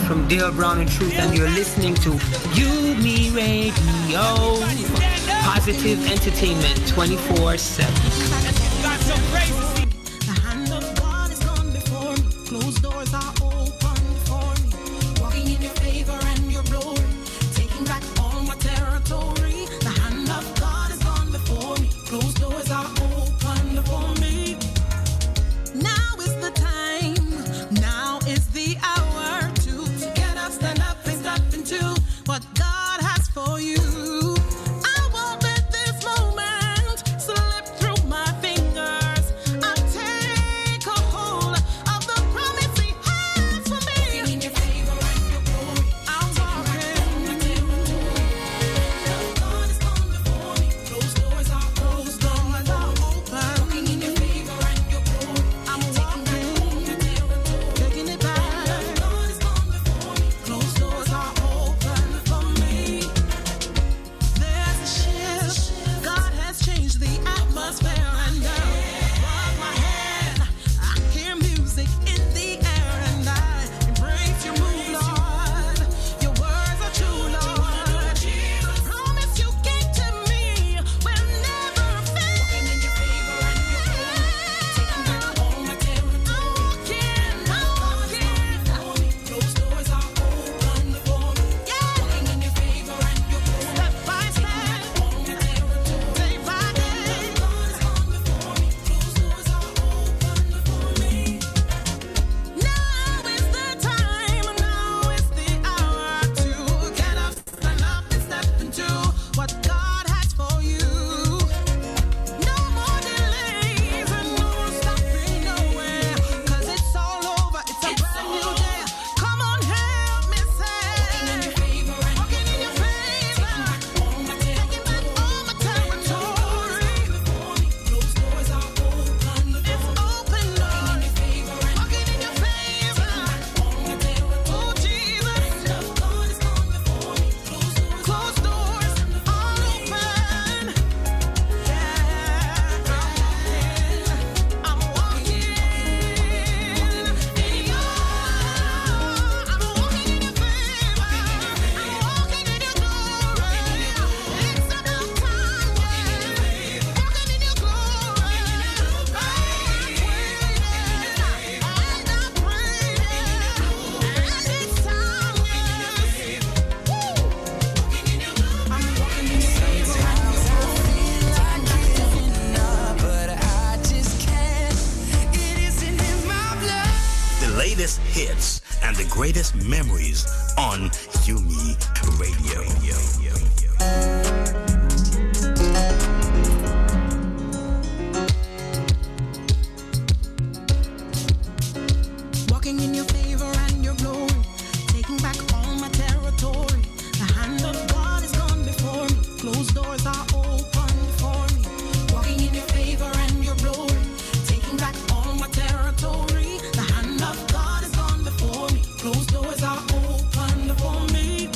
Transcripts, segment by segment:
from Dale Brown and Truth, and you're listening to UMERADIO. Positive entertainment 24/7. The hand of God is gone before me. Closed doors are open before me. Walking in your favor and your glory. Taking back all my territory. The hand of God is gone before me. Closed doors are open before me. Now is the time. Now is the hour to get up, stand up, and step into what God has for you. I won't let this moment slip through my fingers. I'll take a hold of the promise He has for me. Walking in your favor and your glory. I'm walking. God is gone before me. Closed doors are closed, doors are open. Walking in your favor and your glory. I'm walking, taking it back. God is gone before me. Closed doors are open for me. There's a shift. God has changed the atmosphere, and now above my head, I hear music in the air, and I embrace your move, Lord. Your words are true, Lord. The promise you gave to me will never fail. Walking in your favor and your glory, taking back all my territory. I'm walking. Closed doors are open before me. Walking in your favor and your glory, step by step, all my territory, day by day. God is gone before me. Closed doors are open before me. Now is the time. Now is the hour to get up, stand up, and step into what God has for you. No more delays and no stopping nowhere, 'cause it's all over. It's a brand new day. Come on, help me say. Walking in your favor and walking in your favor. Taking back all my territory. Closed doors are open. It's open, Lord. Walking in your favor. Oh, Jesus. God is gone before me. Closed doors are open. I'm walking in your, I'm walking in your favor. I'm walking in your glory. It's about time, walking in your glory. I'm The latest hits and the greatest memories on Yumi Radio. walking in your favor and your glory, taking back all my territory. The hand of God is gone before me. Closed doors are open before me. Walking in your favor and your glory, taking back all my territory. The hand of God is gone before me. Closed doors are open before me.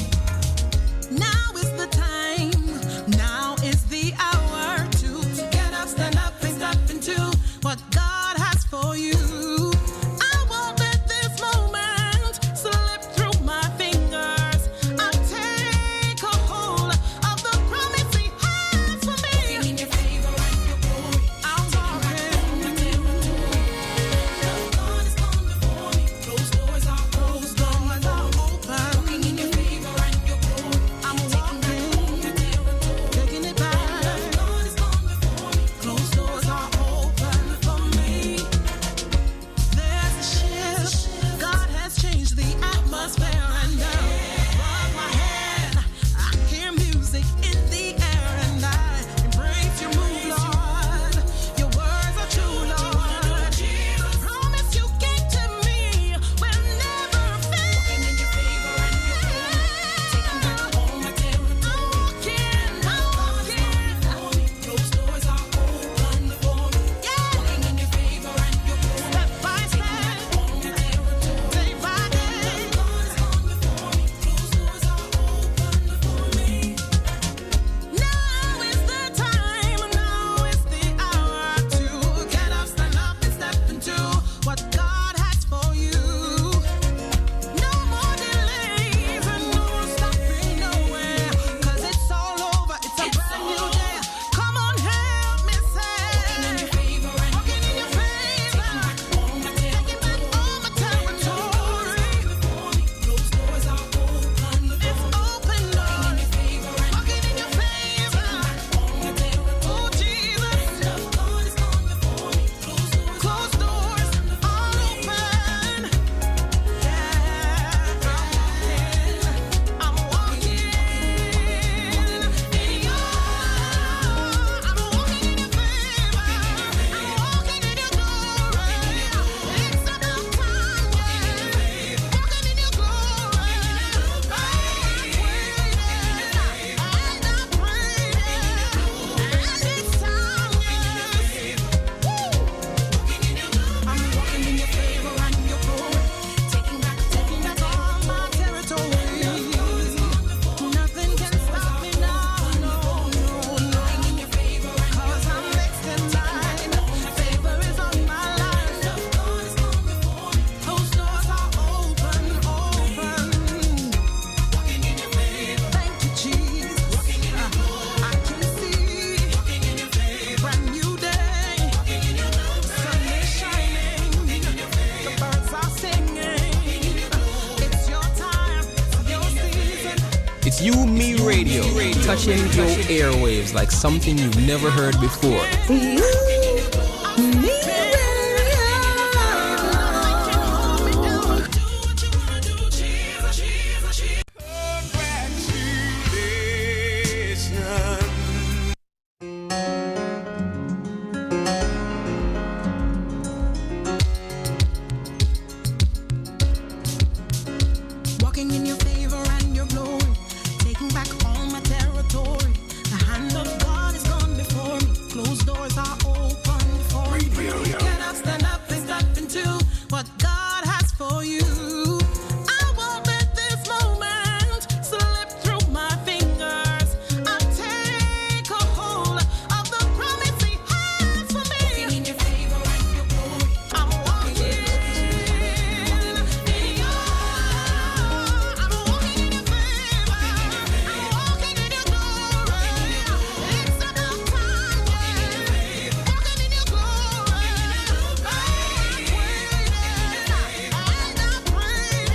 touching your airwaves like something you've never heard before. Walking in your favor and your glory, taking back all my territory. The hand of God is gone before me. Closed doors are open before me. Get up, stand up, and step into what God has for you. I won't let this moment slip through my fingers. I'll take a hold of the promise He has for me. Walking in your favor and your glory. I'm walking in your I'm walking in your favor. I'm walking in your glory. It's about time, yeah. Walking in your glory. I'm waiting, and I'm praying,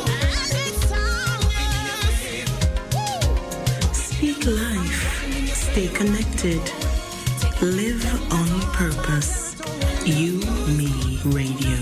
and it's time, yeah. Speak life, stay connected, live on purpose. You, me, radio.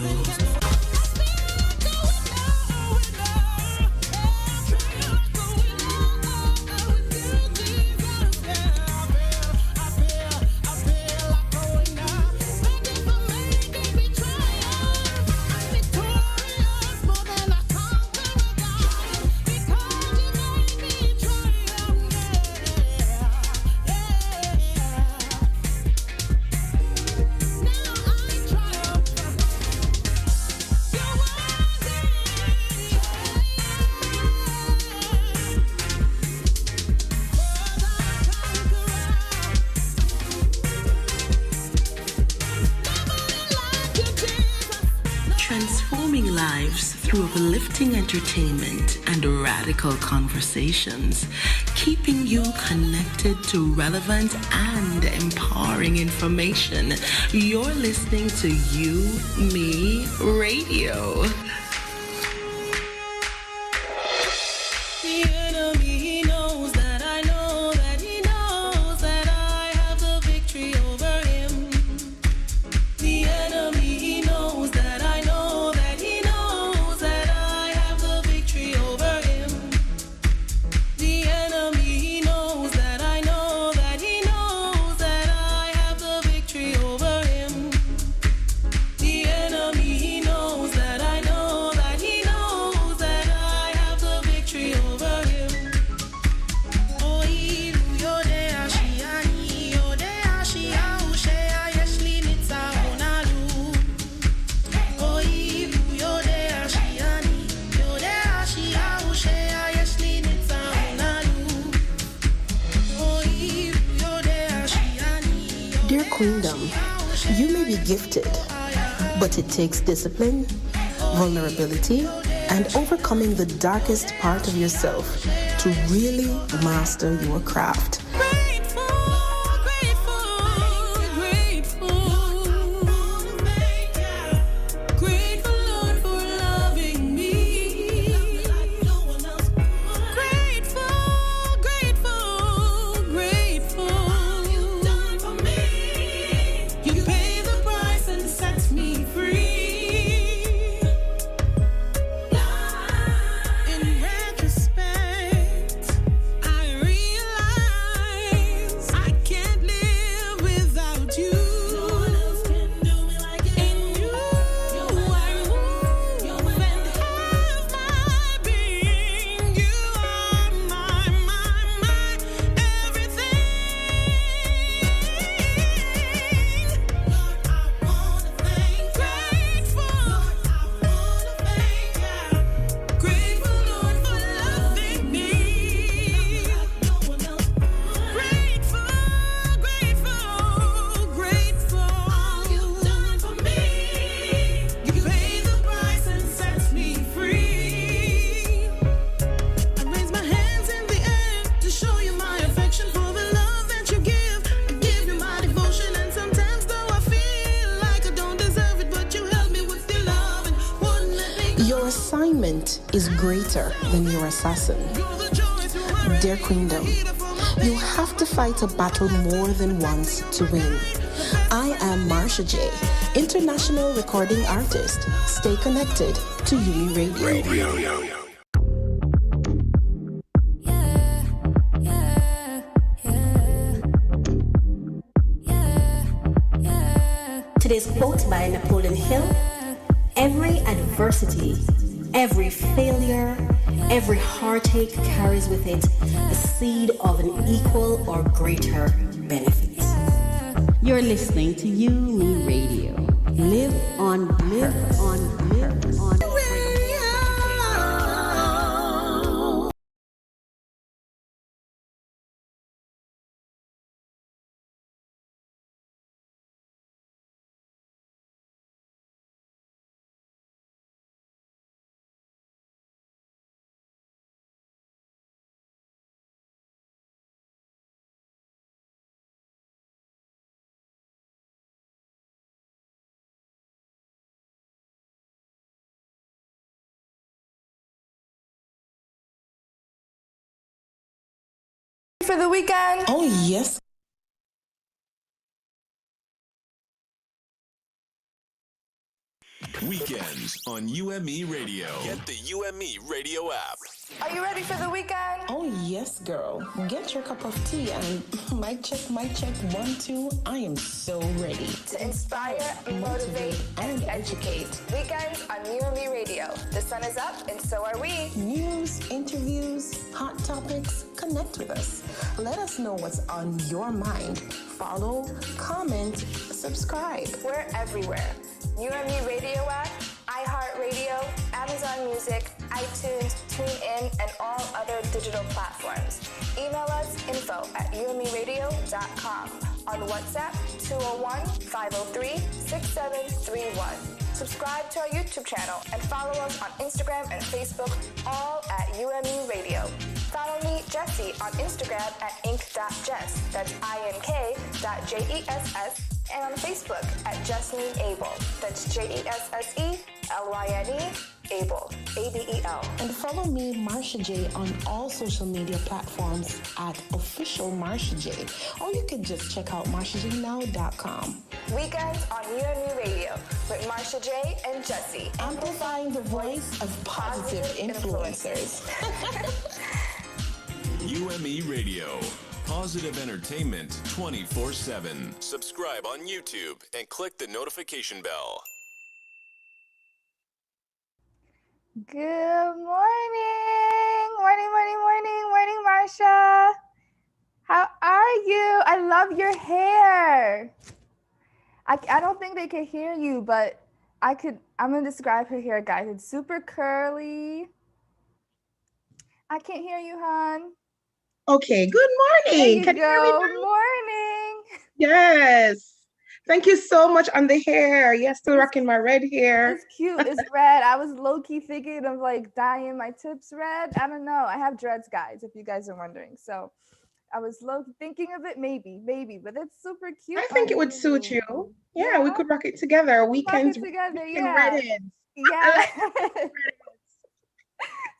Transforming lives through uplifting entertainment and radical conversations, keeping you connected to relevant and empowering information. You're listening to You, Me, Radio. The enemy knows that I know that he knows that I have the victory over him. The enemy knows that I know that he knows that I have the victory over him. The enemy knows that I know that he knows that I have the victory over him. The enemy knows that I know that he knows that I have the victory over him. Oh, ilu yode ashiani, yode ashia ushea yeshli nitsa onalu. Oh, ilu yode ashiani, yode ashia ushea yeshli nitsa onalu. Oh, ilu yode ashiani. Dear Queendom, you may be gifted, but it takes discipline, vulnerability, and overcoming the darkest part of yourself to really master your craft. Grateful, Lord, for loving me. Grateful. You've done for me. You paid the price and set me free. In retrospect, I realize I can't live without you. No one else can do me like you. In you, I move and have my being. You are my everything. Lord, I wanna thank you. Grateful. Lord, I wanna thank you. Grateful, Lord, for loving me. No one else. Grateful. You've done for me. You paid the price and set me free. I raise my hands in the air to show you my affection for the love that you give. I give you my devotion, and sometimes though I feel like I don't deserve it, but you help me with your love and wouldn't let me go. Your assignment is greater than your assassin. You're the joy through my their queendom. You have to fight a battle more than once to win. I am Marsha J, international recording artist. Stay connected to UME Radio. Today's quote by Napoleon Hill: every adversity, every failure, every heartache carries with it the seed of an equal or greater benefit. You're listening to UME Radio. Live on for the weekend. Oh, yes. Weekends on UME Radio. Get the UME Radio app. Are you ready for the weekend? Oh, yes, girl. Get your cup of tea and mic check, 1, 2. I am so ready To inspire, motivate, and educate. Weekends on UME Radio. The sun is up and so are we. News, interviews, hot topics. Connect with us. Let us know what's on your mind. Follow, comment, subscribe. We're everywhere. UME Radio app, iHeartRadio, Amazon Music, iTunes, TuneIn, and all other digital platforms. Email us info@umeradio.com. On WhatsApp, 201-503-6731. Subscribe to our YouTube channel and follow us on Instagram and Facebook, all at UME Radio. Follow me, Jesse, on Instagram at ink.jess. That's ink.jess. And on Facebook at Jesselyn Abel. That's JESSELYNE Abel. ABEL. And follow me, Marsha J, on all social media platforms at official Marsha J. Or you can just check out marshajnow.com. Weekends on UME Radio with Marsha J and Jesse. Amplifying the voice of positive influencers. UME Radio. Positive entertainment 24/7. Subscribe on YouTube and click the notification bell. Good morning. Morning, Marsha. How are you? I love your hair. I don't think they can hear you, but I'm going to describe her hair, guys. It's super curly. I can't hear you, hon. Okay, good morning. There you Can you hear me go. now? Morning. Yes. Thank you so much on the hair. Yes, still rocking my red hair. It's cute. It's red. I was low-key thinking of like dyeing my tips red. I don't know. I have dreads, guys, if you guys are wondering. So I was low-key thinking of it, maybe, but it's super cute. I think it would suit you. Yeah, we could rock it together. Weekends together, in yeah. redheads. Yeah.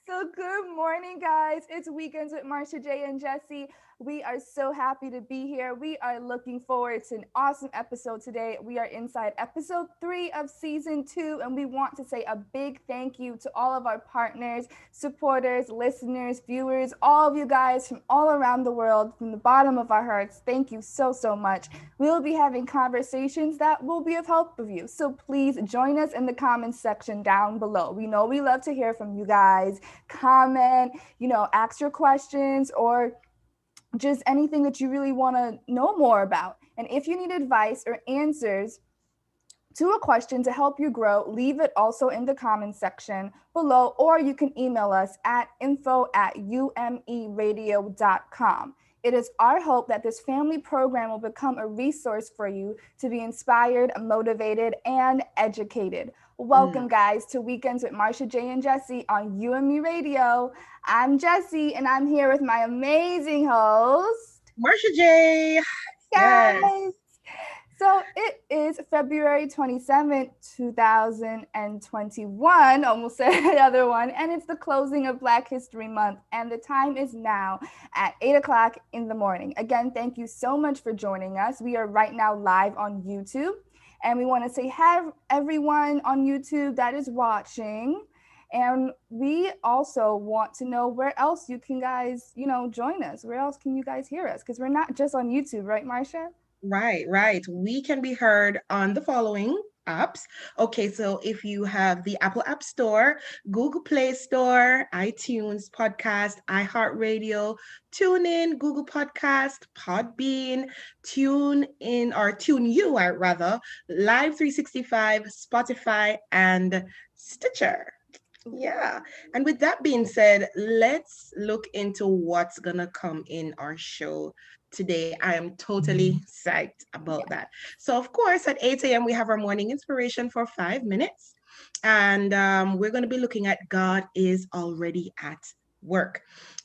So good morning, guys. It's Weekends with Marsha J and Jesse. We are so happy to be here. We are looking forward to an awesome episode today. We are inside episode 3 of season 2, and we want to say a big thank you to all of our partners, supporters, listeners, viewers, all of you guys from all around the world, from the bottom of our hearts. Thank you so, so much. We'll be having conversations that will be of help with you. So please join us in the comments section down below. We know we love to hear from you guys. Comment, ask your questions, or just anything that you really want to know more about. And if you need advice or answers to a question to help you grow, leave it also in the comments section below, or you can email us at info@umeradio.com. It is our hope that this family program will become a resource for you to be inspired, motivated, and educated. Welcome, guys, to Weekends with Marsha J and Jesse on UME Radio. I'm Jesse, and I'm here with my amazing host, Marsha J. Guys. Yes. So it is February 27th, 2021, almost said another one, and it's the closing of Black History Month, and the time is now at 8 o'clock in the morning. Again, thank you so much for joining us. We are right now live on YouTube, and we want to say hi everyone on YouTube that is watching. And we also want to know where else you can guys, join us. Where else can you guys hear us? Because we're not just on YouTube, right, Marsha? Right. We can be heard on the following apps. Okay, so if you have the Apple App Store, Google Play Store, iTunes, Podcast, iHeartRadio, TuneIn, Google Podcast, Podbean, TuneIn or TuneU, I rather, Live 365, Spotify, and Stitcher. Yeah. And with that being said, let's look into what's going to come in our show today. I am totally psyched about that. So, of course, at 8 a.m., we have our morning inspiration for 5 minutes. And we're going to be looking at God is already at work.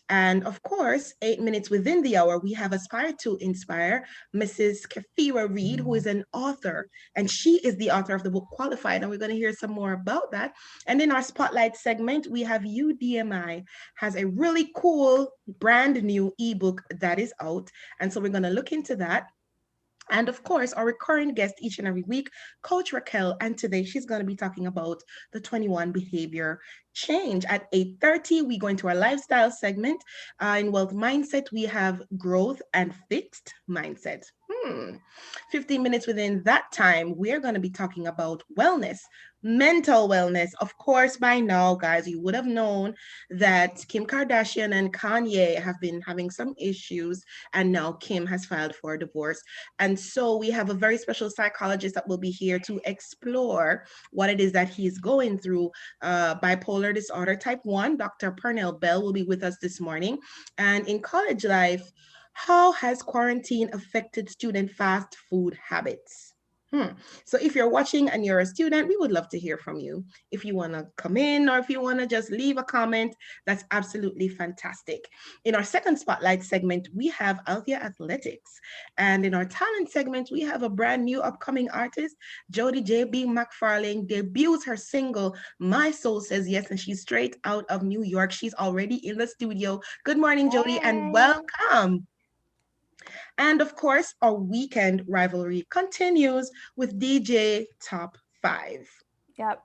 And of course, 8 minutes within the hour, we have Aspire to Inspire, Mrs. Kafira Reed, who is an author, and she is the author of the book Qualified. And we're going to hear some more about that. And in our Spotlight segment, we have UDMI has a really cool brand new ebook that is out. And so we're going to look into that. And of course, our recurring guest each and every week, Coach Raquel. And today she's going to be talking about the 21 behavior change. At 8:30, we go into our lifestyle segment. In Wealth Mindset, we have growth and fixed mindset. 15 minutes within that time, we're going to be talking about wellness, mental wellness. Of course, by now, guys, you would have known that Kim Kardashian and Kanye have been having some issues, and now Kim has filed for a divorce. And so we have a very special psychologist that will be here to explore what it is that he's going through. Bipolar disorder type 1, Dr. Pernell Bell will be with us this morning. And in college life, how has quarantine affected student fast food habits? So if you're watching and you're a student, we would love to hear from you. If you want to come in or if you want to just leave a comment, that's absolutely fantastic. In our second Spotlight segment, we have Althea Athletics. And in our talent segment, we have a brand new upcoming artist, Jody J.B. McFarlane, debuts her single, My Soul Says Yes, and she's straight out of New York. She's already in the studio. Good morning, Jody, and welcome. And of course, our weekend rivalry continues with DJ Top 5. Yep,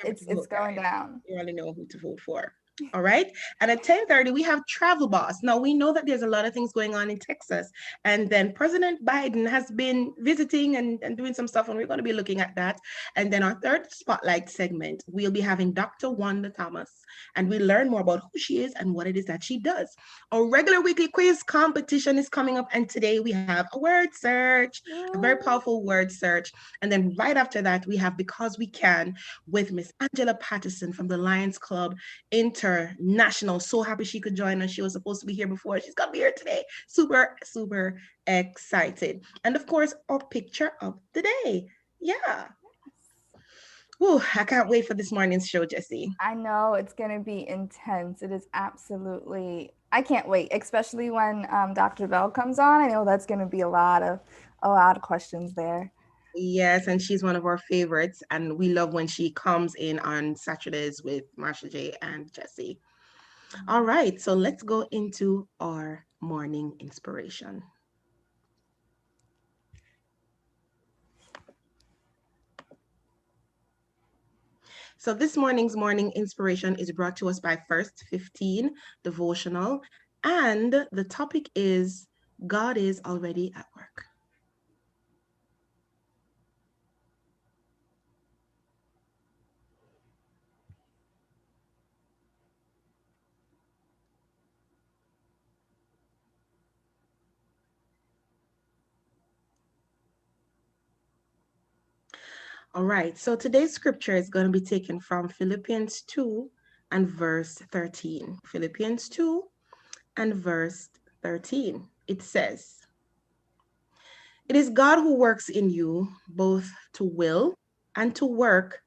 it's going down. You already know who to vote for. All right. And at 10:30, we have Travel Boss. Now, we know that there's a lot of things going on in Texas. And then President Biden has been visiting and doing some stuff, and we're going to be looking at that. And then our third Spotlight segment, we'll be having Dr. Wanda Thomas, and we learn more about who she is and what it is that she does. Our regular weekly quiz competition is coming up, and today we have a word search, a very powerful word search. And then right after that, we have Because We Can with Miss Angela Patterson from the Lions Club International. So happy she could join us. She was supposed to be here before. She's gonna be here today. Super, super excited. And of course, our picture of the day. Yeah. Ooh, I can't wait for this morning's show, Jesse. I know it's gonna be intense. It is absolutely. I can't wait, especially when Dr. Bell comes on. I know that's gonna be a lot of questions there. Yes, and she's one of our favorites, and we love when she comes in on Saturdays with Marsha J and Jesse. All right, so let's go into our morning inspiration. So this morning's morning inspiration is brought to us by First 15 Devotional, and the topic is God is already at work. All right, so today's scripture is going to be taken from Philippians 2 and verse 13. Philippians 2 and verse 13. It says, "It is God who works in you both to will and to work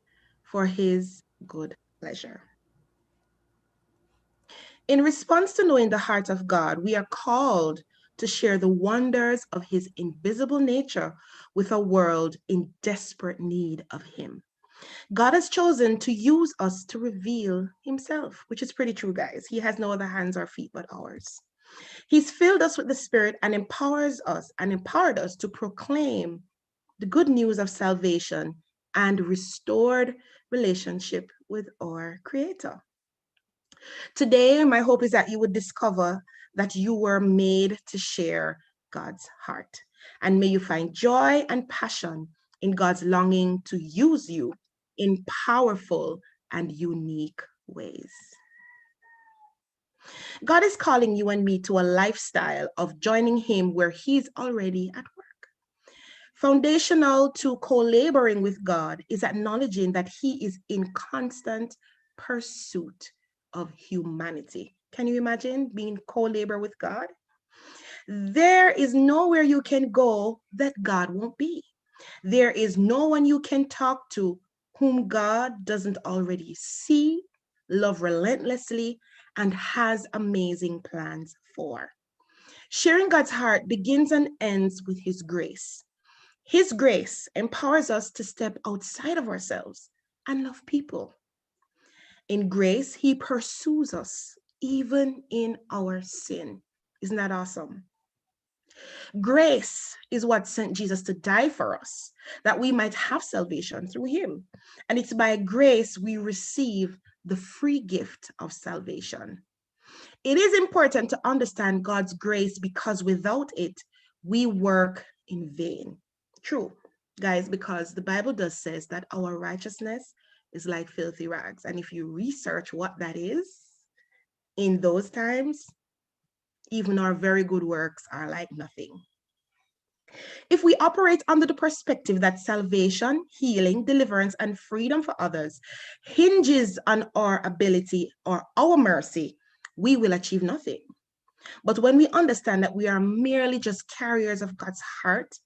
for his good pleasure." In response to knowing the heart of God, we are called to share the wonders of his invisible nature with a world in desperate need of him. God has chosen to use us to reveal himself, which is pretty true, guys. He has no other hands or feet but ours. He's filled us with the Spirit and empowered us to proclaim the good news of salvation and restored relationship with our Creator. Today, my hope is that you would discover that you were made to share God's heart. And may you find joy and passion in God's longing to use you in powerful and unique ways. God is calling you and me to a lifestyle of joining him where he's already at work. Foundational to co-laboring with God is acknowledging that he is in constant pursuit of humanity. Can you imagine being co-labor with God? There is nowhere you can go that God won't be. There is no one you can talk to whom God doesn't already see, love relentlessly, and has amazing plans for. Sharing God's heart begins and ends with his grace. His grace empowers us to step outside of ourselves and love people. In grace, he pursues us even in our sin. Isn't that awesome? Grace is what sent Jesus to die for us, that we might have salvation through him. And it's by grace we receive the free gift of salvation. It is important to understand God's grace because without it, we work in vain. True, guys, because the Bible does says that our righteousness is like filthy rags. And if you research what that is, in those times, even our very good works are like nothing. If we operate under the perspective that salvation, healing, deliverance, and freedom for others hinges on our ability or our mercy, we will achieve nothing. But when we understand that we are merely just carriers of God's heart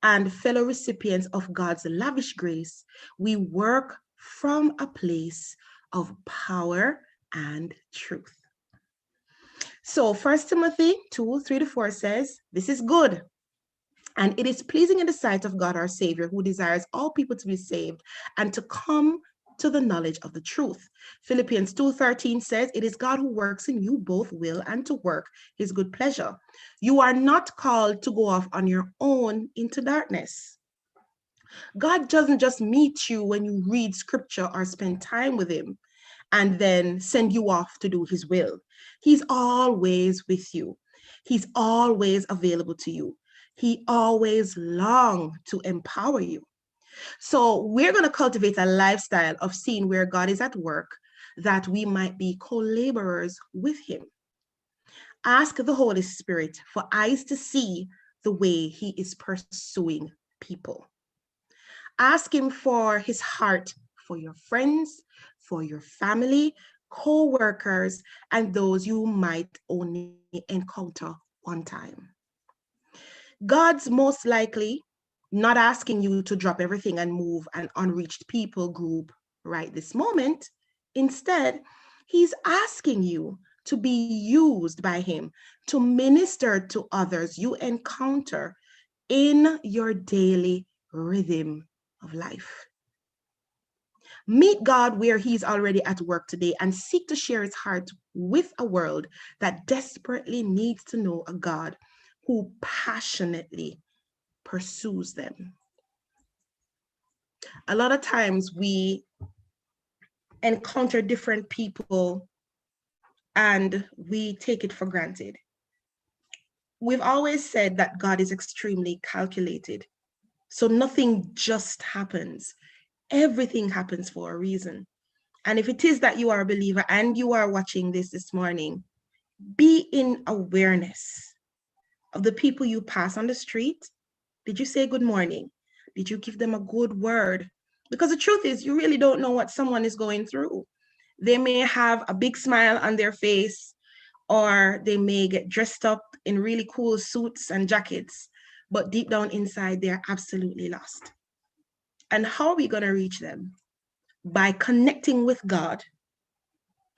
and fellow recipients of God's lavish grace, we work from a place of power and truth. So 1 Timothy 2:3-4 says, "This is good, and it is pleasing in the sight of God our Savior, who desires all people to be saved and to come to the knowledge of the truth." Philippians 2:13 says, "It is God who works in you both will and to work his good pleasure." You are not called to go off on your own into darkness. God doesn't just meet you when you read scripture or spend time with him and then send you off to do his will. He's always with you. He's always available to you. He always longs to empower you. So we're going to cultivate a lifestyle of seeing where God is at work, that we might be co-laborers with him. Ask the Holy Spirit for eyes to see the way he is pursuing people. Ask him for his heart for your friends, for your family, co-workers, and those you might only encounter one time. God's most likely not asking you to drop everything and move an unreached people group right this moment. Instead, he's asking you to be used by him to minister to others you encounter in your daily rhythm of life. Meet God where he's already at work today and seek to share his heart with a world that desperately needs to know a God who passionately pursues them. A lot of times we encounter different people and we take it for granted. We've always said that God is extremely calculated. So nothing just happens. Everything happens for a reason. And if it is that you are a believer and you are watching this morning, be in awareness of the people you pass on the street. Did you say good morning? Did you give them a good word? Because the truth is, you really don't know what someone is going through. They may have a big smile on their face, or they may get dressed up in really cool suits and jackets, but deep down inside, they're absolutely lost. And how are we going to reach them? By connecting with God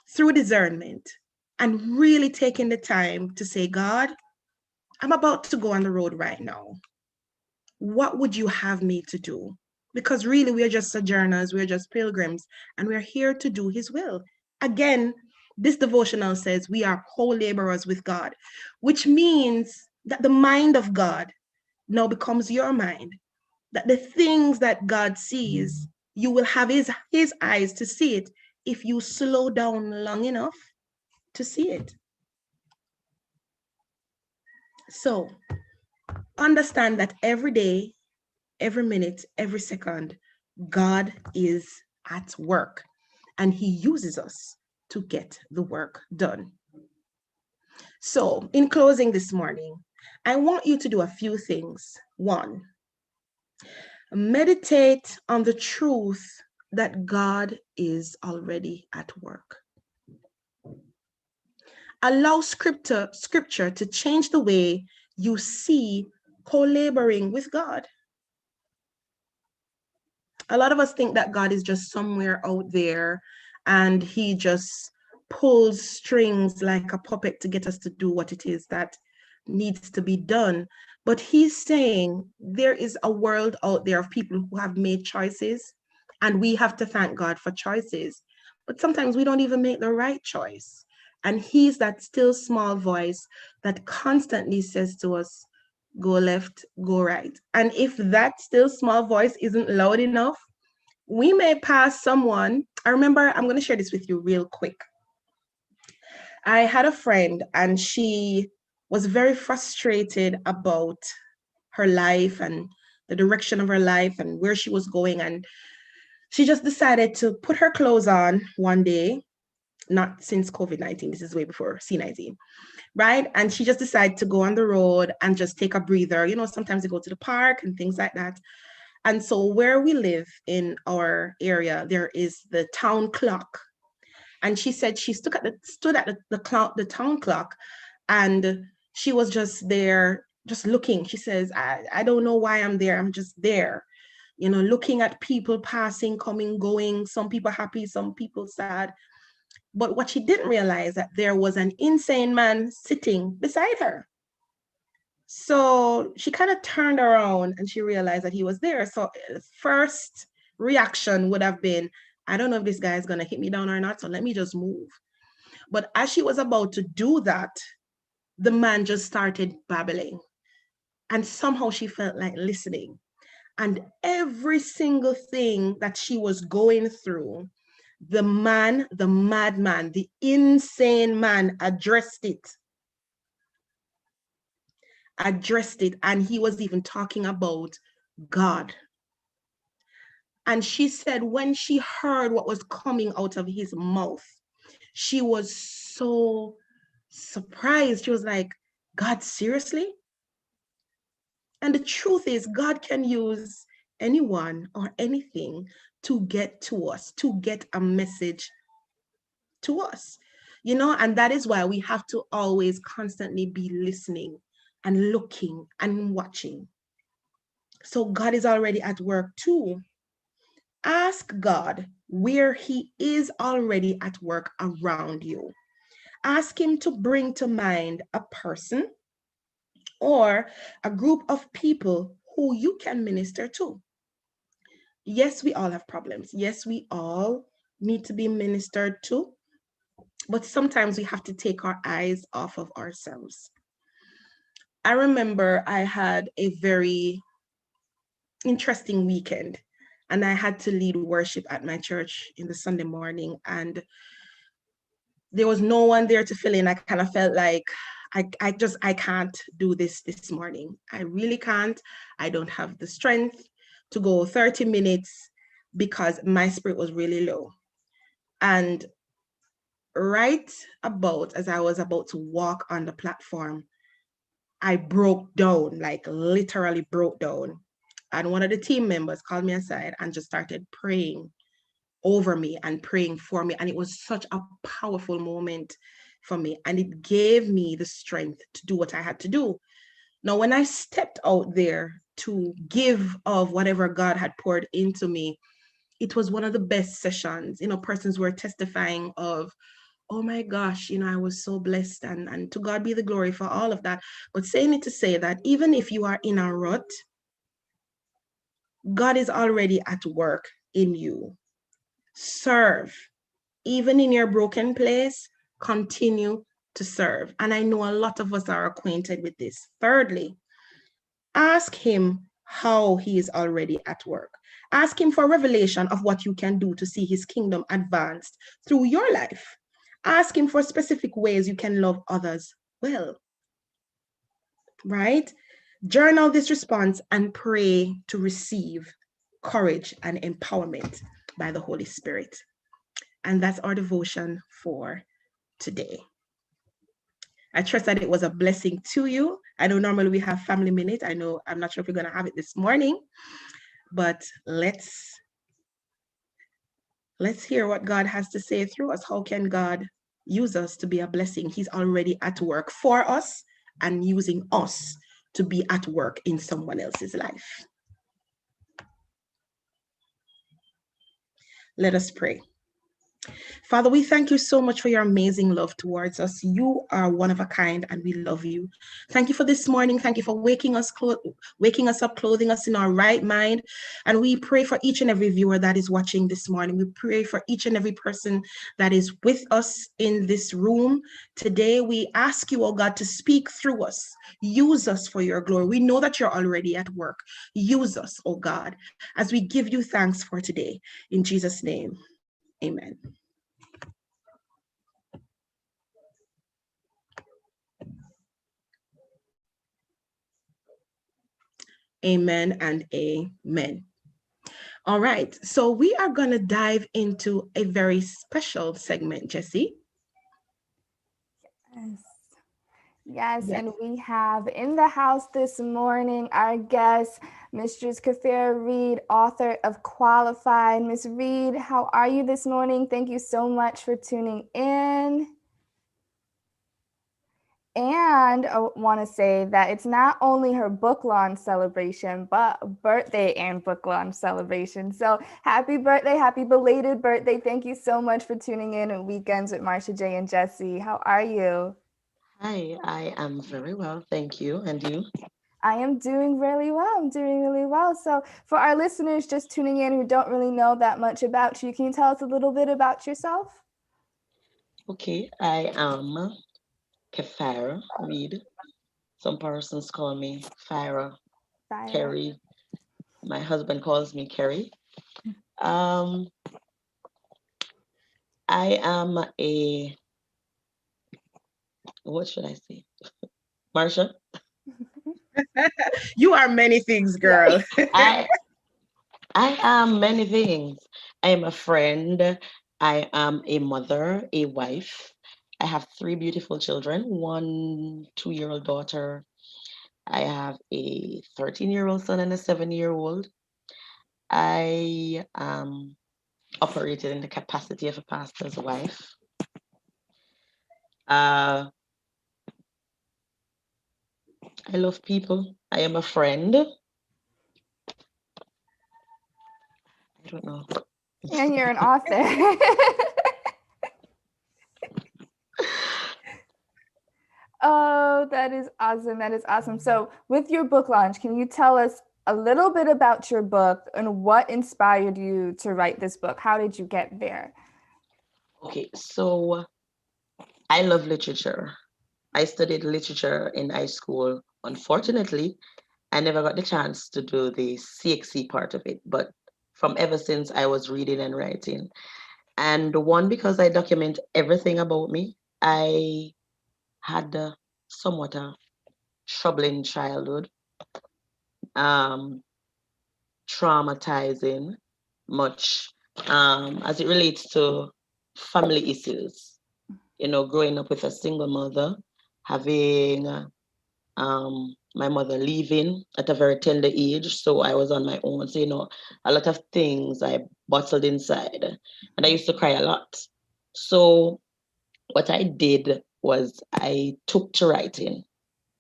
through discernment and really taking the time to say, God, I'm about to go on the road right now. What would you have me to do? Because really, we are just sojourners, we're just pilgrims, and we're here to do his will. Again, this devotional says we are co-laborers with God, which means that the mind of God now becomes your mind, that the things that God sees, you will have his eyes to see it if you slow down long enough to see it. So understand that every day, every minute, every second, God is at work and he uses us to get the work done. So, in closing this morning, I want you to do a few things. One, meditate on the truth that God is already at work. Allow scripture to change the way you see co-laboring with God. A lot of us think that God is just somewhere out there and he just pulls strings like a puppet to get us to do what it is that needs to be done. But he's saying there is a world out there of people who have made choices, and we have to thank God for choices. But sometimes we don't even make the right choice. And he's that still small voice that constantly says to us, go left, go right. And if that still small voice isn't loud enough, we may pass someone. I remember, I'm going to share this with you real quick. I had a friend and she was very frustrated about her life and the direction of her life and where she was going. And she just decided to put her clothes on one day, not since COVID-19, this is way before C-19, right? And she just decided to go on the road and just take a breather. You know, sometimes they go to the park and things like that. And so where we live in our area, there is the town clock. And she said she stood at the town clock and she was just there, just looking. She says, I don't know why I'm there. I'm just there, you know, looking at people passing, coming, going, some people happy, some people sad. But what she didn't realize that there was an insane man sitting beside her. So she kind of turned around and she realized that he was there. So first reaction would have been, I don't know if this guy is going to hit me down or not, so let me just move. But as she was about to do that, the man just started babbling. And somehow she felt like listening. And every single thing that she was going through, the man, the madman, the insane man addressed it. And he was even talking about God. And she said when she heard what was coming out of his mouth, she was so surprised. She was like, God, seriously? And the truth is, God can use anyone or anything to get to us, to get a message to us, you know, and that is why we have to always constantly be listening and looking and watching. So God is already at work too. Ask God where he is already at work around you. Ask him to bring to mind a person or a group of people who you can minister to. Yes, we all have problems. Yes, we all need to be ministered to. But sometimes we have to take our eyes off of ourselves. I remember I had a very interesting weekend and I had to lead worship at my church in the Sunday morning, and there was no one there to fill in. I kind of felt like I can't do this morning. I really can't. I don't have the strength to go 30 minutes because my spirit was really low. And right about as I was about to walk on the platform, I broke down, like literally broke down. And one of the team members called me aside and just started praying over me and praying for me. And it was such a powerful moment for me. And it gave me the strength to do what I had to do. Now, when I stepped out there to give of whatever God had poured into me, it was one of the best sessions. You know, persons were testifying of oh my gosh, I was so blessed, and to God be the glory for all of that. But saying it to say that even if you are in a rut, God is already at work in you. Serve. Even in your broken place, continue to serve. And I know a lot of us are acquainted with this. Thirdly, ask him how he is already at work. Ask him for revelation of what you can do to see his kingdom advanced through your life. Ask him for specific ways you can love others well, right? Journal this response and pray to receive courage and empowerment by the Holy Spirit. And that's our devotion for today. I trust that it was a blessing to you. I know normally we have family minute. I'm not sure if we're going to have it this morning, but let's hear what God has to say through us. How can God use us to be a blessing? He's already at work for us and using us to be at work in someone else's life. Let us pray. Father, we thank you so much for your amazing love towards us. You are one of a kind, and we love you. Thank you for this morning. Thank you for waking us up, clothing us in our right mind. And we pray for each and every viewer that is watching this morning. We pray for each and every person that is with us in this room today. We ask you, oh God, to speak through us. Use us for your glory. We know that you're already at work. Use us, oh God, as we give you thanks for today. In Jesus' name. Amen. Amen and amen. All right, so we are going to dive into a very special segment, Jesse. Yes, and we have in the house this morning our guest, Mistress Kafira Reed, author of Qualified. Miss Reed, how are you this morning? Thank you so much for tuning in. And I want to say that it's not only her book launch celebration, but birthday and book launch celebration. So happy birthday, happy belated birthday. Thank you so much for tuning in on Weekends with Marsha J and Jesse. How are you? Hi, I am very well, thank you. And you? I am doing really well. I'm doing really well. So for our listeners just tuning in who don't really know that much about you, can you tell us a little bit about yourself? Okay, I am Kafira Reed. Some persons call me Fira, Kerry. My husband calls me Kerry. I am what should I say? Marsha? You are many things, girl. I am many things. I am a friend. I am a mother, a wife. I have 3 beautiful children, 1 2-year-old daughter. I have a 13-year-old son and a 7-year-old. I operated in the capacity of a pastor's wife. I love people. I am a friend. I don't know. And you're an author. Oh, that is awesome. That is awesome. So with your book launch, can you tell us a little bit about your book and what inspired you to write this book? How did you get there? Okay, so I love literature. I studied literature in high school. Unfortunately, I never got the chance to do the CXC part of it, but from ever since I was reading and writing. And one, because I document everything about me, I had somewhat a troubling childhood, traumatizing much as it relates to family issues. You know, growing up with a single mother, having my mother leaving at a very tender age, so I was on my own. So, you know, a lot of things I bottled inside, and I used to cry a lot. So what I did was I took to writing.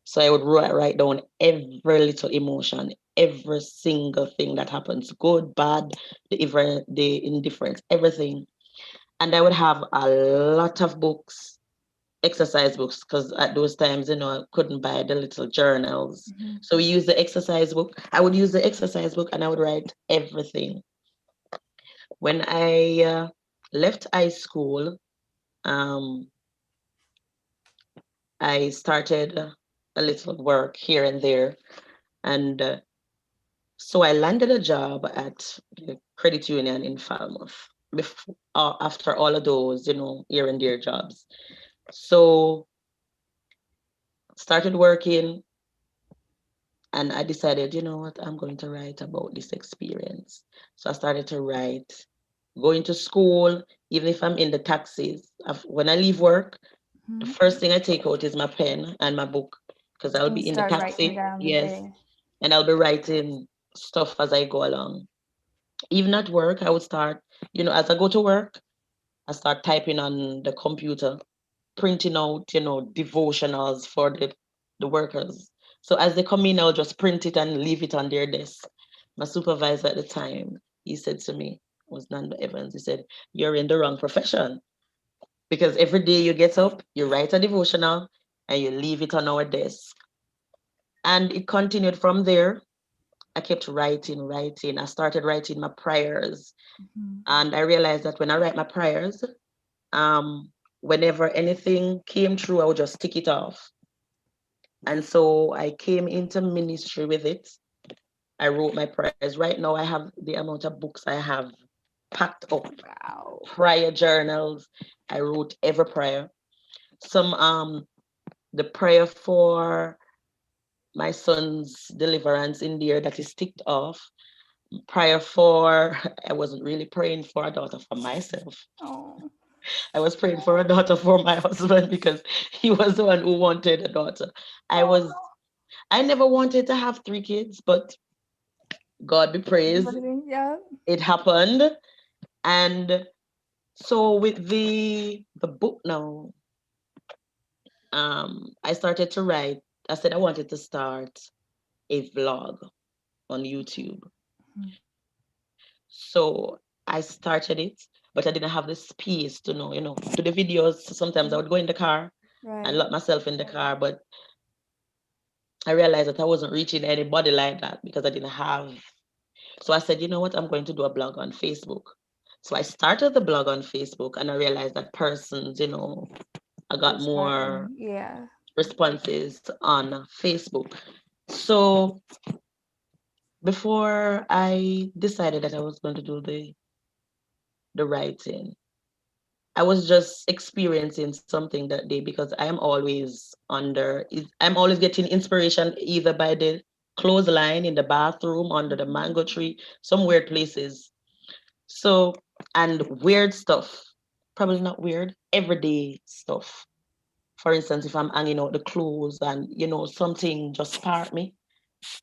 So I would write down every little emotion, every single thing that happens, good, bad, the indifference, everything. And I would have a lot of books, exercise books, because at those times, I couldn't buy the little journals. So we used the exercise book. I would use the exercise book and I would write everything. When I left high school, um, I started a little work here and there. And so I landed a job at the credit union in Falmouth after all of those, here and there jobs. So started working and I decided, you know what, I'm going to write about this experience. So I started to write, going to school, even if I'm in the taxis. When I leave work, the first thing I take out is my pen and my book because I'll And be in the start writing taxi. down the Yes. day. And I'll be writing stuff as I go along. Even at work, I would start, as I go to work, I start typing on the computer, printing out, devotionals for the workers. So as they come in, I'll just print it and leave it on their desk. My supervisor at the time, he said to me, it was Nando Evans, he said, "You're in the wrong profession because every day you get up, you write a devotional and you leave it on our desk." And it continued from there. I kept writing. I started writing my prayers. And I realized that when I write my prayers, whenever anything came through, I would just tick it off. And so I came into ministry with it. I wrote my prayers. Right now, I have the amount of books I have packed up. Wow. Prayer journals. I wrote every prayer. The prayer for my son's deliverance in there that is ticked off. Prayer for, I wasn't really praying for a daughter for myself. Oh. I was praying for a daughter for my husband because he was the one who wanted a daughter. I never wanted to have 3 kids, but God be praised. Yeah. It happened. And so with the book now, I started to write. I said I wanted to start a vlog on YouTube. So I started it, but I didn't have the space to do the videos. So sometimes I would go in the car and lock myself in the car, but I realized that I wasn't reaching anybody like that because I didn't have. So I said, you know what, I'm going to do a blog on Facebook. So I started the blog on Facebook and I realized that persons, I got more responses on Facebook. So before I decided that I was going to do the writing, I was just experiencing something that day because I'm always getting inspiration either by the clothesline in the bathroom, under the mango tree, some weird places. So, and weird stuff, probably not weird, everyday stuff. For instance, if I'm hanging out the clothes and, something just spark me.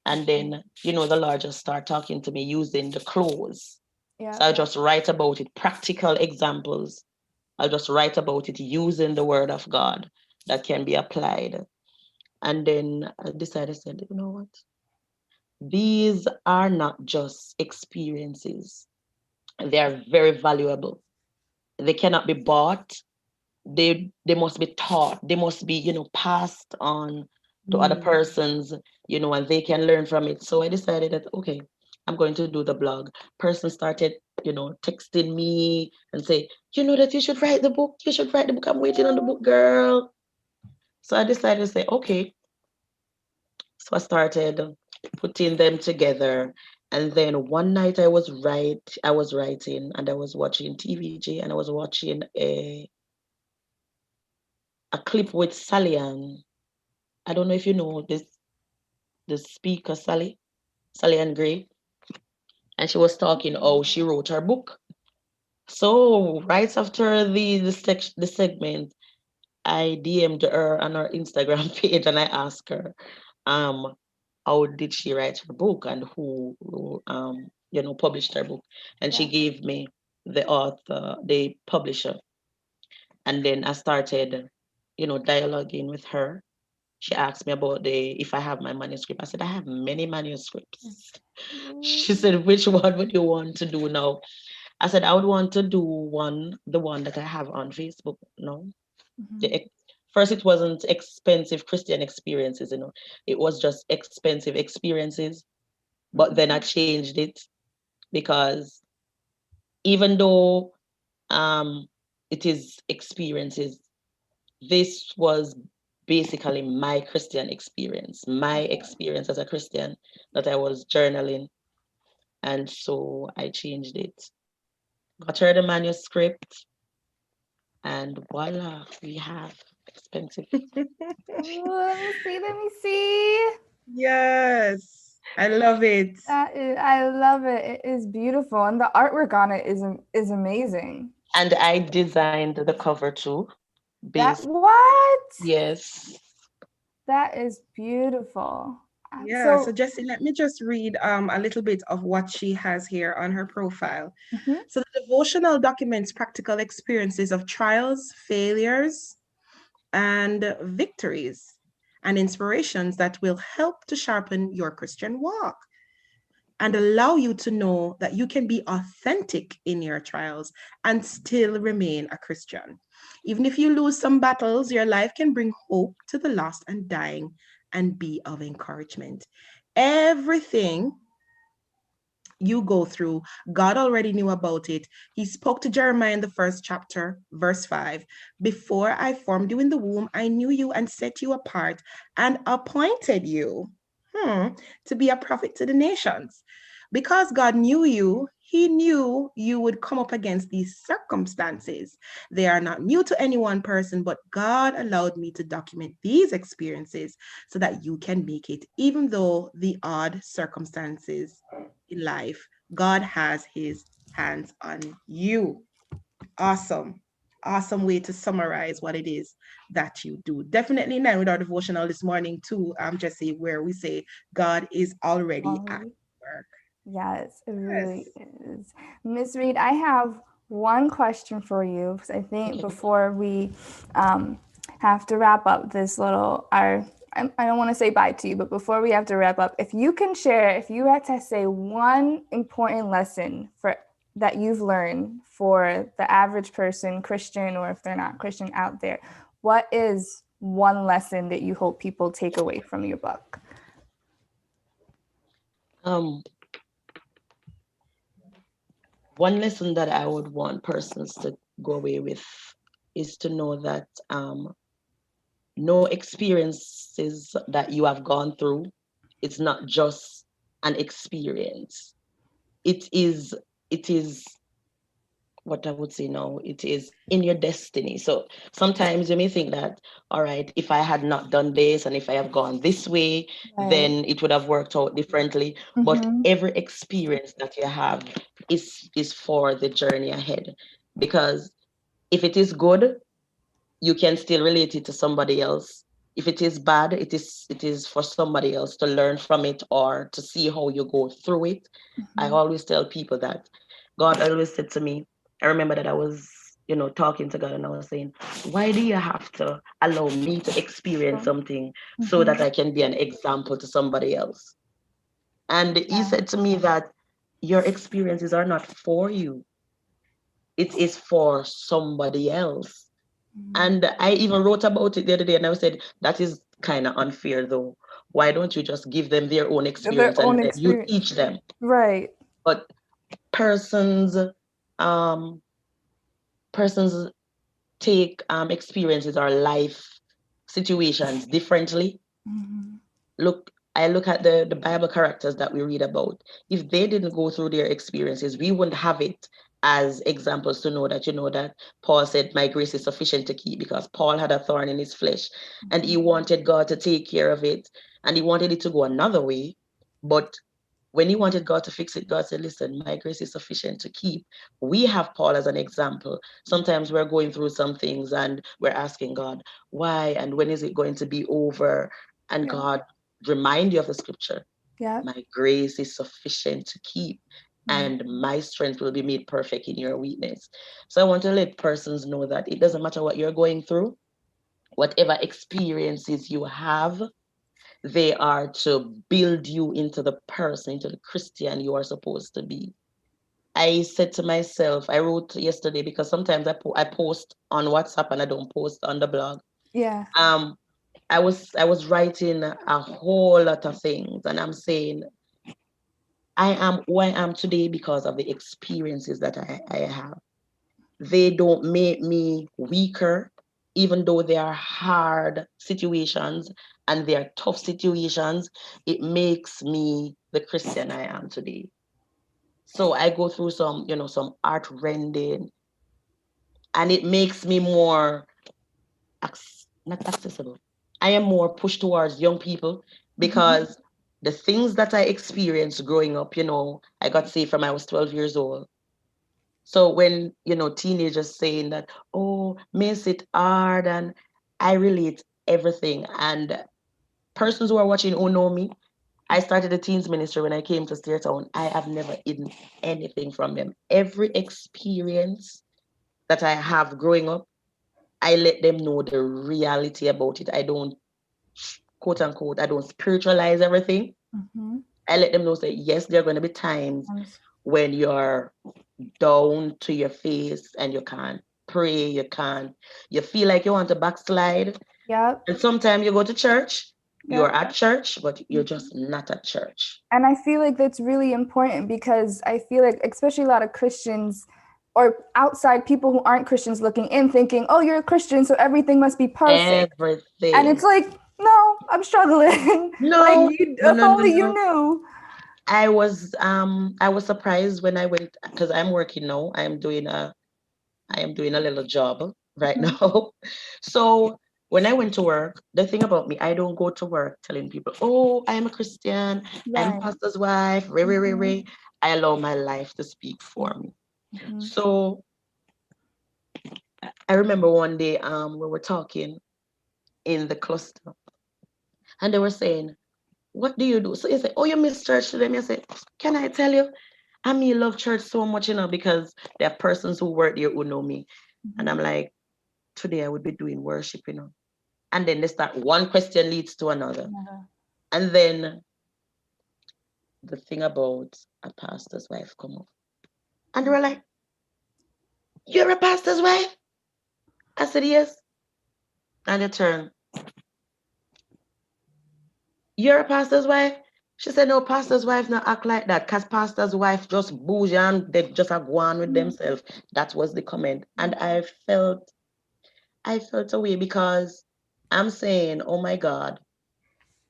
And then, the Lord just start talking to me using the clothes. Yeah. So I just write about it, practical examples. I'll just write about it using the word of God that can be applied. And then I decided, you know what? These are not just experiences. They are very valuable. They cannot be bought. They must be taught. They must be, passed on to other persons, and they can learn from it. So I decided that, okay, I'm going to do the blog. Person started, texting me and say, you know that you should write the book. You should write the book. I'm waiting on the book, girl. So I decided to say, okay. So I started putting them together. And then one night I was writing and I was watching TVJ and I was watching a clip with Sally Ann. I don't know if you know the speaker, Sally Ann Gray. And she was talking, she wrote her book. So right after the segment, I DM'd her on her Instagram page and I asked her, how did she write her book and who published her book. And she gave me the author, the publisher. And then I started, dialoguing with her. She asked me about if I have my manuscript. I said, I have many manuscripts. She said, which one would you want to do now? I said I would want to do the one that I have on Facebook. No, first it wasn't expensive Christian experiences, it was just expensive experiences. But then I changed it because even though it is experiences, this was basically my Christian experience, my experience as a Christian that I was journaling. And so I changed it. Got her the manuscript, and voila, we have expensive. Let me see. Let me see. Yes, I love it. I love it. It is beautiful, and the artwork on it is amazing. And I designed the cover too. What? Yes. That is beautiful. Yeah, so Jesse, let me just read a little bit of what she has here on her profile. So the devotional documents practical experiences of trials, failures, and victories, and inspirations that will help to sharpen your Christian walk and allow you to know that you can be authentic in your trials and still remain a Christian. Even if you lose some battles, your life can bring hope to the lost and dying and be of encouragement. Everything you go through, God already knew about it. He spoke to Jeremiah in the first chapter, verse 5. Before I formed you in the womb, I knew you and set you apart and appointed you to be a prophet to the nations. Because God knew you, he knew you would come up against these circumstances. They are not new to any one person, but God allowed me to document these experiences so that you can make it, even though the odd circumstances in life, God has his hands on you. Awesome. Awesome way to summarize what it is that you do. Definitely in line with our devotional this morning too, Jesse, where we say God is already at work. Yes, it really is. Miss Reed, I have one question for you because I think before we have to wrap up this little, I don't want to say bye to you, but before we have to wrap up, if you can share, if you had to say one important lesson that you've learned for the average person, Christian, or if they're not Christian out there, what is one lesson that you hope people take away from your book? One lesson that I would want persons to go away with is to know that no experiences that you have gone through, it's not just an experience. It is what I would say now, it is in your destiny. So sometimes you may think that, all right, if I had not done this and if I have gone this way, then it would have worked out differently. But every experience that you have is for the journey ahead. Because if it is good, you can still relate it to somebody else. If it is bad, it is for somebody else to learn from it or to see how you go through it. I always tell people that God always said to me, I remember that I was, talking to God and I was saying, why do you have to allow me to experience something so that I can be an example to somebody else? And he said to me that your experiences are not for you. It is for somebody else. And I even wrote about it the other day and I said, that is kind of unfair though. Why don't you just give them their own experience and then you teach them? Right. But persons take experiences or life situations differently. I look at the Bible characters that we read about. If they didn't go through their experiences, we wouldn't have it as examples to know that Paul said, my grace is sufficient to keep, because Paul had a thorn in his flesh and he wanted God to take care of it and he wanted it to go another way. But when he wanted God to fix it, God said, listen, my grace is sufficient to keep. We have Paul as an example. Sometimes we're going through some things and we're asking God, why and when is it going to be over? And God remind you of the scripture. My grace is sufficient to keep, and my strength will be made perfect in your weakness. So I want to let persons know that it doesn't matter what you're going through, whatever experiences you have, they are to build you into the person, into the Christian you are supposed to be. I said to myself, I wrote yesterday because sometimes I post on WhatsApp and I don't post on the blog. Yeah. I was writing a whole lot of things, and I'm saying I am who I am today because of the experiences that I have. They don't make me weaker, even though they are hard situations and they are tough situations. It makes me the Christian I am today. So I go through some art rending, and it makes me more not accessible. I am more pushed towards young people because the things that I experienced growing up, I got saved from I was 12 years old. So when, teenagers saying that, oh, miss it hard, and I relate everything. And persons who are watching who know me, I started a teens ministry when I came to Steertown. I have never hidden anything from them. Every experience that I have growing up, I let them know the reality about it. I don't, quote unquote, I don't spiritualize everything. I let them know, say, yes, there are going to be times when you're down to your face and you can't pray, you feel like you want to backslide. Yep. And sometimes you go to church, you're at church, but you're just not at church. And I feel like that's really important because I feel like, especially a lot of Christians or outside people who aren't Christians looking in, thinking, oh, you're a Christian, so everything must be perfect. Everything. And it's like, no, I'm struggling. No, if only you knew. I was surprised when I went, because I'm working now. I am doing a little job right now. So when I went to work, the thing about me, I don't go to work telling people, oh, I'm a Christian, I'm a pastor's wife, I allow my life to speak for me. So I remember one day we were talking in the cluster, and they were saying, what do you do? So you say, oh, you miss church to them. You say, can I tell you? I mean, love church so much, because there are persons who work there who know me. And I'm like, today I would be doing worship, And then they start, one question leads to another. And then the thing about a pastor's wife come up. And they were like, you're a pastor's wife? I said, yes. And they turn, you're a pastor's wife? She said, no, pastor's wife not act like that, because pastor's wife just bougie and they just are going with themselves. That was the comment. And I felt away because I'm saying, oh my God,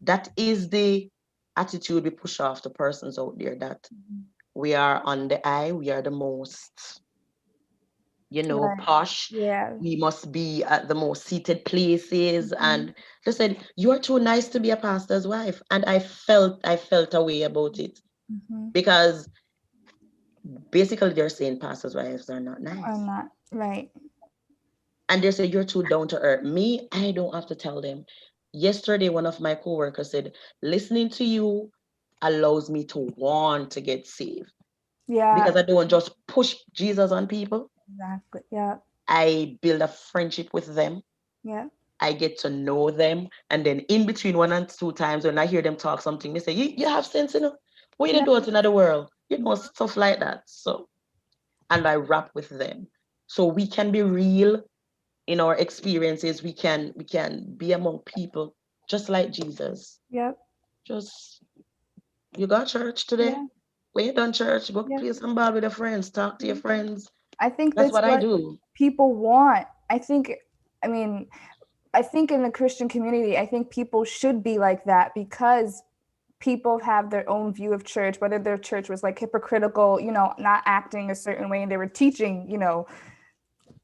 that is the attitude we push off to persons out there, that we are on the eye, we are the most, posh. Yeah. We must be at the most seated places. And they said, you are too nice to be a pastor's wife. And I felt a way about it because basically they're saying pastors' wives are not nice. Are not, right. And they say, you're too down to earth. Me, I don't have to tell them. Yesterday, one of my coworkers said, listening to you allows me to want to get saved. Yeah. Because I don't just push Jesus on people. Exactly. Yeah. I build a friendship with them. Yeah. I get to know them. And then in between 1 and 2 times when I hear them talk something, they say, you have sense, what you do it in the world? Stuff like that. So, and I rap with them. So we can be real in our experiences. We can be among people just like Jesus. Yep. Just, you got church today? Yeah. When you done church, go play some ball with your friends, talk to your friends. I think that's what I do. People want. I think in the Christian community, I think people should be like that because people have their own view of church, whether their church was like hypocritical, not acting a certain way, and they were teaching,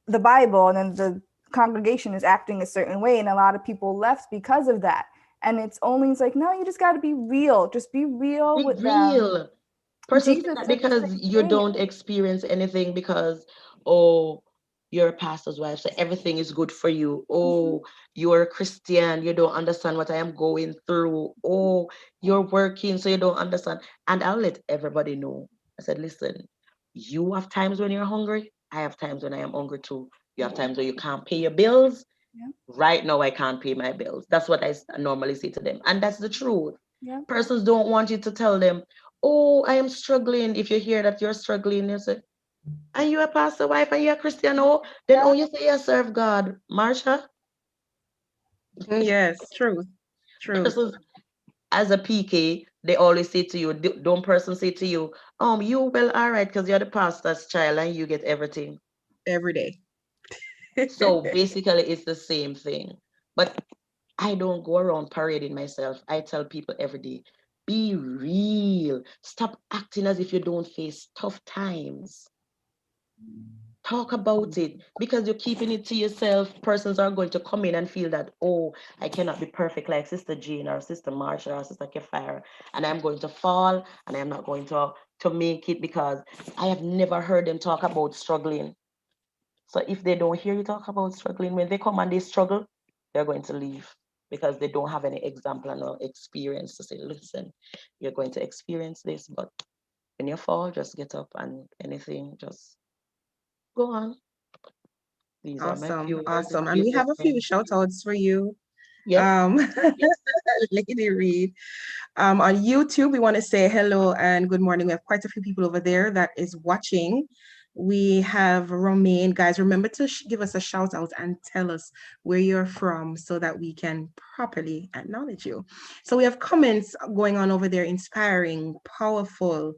the Bible, and then the congregation is acting a certain way, and a lot of people left because of that. And it's like, no, you just got to be real. Just be real with them. Person that because you don't experience anything because, oh, you're a pastor's wife, so everything is good for you. Oh, you're a Christian, you don't understand what I am going through. Oh, you're working, so you don't understand. And I'll let everybody know. I said, listen, you have times when you're hungry. I have times when I am hungry too. You have times when you can't pay your bills. Yeah. Right now, I can't pay my bills. That's what I normally say to them. And that's the truth. Yeah. Persons don't want you to tell them, oh, I am struggling. If you hear that you're struggling, you say, and you a pastor wife and you're a Christian, oh, then oh, you say you serve God. Marsha, Yes, truth. Truth. persons as a PK, they always say to you, don't person say to you, you well, all right, because you're the pastor's child and you get everything. Every day. So basically, it's the same thing. But I don't go around parading myself. I tell people every day, be real. Stop acting as if you don't face tough times. Talk about it, because you're keeping it to yourself. Persons are going to come in and feel that, oh, I cannot be perfect like Sister Jane or Sister Marsha or Sister Kefira, and I'm going to fall and I'm not going to make it, because I have never heard them talk about struggling. So if they don't hear you talk about struggling, when they come and they struggle, they're going to leave, because they don't have any example and no experience to say, listen, you're going to experience this, but when you fall, just get up, and anything, just go on. These are my Awesome. few words of Awesome. And we wisdom. have a few shout outs for you. Yes. Lady Reed. On YouTube, we want to say hello and good morning. We have quite a few people over there that is watching. We have Romaine. Guys, remember to give us a shout out and tell us where you're from so that we can properly acknowledge you. So we have comments going on over there, inspiring, powerful,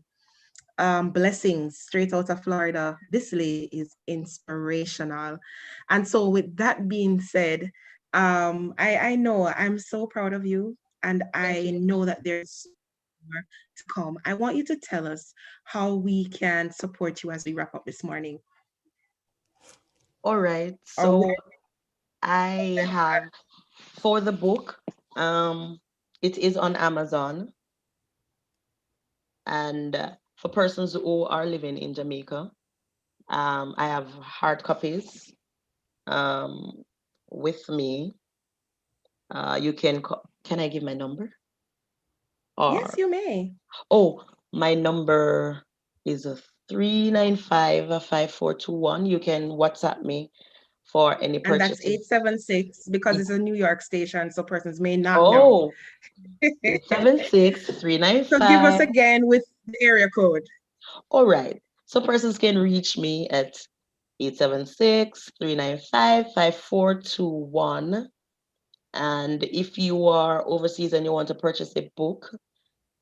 blessings straight out of Florida. This lady is inspirational. And so with that being said, I know I'm so proud of you, and I know that there's more to come. I want you to tell us how we can support you as we wrap up this morning. All right. All So right. I have, for the book, it is on Amazon. And for persons who are living in Jamaica, I have hard copies with me. You can I give my number? Yes, Or, you may. oh, my number is a 395-5421. You can WhatsApp me for any And that's purchases. 876 because it's a New York station, so persons may not know. Oh, 876 So give us 395. again with the area code. All right. So persons can reach me at 876-395-5421. And if you are overseas and you want to purchase a book,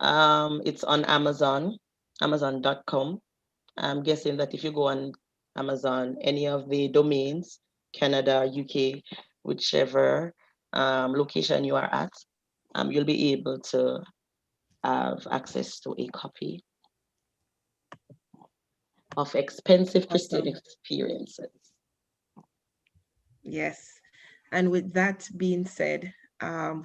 it's on Amazon, amazon.com. I'm guessing that if you go on Amazon, any of the domains, Canada, UK, whichever location you are at, you'll be able to have access to a copy of Expensive Christian Awesome. Experiences. Yes. And with that being said,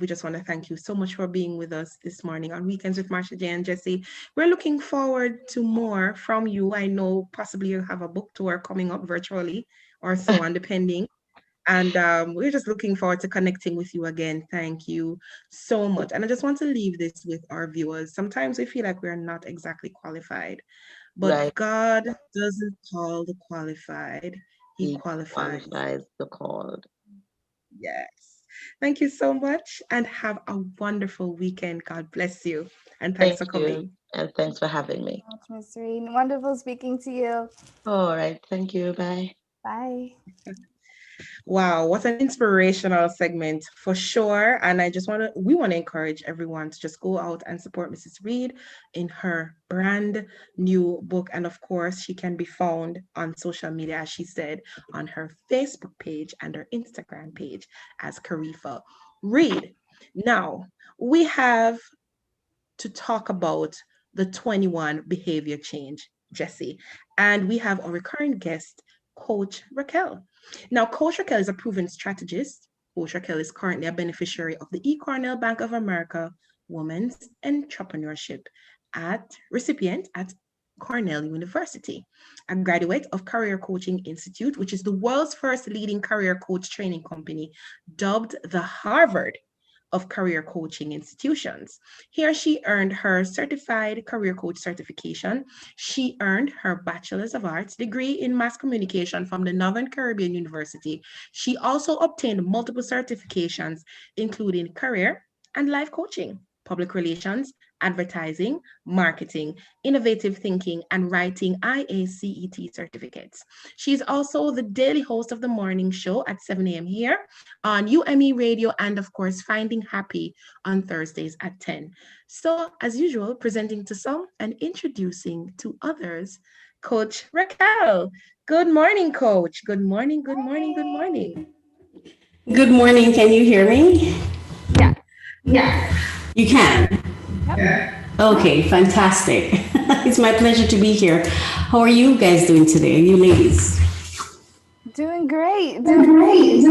we just want to thank you so much for being with us this morning on Weekends with Marsha J and Jesse. We're looking forward to more from you. I know possibly you have a book tour coming up virtually or so on, depending. And we're just looking forward to connecting with you again. Thank you so much. And I just want to leave this with our viewers. Sometimes we feel like we're not exactly qualified, but Right. God doesn't call the qualified, He He qualifies. qualifies the called. Yes. Thank you so much and have a wonderful weekend. God bless you. And thanks Thank for you. coming. And thanks for having me. Much, Miss Reed. Wonderful speaking to you. All right. Thank you. Bye. Bye. Wow, what an inspirational segment for sure. And we want to encourage everyone to just go out and support Mrs. Reed in her brand new book. And of course, she can be found on social media, as she said, on her Facebook page and her Instagram page as Karifa Reed. Now, we have to talk about the 21 behavior change, Jesse. And we have a recurring guest, Coach Raquel. Now, Coach Raquel is a proven strategist. Coach Raquel is currently a beneficiary of the E. Cornell Bank of America Women's Entrepreneurship recipient at Cornell University, a graduate of Career Coaching Institute, which is the world's first leading career coach training company, dubbed the Harvard of career coaching institutions. Here she earned her certified career coach certification. She earned her Bachelor's of Arts degree in mass communication from the Northern Caribbean University. She also obtained multiple certifications, including career and life coaching, public relations, advertising, marketing, innovative thinking, and writing IACET certificates. She's also the daily host of the morning show at 7 a.m. here on UME Radio, and of course, Finding Happy on Thursdays at 10. So, as usual, presenting to some and introducing to others, Coach Raquel. Good morning, Coach. Good morning, good morning, good morning. Good morning. Can you hear me? Yeah. Yeah. You can? Yep. Okay, fantastic. It's my pleasure to be here. How are you guys doing today, you ladies? Doing great. Doing great.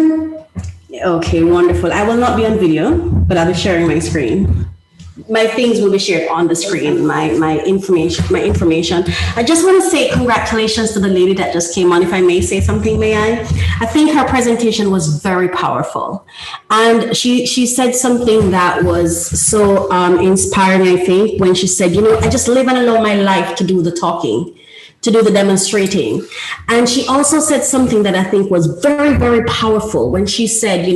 Okay, wonderful. I will not be on video, but I'll be sharing my screen. My things will be shared on the screen, my information. I just want to say congratulations to the lady that just came on. If I may say something, may I? I think her presentation was very powerful. And she said something that was so inspiring, I think, when she said, I just live and allow my life to do the talking, to do the demonstrating. And she also said something that I think was very, very powerful when she said,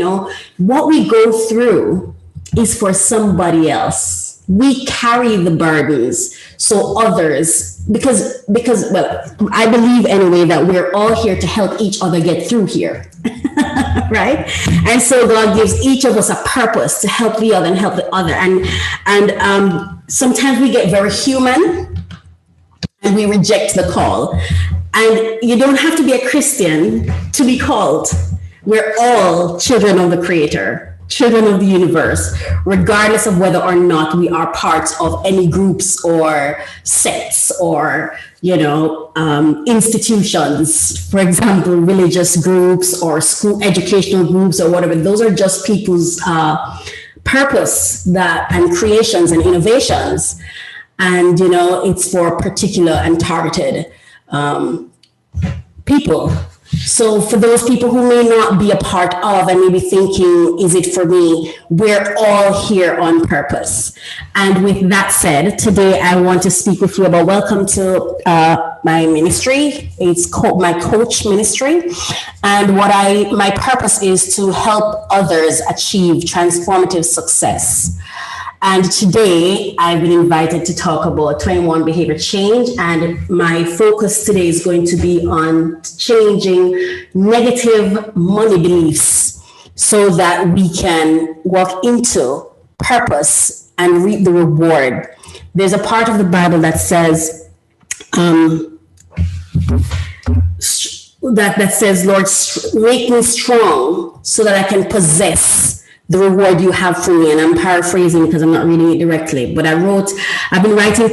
what we go through is for somebody else. We carry the burdens so others, because well, I believe anyway that we're all here to help each other get through here, right? And so God gives each of us a purpose to help the other and help the other. And sometimes we get very human and we reject the call. And you don't have to be a Christian to be called. We're all children of the Creator, children of the universe, regardless of whether or not we are parts of any groups or sects or, institutions, for example, religious groups or school educational groups or whatever. Those are just people's purpose and creations and innovations. And, it's for particular and targeted people. So for those people who may not be a part of and may be thinking, is it for me? We're all here on purpose. And with that said, today I want to speak with you about welcome to my ministry. It's called my coach ministry. And my purpose is to help others achieve transformative success. And today I've been invited to talk about 21 behavior change. And my focus today is going to be on changing negative money beliefs so that we can walk into purpose and reap the reward. There's a part of the Bible that says, that says, Lord, make me strong so that I can possess the reward you have for me. And I'm paraphrasing because I'm not reading it directly, but I've been writing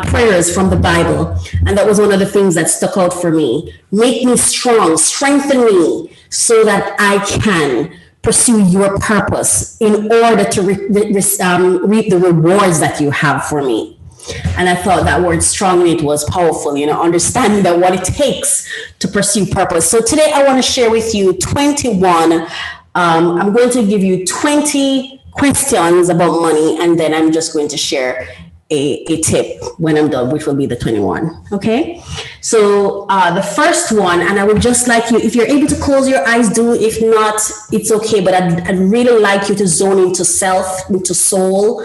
prayers from the Bible. And that was one of the things that stuck out for me. Make me strong, strengthen me so that I can pursue your purpose in order to reap the rewards that you have for me. And I thought that word strong in it was powerful, understanding that what it takes to pursue purpose. So today I want to share with you 21 I'm going to give you 20 questions about money, and then I'm just going to share a tip when I'm done, which will be the 21. Okay. So the first one, and I would just like you, if you're able to close your eyes, do. If not, it's okay. But I'd really like you to zone into self, into soul.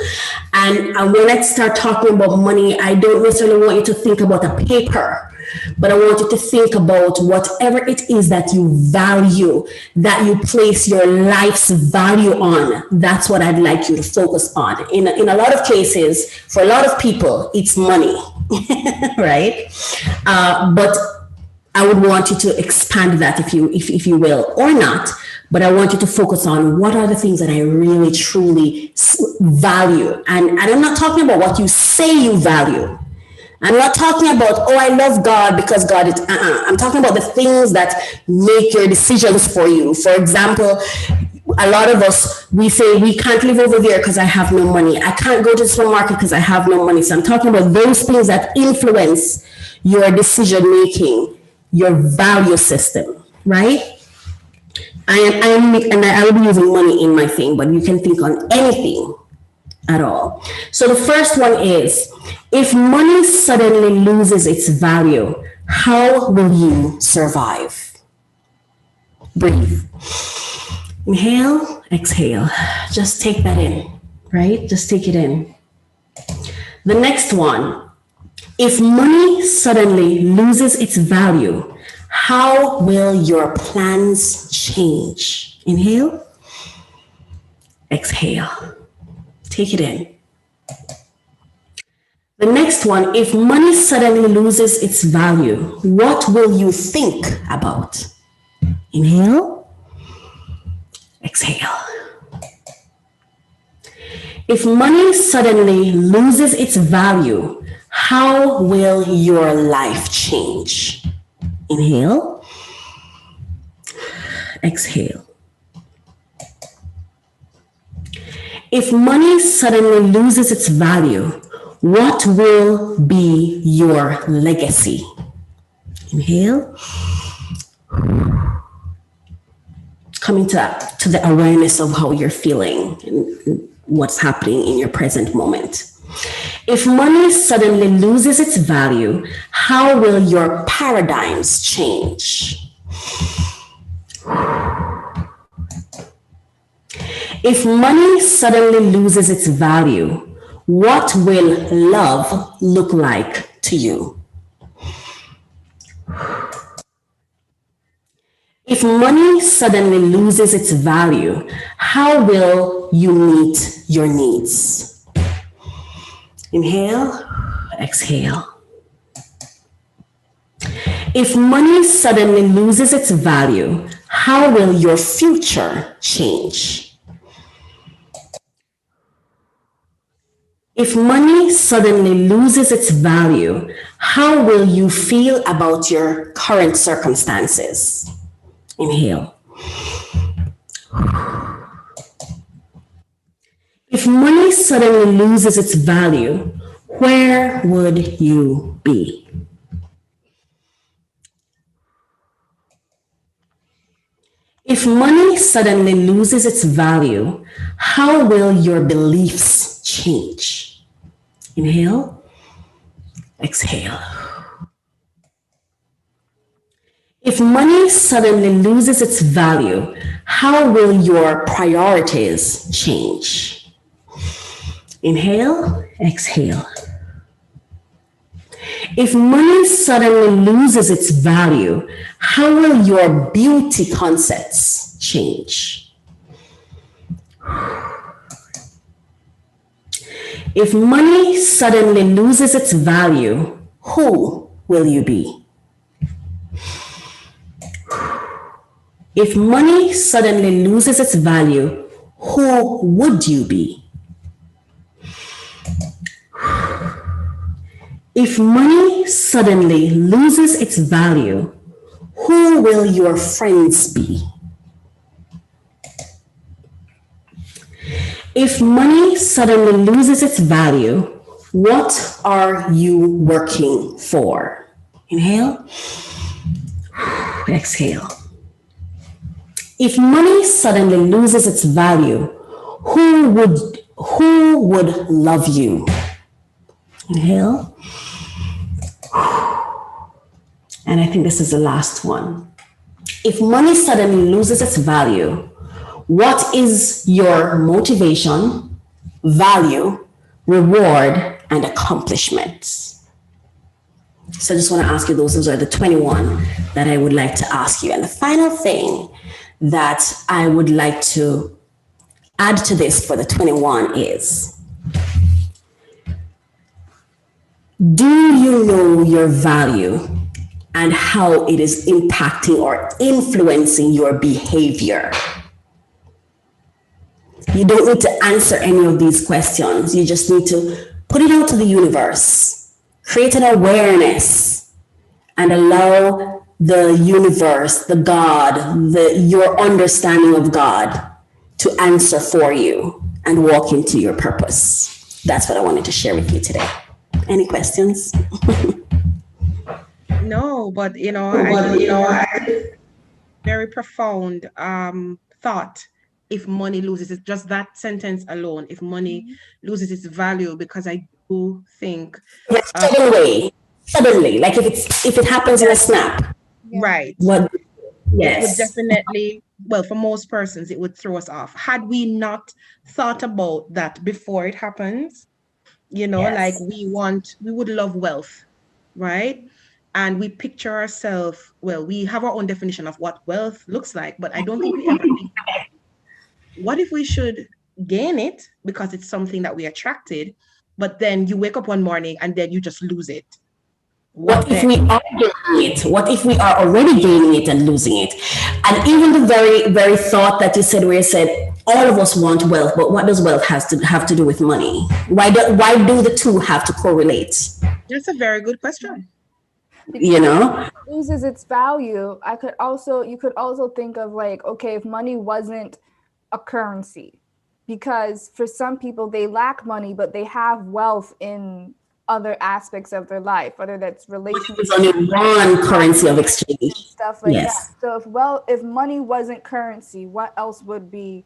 And when I start talking about money, I don't necessarily want you to think about a paper, but I want you to think about whatever it is that you value, that you place your life's value on. That's what I'd like you to focus on. In a lot of cases, for a lot of people, it's money, right? But I would want you to expand that if you will, or not. But I want you to focus on what are the things that I really, truly value. And I'm not talking about what you say you value. I'm not talking about, I love God because God is, I'm talking about the things that make your decisions for you. For example, a lot of us, we say we can't live over there because I have no money. I can't go to the supermarket because I have no money. So I'm talking about those things that influence your decision-making, your value system, right? I will be using money in my thing, but you can think on anything at all. So the first one is, if money suddenly loses its value, how will you survive? Breathe. Inhale, exhale. Just take that in, right? Just take it in. The next one, if money suddenly loses its value, how will your plans change? Inhale, exhale, take it in. The next one, if money suddenly loses its value, what will you think about? Inhale, exhale. If money suddenly loses its value, how will your life change? Inhale, exhale. If money suddenly loses its value, what will be your legacy? Inhale. Coming to the awareness of how you're feeling and what's happening in your present moment. If money suddenly loses its value, how will your paradigms change? If money suddenly loses its value, what will love look like to you? If money suddenly loses its value, how will you meet your needs? Inhale, exhale. If money suddenly loses its value, how will your future change? If money suddenly loses its value, how will you feel about your current circumstances? Inhale. If money suddenly loses its value, where would you be? If money suddenly loses its value, how will your beliefs change? Inhale, exhale. If money suddenly loses its value, how will your priorities change? Inhale, exhale. If money suddenly loses its value, how will your beauty concepts change? If money suddenly loses its value, who will you be? If money suddenly loses its value, who would you be? If money suddenly loses its value, who will your friends be? If money suddenly loses its value, what are you working for? Inhale, exhale. If money suddenly loses its value, who would love you? Inhale. And I think this is the last one. If money suddenly loses its value, what is your motivation, value, reward, and accomplishments? So I just want to ask you those are the 21 that I would like to ask you. And the final thing that I would like to add to this for the 21 is, do you know your value and how it is impacting or influencing your behavior? You don't need to answer any of these questions. You just need to put it out to the universe, create an awareness, and allow the universe, the God, your understanding of God to answer for you and walk into your purpose. That's what I wanted to share with you today. Any questions? No, but very profound thought. If money loses it, just that sentence alone, if money loses its value, because I do think suddenly, like if it happens in a snap. Right. What? Yes. It would definitely, well, for most persons, it would throw us off. Had we not thought about that before it happens, You know, like Yes. we would love wealth, right? And we picture ourselves, well, we have our own definition of what wealth looks like, but I don't think we ever think, what if we should gain it because it's something that we attracted, but then you wake up one morning and then you just lose it? What What if then? we are gaining it? What if we are already gaining it and losing it? And even the very thought that you said, where you said all of us want wealth, but what does wealth have to do with money? Why do the two have to correlate? That's a very good question. You know? Loses its value. You could also think of like, okay, if money wasn't a currency, because for some people they lack money, but they have wealth in other aspects of their life, whether that's relationships, There's only one currency of exchange. stuff like Yes. that. So if money wasn't currency, what else would be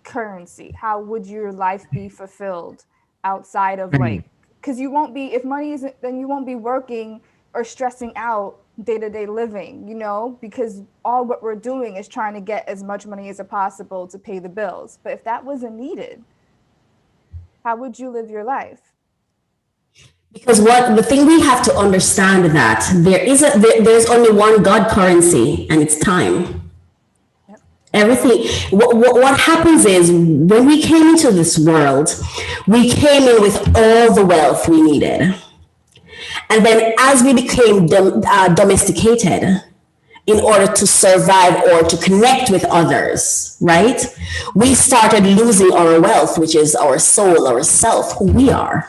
currency? How would your life be fulfilled outside of like, because you won't be, if money isn't, then you won't be working or stressing out day-to-day living, you know, because all what we're doing is trying to get as much money as possible to pay the bills. But if that wasn't needed, how would you live your life? Because what the thing we have to understand that there's only one God currency, and it's time. Everything, what happens is when we came into this world, we came in with all the wealth we needed. And then as we became domesticated in order to survive or to connect with others, right? We started losing our wealth, which is our soul, our self, who we are,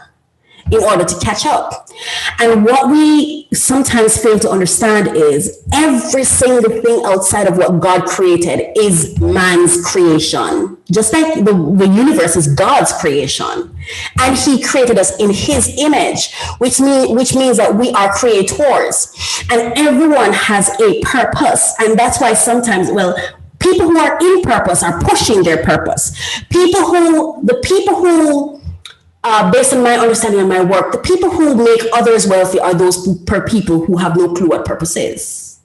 in order to catch up. And what we sometimes fail to understand is every single thing outside of what God created is man's creation. Just like the universe is God's creation. And he created us in his image, which means that we are creators. And everyone has a purpose. And that's why sometimes, people who are in purpose are pushing their purpose. The people who based on my understanding of my work, the people who make others wealthy are those people who have no clue what purpose is.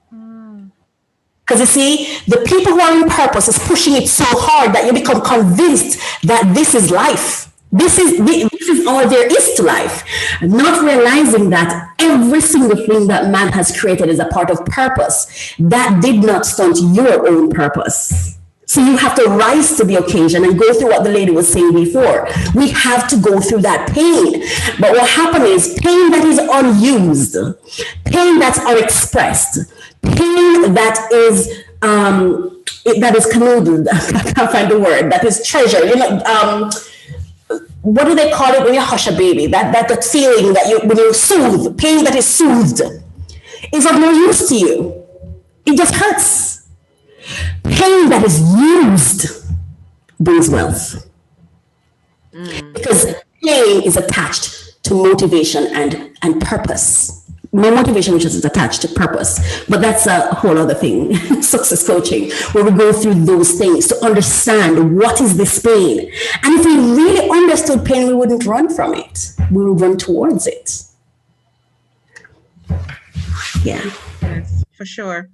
Because you see, the people who are in purpose is pushing it so hard that you become convinced that this is life. This is all there is to life. Not realizing that every single thing that man has created is a part of purpose. That did not stunt your own purpose. So you have to rise to the occasion and go through what the lady was saying before. We have to go through that pain. But what happened is pain that is unused, pain that's unexpressed, pain that is canoodled. I can't find the word. That is treasure. You know, what do they call it when you hush a baby? That feeling that when you soothe, pain that is soothed, is of no use to you. It just hurts. Pain that is used brings wealth. Because pain is attached to motivation and purpose. No motivation which is attached to purpose. But that's a whole other thing, success coaching, where we go through those things to understand what is this pain. And if we really understood pain, we wouldn't run from it. We would run towards it. Yeah. Yes, for sure.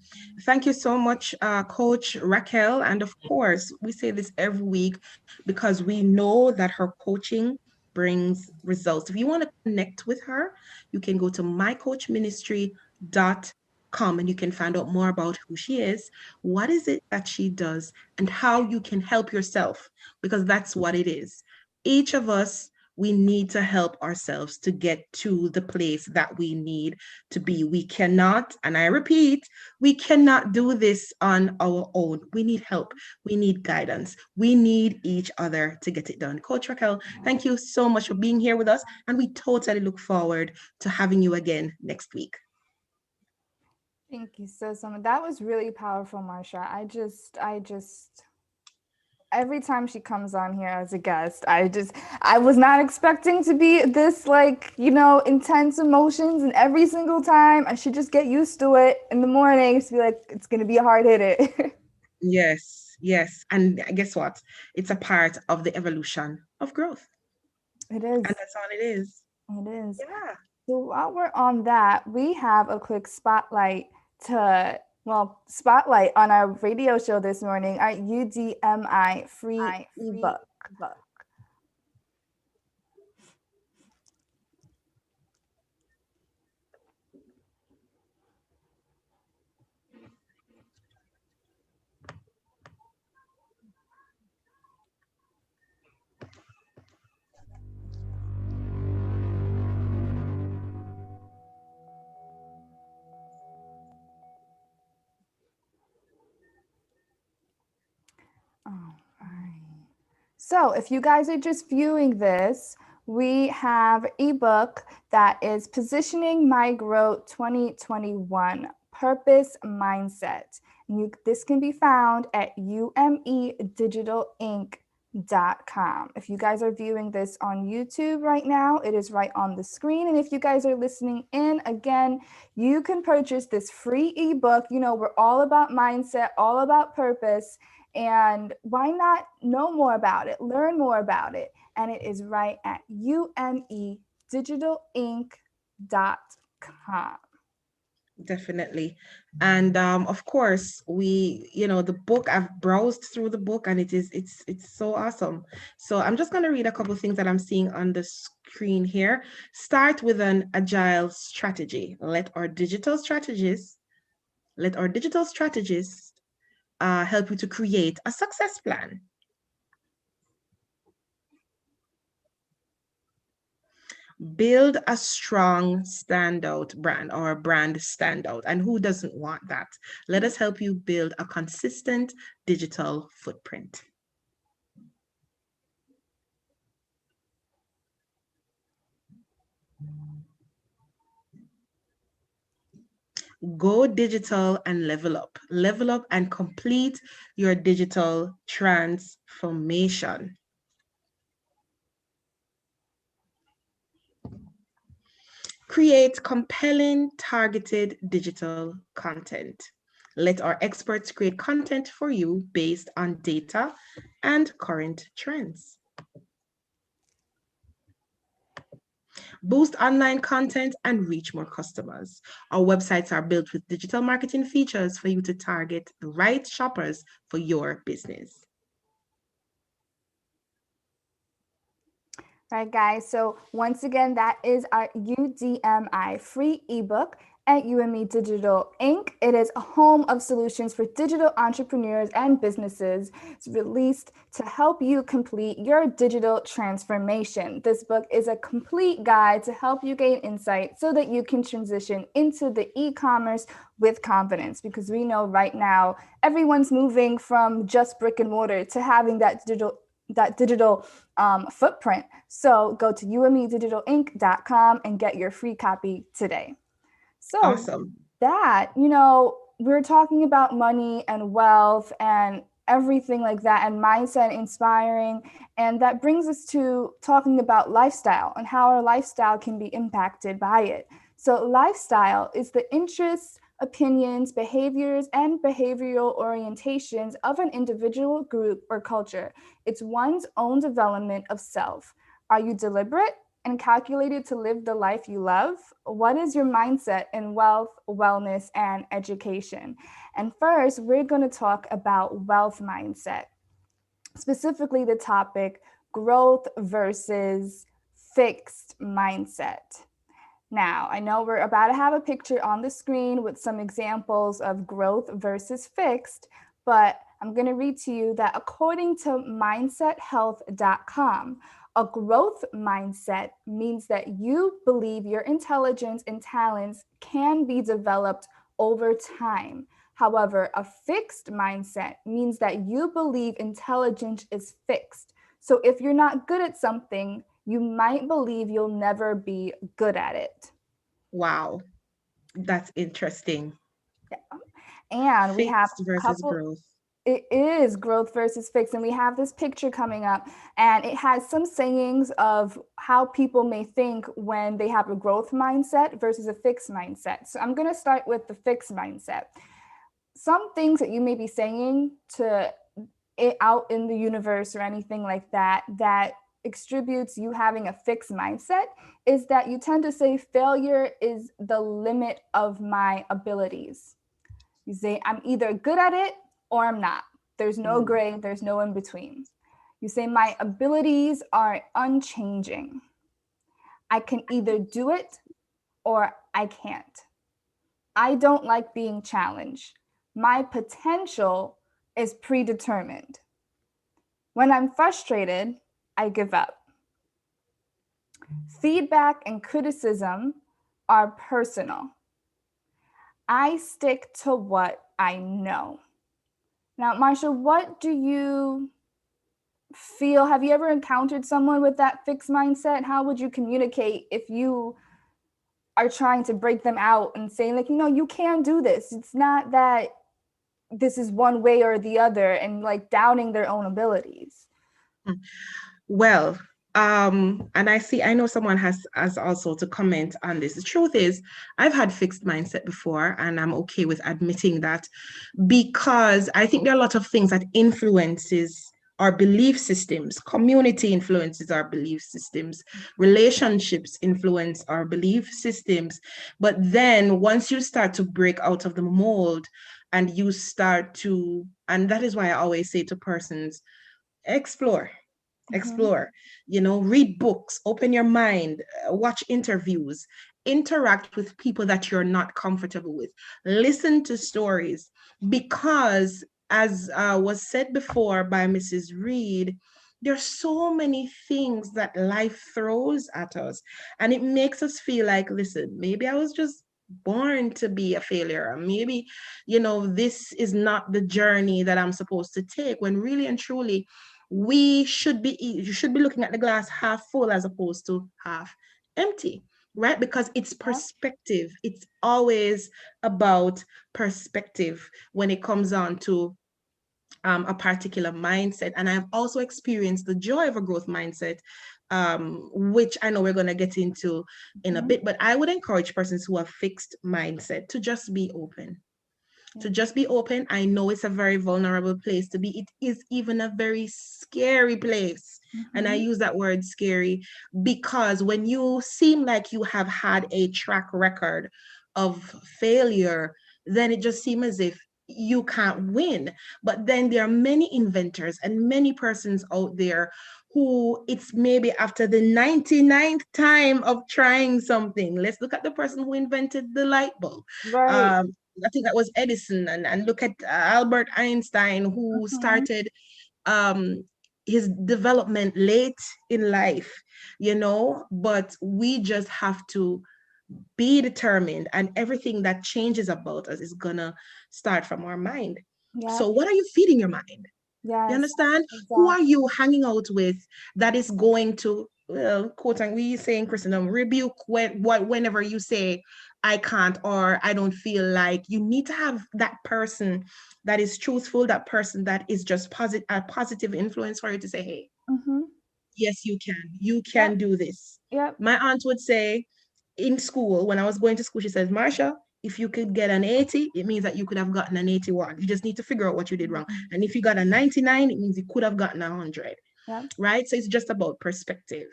Thank you so much, Coach Raquel. And of course, we say this every week because we know that her coaching brings results. If you want to connect with her, you can go to mycoachministry.com and you can find out more about who she is, what is it that she does, and how you can help yourself, because that's what it is. Each of us, we need to help ourselves to get to the place that we need to be. We cannot, and I repeat, we cannot do this on our own. We need help. We need guidance. We need each other to get it done. Coach Raquel, thank you so much for being here with us. And we totally look forward to having you again next week. Thank you so much. That was really powerful, Marsha. I just every time she comes on here as a guest, I was not expecting to be this intense emotions, and every single time I should just get used to it in the morning to be like, it's going to be a hard hitter. Yes. And guess what? It's a part of the evolution of growth. It is. And that's all it is. It is. Yeah. So while we're on that, we have a quick spotlight on our radio show this morning, our UDMI free ebook. All right. So if you guys are just viewing this, we have ebook that is Positioning My Growth 2021 Purpose Mindset. This can be found at umedigital.inc.com. If you guys are viewing this on YouTube right now, it is right on the screen. And if you guys are listening in, again, you can purchase this free ebook. You know, we're all about mindset, all about purpose. And why not know more about it, learn more about it? And it is right at umedigital.inc.com. Definitely. And of course, the book, I've browsed through the book and it's so awesome. So I'm just going to read a couple of things that I'm seeing on the screen here. Start with an agile strategy. Let our digital strategists help you to create a success plan. Build a strong standout brand or brand standout. And who doesn't want that? Let us help you build a consistent digital footprint. Go digital and level up. Level up and complete your digital transformation. Create compelling, targeted digital content. Let our experts create content for you based on data and current trends. Boost online content and reach more customers. Our websites are built with digital marketing features for you to target the right shoppers for your business. Right, guys. So once again, that is our UDMI free ebook at UME Digital Inc. It is a home of solutions for digital entrepreneurs and businesses. It's released to help you complete your digital transformation. This book is a complete guide to help you gain insight so that you can transition into the e-commerce with confidence, because we know right now everyone's moving from just brick and mortar to having that digital footprint. So go to umedigital.inc.com and get your free copy today. So awesome. We're talking about money and wealth and everything like that, and mindset inspiring. And that brings us to talking about lifestyle and how our lifestyle can be impacted by it. So lifestyle is the interests, opinions, behaviors, and behavioral orientations of an individual, group, or culture. It's one's own development of self. Are you deliberate and calculated to live the life you love? What is your mindset in wealth, wellness, and education? And first, we're going to talk about wealth mindset, specifically the topic growth versus fixed mindset. Now, I know we're about to have a picture on the screen with some examples of growth versus fixed, but I'm going to read to you that according to mindsethealth.com, a growth mindset means that you believe your intelligence and talents can be developed over time. However, a fixed mindset means that you believe intelligence is fixed. So if you're not good at something, you might believe you'll never be good at it. Wow, that's interesting. Yeah. And we have fixed versus growth. It is growth versus fixed. And we have this picture coming up, and it has some sayings of how people may think when they have a growth mindset versus a fixed mindset. So I'm going to start with the fixed mindset. Some things that you may be saying to it out in the universe or anything like that, that attributes you having a fixed mindset, is that you tend to say failure is the limit of my abilities. You say, I'm either good at it or I'm not. There's no gray, there's no in between. You say, my abilities are unchanging. I can either do it or I can't. I don't like being challenged. My potential is predetermined. When I'm frustrated, I give up. Feedback and criticism are personal. I stick to what I know. Now, Marsha, what do you feel? Have you ever encountered someone with that fixed mindset? How would you communicate if you are trying to break them out and saying, like, no, you can't do this. It's not that this is one way or the other, and like doubting their own abilities? Well, and I know someone has also to comment on this. The truth is, I've had fixed mindset before, and I'm okay with admitting that because I think there are a lot of things that influences our belief systems. Community influences our belief systems. Relationships influence our belief systems. But then once you start to break out of the mold and you start to, and that is why I always say to persons, explore explore, read books, open your mind, watch interviews, interact with people that you're not comfortable with, listen to stories, because as was said before by Mrs. Reed, there's so many things that life throws at us, and it makes us feel like, listen, maybe I was just born to be a failure, or maybe this is not the journey that I'm supposed to take, when really and truly you should be looking at the glass half full as opposed to half empty, right? Because it's perspective. It's always about perspective when it comes on to a particular mindset. And I've also experienced the joy of a growth mindset, which I know we're going to get into in a bit, but I would encourage persons who have fixed mindset to just be open. To just be open. I know it's a very vulnerable place to be. It is even a very scary place. And I use that word scary because when you seem like you have had a track record of failure, then it just seems as if you can't win. But then there are many inventors and many persons out there who it's maybe after the 99th time of trying something. Let's look at the person who invented the light bulb. Right. I think that was Edison, and look at Albert Einstein, who started his development late in life, but we just have to be determined, and everything that changes about us is gonna start from our mind. So what are you feeding your mind? You understand? Who are you hanging out with that is going to, well, quote, and we say in Christendom, rebuke whenever you say, I can't, or I don't feel like. You need to have that person that is truthful, that person that is just a positive influence for you to say, hey, yes, you can do this. My aunt would say in school, when I was going to school, she says, Marsha, if you could get an 80, it means that you could have gotten an 81. You just need to figure out what you did wrong. And if you got a 99, it means you could have gotten 100. Right? So it's just about perspective.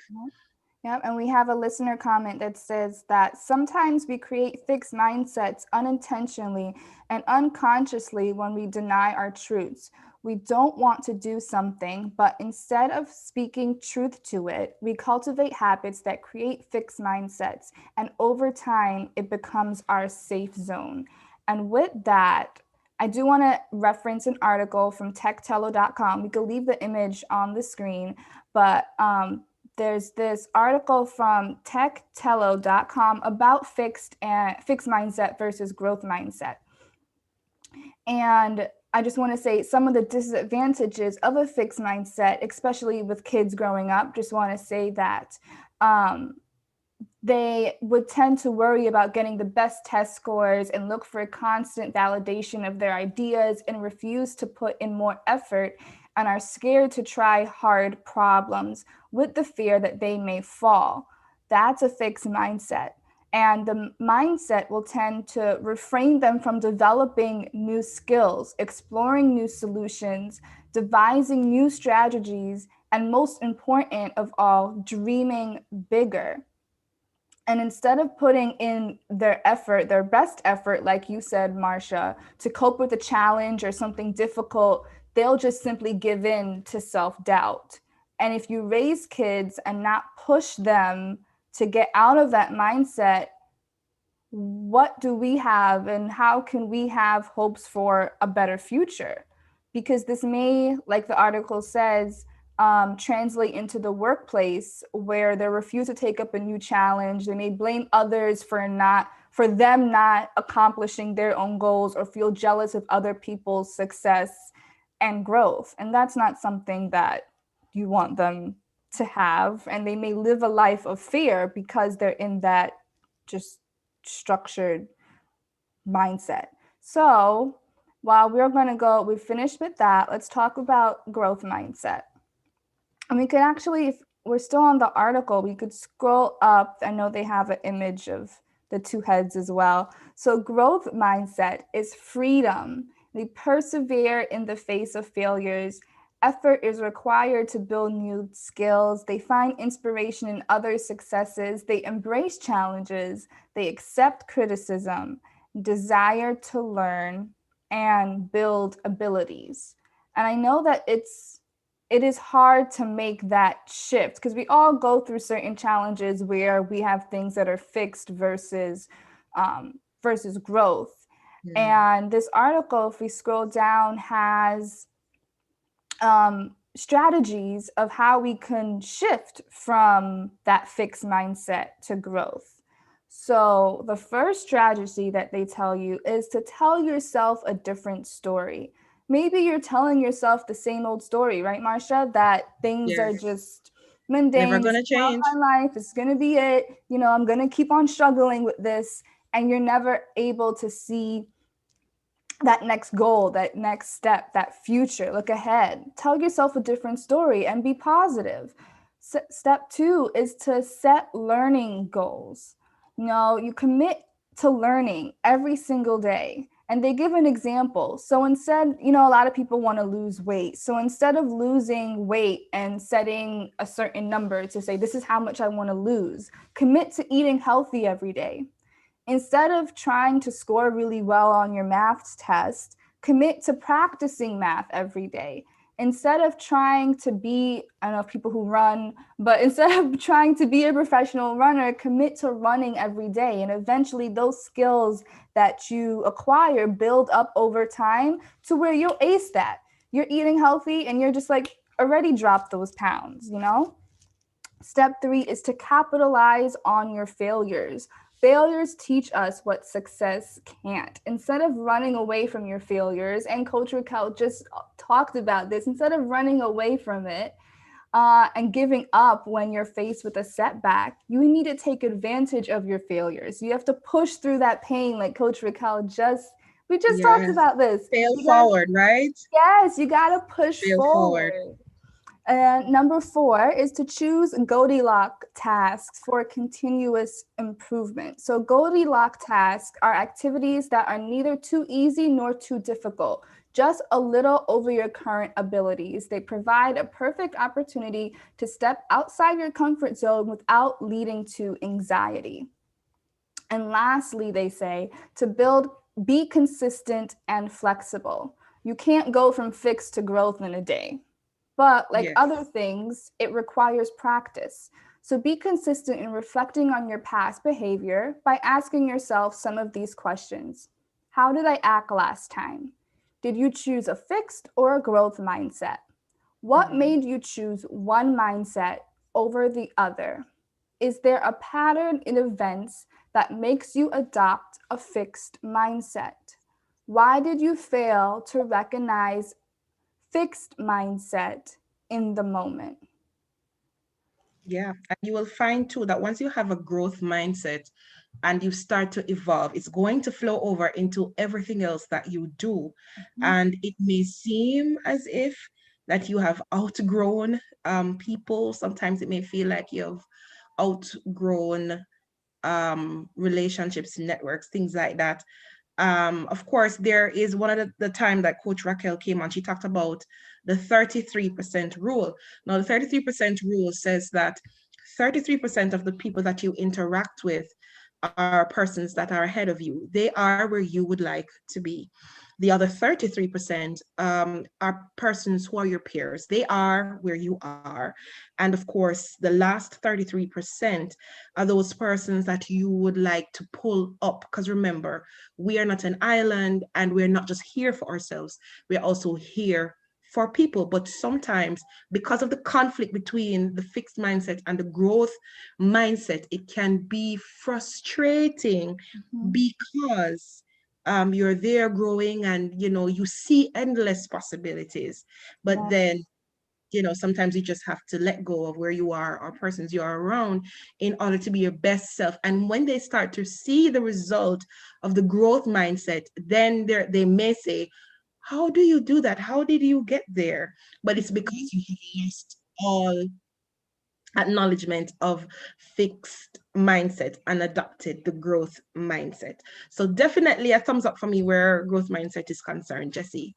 Yep, and we have a listener comment that says that sometimes we create fixed mindsets unintentionally and unconsciously when we deny our truths. We don't want to do something, but instead of speaking truth to it, we cultivate habits that create fixed mindsets, and over time, it becomes our safe zone. And with that, I do want to reference an article from techtello.com. We could leave the image on the screen, but there's this article from techtello.com about fixed mindset versus growth mindset. And I just want to say some of the disadvantages of a fixed mindset, especially with kids growing up. Just want to say that they would tend to worry about getting the best test scores and look for constant validation of their ideas and refuse to put in more effort and are scared to try hard problems with the fear that they may fall. That's a fixed mindset. And the mindset will tend to refrain them from developing new skills, exploring new solutions, devising new strategies, and most important of all, dreaming bigger. And instead of putting in their effort, their best effort, like you said, Marsha, to cope with a challenge or something difficult, they'll just simply give in to self-doubt. And if you raise kids and not push them to get out of that mindset, what do we have and how can we have hopes for a better future? Because this may, like the article says, translate into the workplace where they refuse to take up a new challenge. They may blame others for them not accomplishing their own goals or feel jealous of other people's success. and growth. And that's not something that you want them to have. And they may live a life of fear because they're in that just structured mindset. So while we finished with that, let's talk about growth mindset. And we could actually, if we're still on the article, we could scroll up. I know they have an image of the two heads as well. So growth mindset is freedom. They persevere in the face of failures. Effort is required to build new skills. They find inspiration in other successes. They embrace challenges. They accept criticism, desire to learn, and build abilities. And I know that it is hard to make that shift because we all go through certain challenges where we have things that are fixed versus growth. And this article, if we scroll down, has strategies of how we can shift from that fixed mindset to growth. So the first strategy that they tell you is to tell yourself a different story. Maybe you're telling yourself the same old story, right, Marsha? That things are just mundane. Never gonna change. My life is gonna be it. You know, I'm gonna keep on struggling with this, and you're never able to see that next goal, that next step, that future. Look ahead. Tell yourself a different story and be positive. Step 2 is to set learning goals. You know, you commit to learning every single day. And they give an example. So instead, you know, a lot of people want to lose weight. So instead of losing weight and setting a certain number to say, this is how much I want to lose, commit to eating healthy every day. Instead of trying to score really well on your math test, commit to practicing math every day. Instead of trying to be, I don't know if people who run, but instead of trying to be a professional runner, commit to running every day. And eventually those skills that you acquire build up over time to where you'll ace that. You're eating healthy and you're just like already dropped those pounds, you know? Step 3 is to capitalize on your failures. Failures teach us what success can't. Instead of running away from your failures, and Coach Raquel just talked about this, instead of running away from it and giving up when you're faced with a setback, you need to take advantage of your failures. You have to push through that pain like Coach Raquel we just talked about this. Fail forward, right? Yes, you got to push forward. And number 4 is to choose Goldilocks tasks for continuous improvement. So Goldilocks tasks are activities that are neither too easy nor too difficult, just a little over your current abilities. They provide a perfect opportunity to step outside your comfort zone without leading to anxiety. And lastly, they say to be consistent and flexible. You can't go from fixed to growth in a day. But like other things, it requires practice. So be consistent in reflecting on your past behavior by asking yourself some of these questions. How did I act last time? Did you choose a fixed or a growth mindset? What made you choose one mindset over the other? Is there a pattern in events that makes you adopt a fixed mindset? Why did you fail to recognize fixed mindset in the moment? Yeah, and you will find too that once you have a growth mindset and you start to evolve, it's going to flow over into everything else that you do. And it may seem as if that you have outgrown people. Sometimes it may feel like you've outgrown relationships, networks, things like that. Of course, there is one of the time that Coach Raquel came on, she talked about the 33% rule. Now, the 33% rule says that 33% of the people that you interact with are persons that are ahead of you. They are where you would like to be. The other 33% are persons who are your peers. They are where you are. And of course, the last 33% are those persons that you would like to pull up. Because remember, we are not an island and we're not just here for ourselves. We're also here for people. But sometimes because of the conflict between the fixed mindset and the growth mindset, it can be frustrating because you're there growing, and you see endless possibilities. But then sometimes you just have to let go of where you are or persons you are around in order to be your best self. And when they start to see the result of the growth mindset, then they may say, how do you do that? How did you get there? But it's because you have lost all acknowledgement of fixed mindset and adopted the growth mindset. So definitely a thumbs up for me where growth mindset is concerned, Jesse.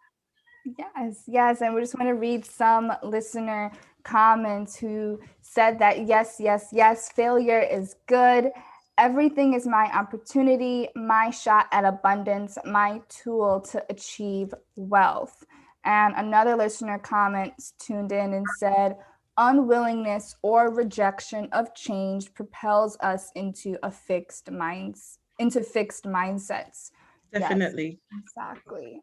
Yes. And we just want to read some listener comments who said that yes, failure is good. Everything is my opportunity, my shot at abundance, my tool to achieve wealth. And another listener comments tuned in and said, unwillingness or rejection of change propels us into fixed mindsets. Definitely. Yes, exactly.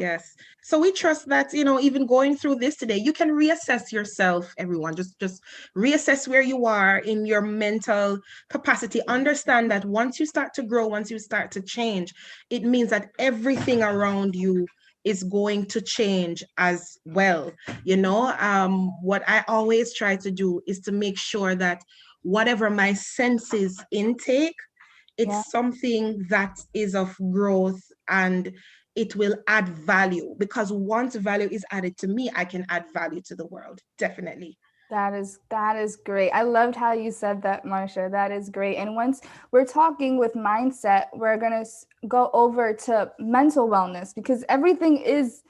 Yes. So we trust that, even going through this today, you can reassess yourself, everyone. Just reassess where you are in your mental capacity. Understand that once you start to grow, once you start to change, it means that everything around you is going to change as well. What I always try to do is to make sure that whatever my senses intake, it's something that is of growth, and it will add value, because once value is added to me, I can add value to the world. Definitely. That is great. I loved how you said that, Marsha. That is great. And once we're talking with mindset, we're going to go over to mental wellness, because everything is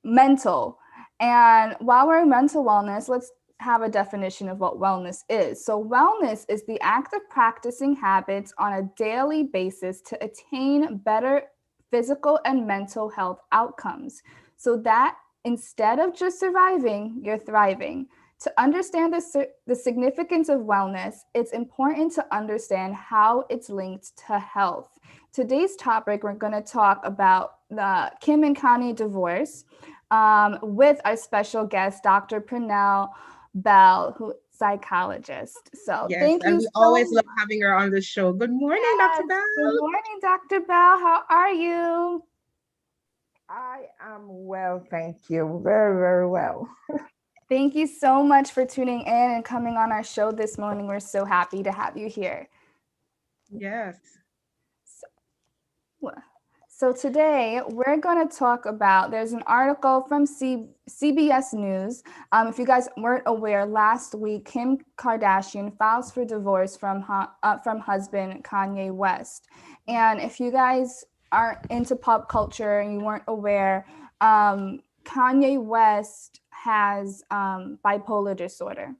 mental. And while we're in mental wellness, let's have a definition of what wellness is. So wellness is the act of practicing habits on a daily basis to attain better physical and mental health outcomes, so that instead of just surviving, you're thriving. To understand the significance of wellness, it's important to understand how it's linked to health. Today's topic, we're going to talk about the Kim and Kanye divorce with our special guest, Dr. Pernell Bell, who psychologist. So yes, thank and you we so always love much. having her on the show. Good morning, Dr. Bell. Good morning, Dr. Bell. How are you? I am well, thank you. Very, very well. Thank you so much for tuning in and coming on our show this morning. We're so happy to have you here. Yes. So today we're going to talk about, there's an article from CBS News. If you guys weren't aware, last week, Kim Kardashian files for divorce from husband Kanye West. And if you guys aren't into pop culture and you weren't aware, Kanye West has bipolar disorder.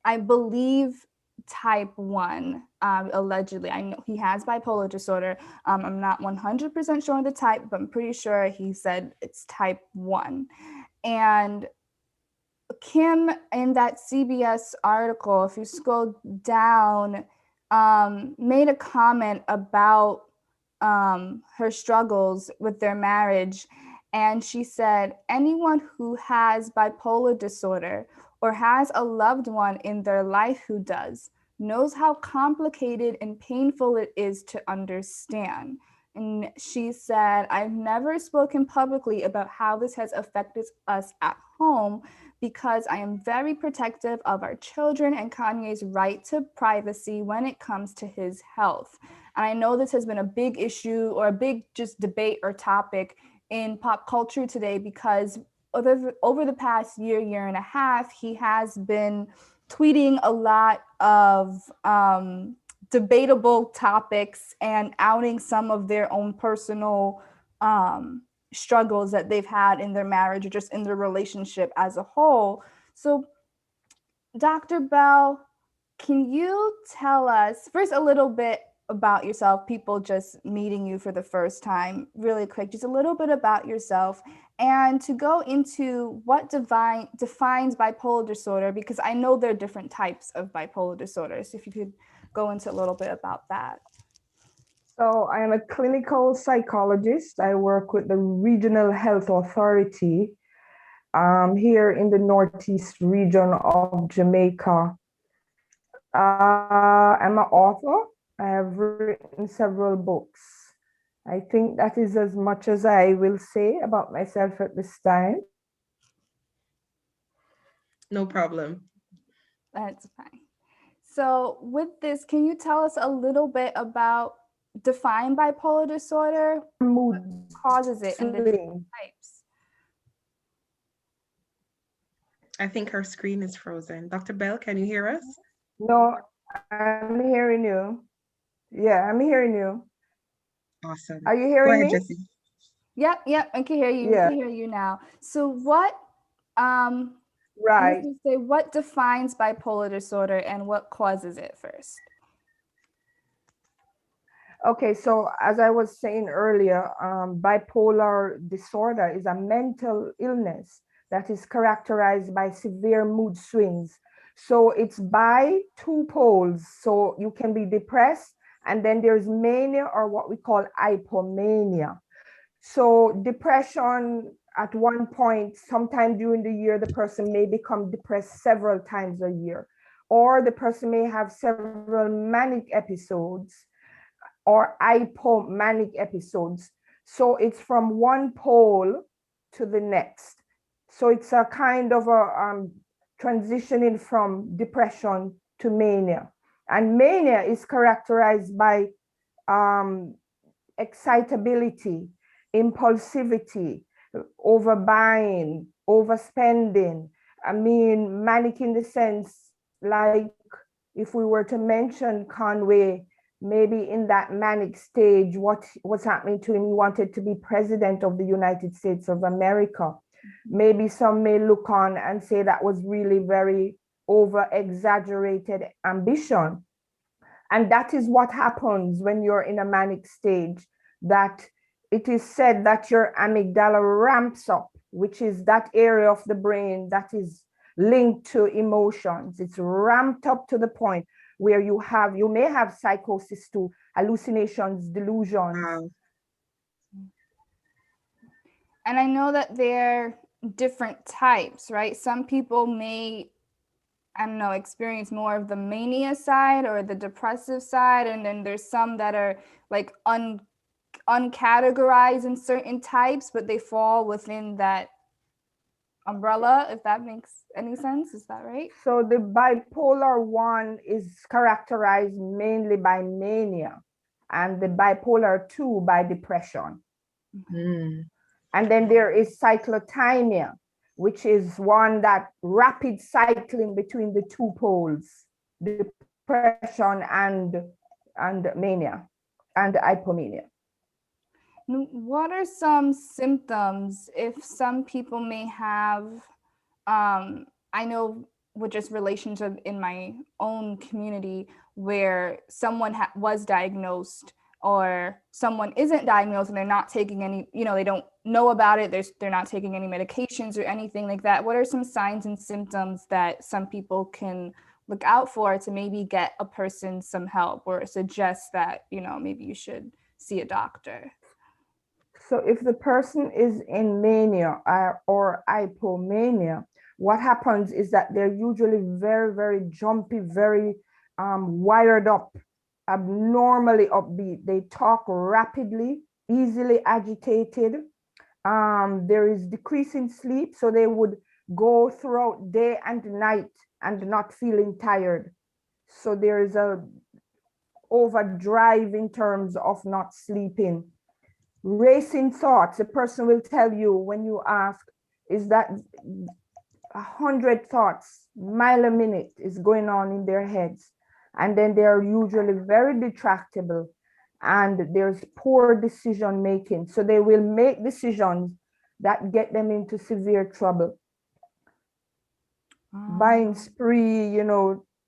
I believe type 1, allegedly. I know he has bipolar disorder. I'm not 100% sure on the type, but I'm pretty sure he said it's type 1. And Kim, in that CBS article, if you scroll down, made a comment about her struggles with their marriage. And she said, anyone who has bipolar disorder or has a loved one in their life who does knows how complicated and painful it is to understand. And she said, I've never spoken publicly about how this has affected us at home because I am very protective of our children and Kanye's right to privacy when it comes to his health. And I know this has been a big issue or a big just debate or topic in pop culture today, because over the past year and a half, he has been tweeting a lot of debatable topics and outing some of their own personal struggles that they've had in their marriage or just in their relationship as a whole. So, Dr. Bell, can you tell us first a little bit about yourself, people just meeting you for the first time, really quick, just a little bit about yourself, and to go into what defines bipolar disorder, because I know there are different types of bipolar disorder. So if you could go into a little bit about that. So I am a clinical psychologist. I work with the Regional Health Authority here in the Northeast region of Jamaica. I'm an author. I have written several books. I think that is as much as I will say about myself at this time. No problem. That's fine. So with this, can you tell us a little bit about define bipolar disorder, Mood causes it, and the swing. types? I think her screen is frozen. Dr. Bell, can you hear us? No, I'm hearing you. Yeah, I'm hearing you. Awesome. Are you Go hearing ahead, me? Jesse. Yep, I can hear you. We Yeah. can hear you now. So what I was Right. gonna say, what defines bipolar disorder and what causes it first? Okay, so as I was saying earlier, bipolar disorder is a mental illness that is characterized by severe mood swings. So it's by two poles. So you can be depressed, and then there's mania, or what we call hypomania. So depression at one point, sometime during the year, the person may become depressed several times a year, or the person may have several manic episodes or hypomanic episodes. So it's from one pole to the next. So it's a kind of a transitioning from depression to mania. And mania is characterized by excitability, impulsivity, overbuying, overspending. I mean, manic in the sense, like if we were to mention Conway, maybe in that manic stage, what was happening to him, he wanted to be president of the United States of America. Maybe some may look on and say that was really very over exaggerated ambition. And that is what happens when you're in a manic stage, that it is said that your amygdala ramps up, which is that area of the brain that is linked to emotions. It's ramped up to the point where you may have psychosis too, hallucinations, delusions. Wow. And I know that they're different types, right? Some people may, I don't know, experience more of the mania side or the depressive side. And then there's some that are like uncategorized in certain types, but they fall within that umbrella, if that makes any sense. Is that right? So the bipolar one is characterized mainly by mania, and the bipolar 2 by depression. Mm. And then there is cyclothymia, which is one that rapid cycling between the two poles, depression and mania and hypomania. What are some symptoms if some people may have, I know with just relationship in my own community where someone was diagnosed or someone isn't diagnosed and they're not taking any, they don't know about it, they're not taking any medications or anything like that. What are some signs and symptoms that some people can look out for to maybe get a person some help or suggest that, maybe you should see a doctor? So if the person is in mania or hypomania, what happens is that they're usually very, very jumpy, very wired up, abnormally upbeat. They talk rapidly, easily agitated. There is decreasing sleep, so they would go throughout day and night and not feeling tired. So there is a overdrive in terms of not sleeping. Racing thoughts, a person will tell you when you ask, is that 100 thoughts, mile a minute is going on in their heads. And then they're usually very detractible and there's poor decision making. So they will make decisions that get them into severe trouble. Buying spree,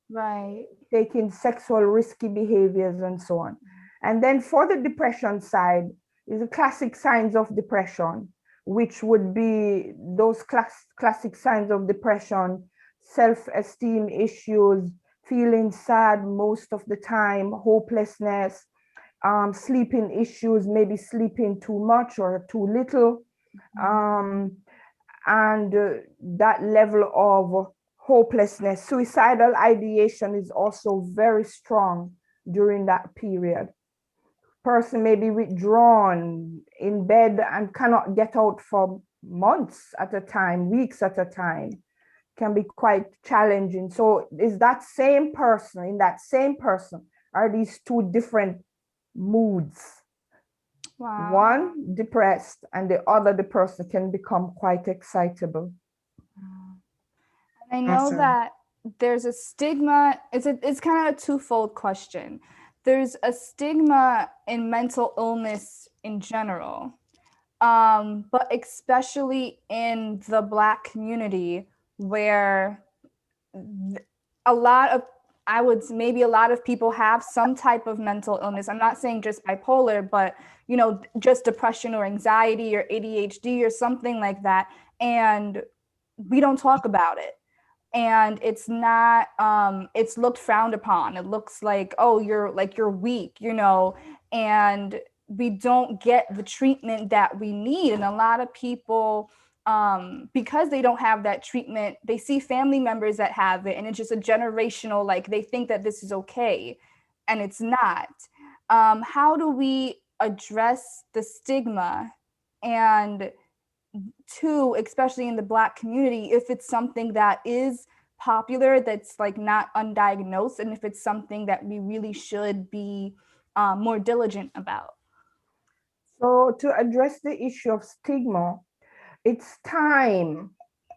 right, taking sexual risky behaviors and so on. And then for the depression side is the classic signs of depression, which would be those classic signs of depression: self-esteem issues, feeling sad most of the time, hopelessness, sleeping issues, maybe sleeping too much or too little, and that level of hopelessness. Suicidal ideation is also very strong during that period. person may be withdrawn in bed and cannot get out for months at a time, weeks at a time, can be quite challenging. So is that same person, in that same person, are these two different moods? Wow. One depressed and the other, the person can become quite excitable. And I know Awesome. that there's a stigma. It's kind of a twofold question. There's a stigma in mental illness in general, but especially in the Black community, where a lot of, I would maybe a lot of people have some type of mental illness. I'm not saying just bipolar, but you know, just depression or anxiety or ADHD or something like that, and we don't talk about it. And it's not, it's looked frowned upon. It looks like, oh, you're weak, you know, and we don't get the treatment that we need. And a lot of people, because they don't have that treatment, they see family members that have it, and it's just a generational, like they think that this is okay, and it's not. How do we address the stigma? And two, especially in the Black community, if it's something that is popular, that's like not undiagnosed, and if it's something that we really should be more diligent about? So to address the issue of stigma, it's time,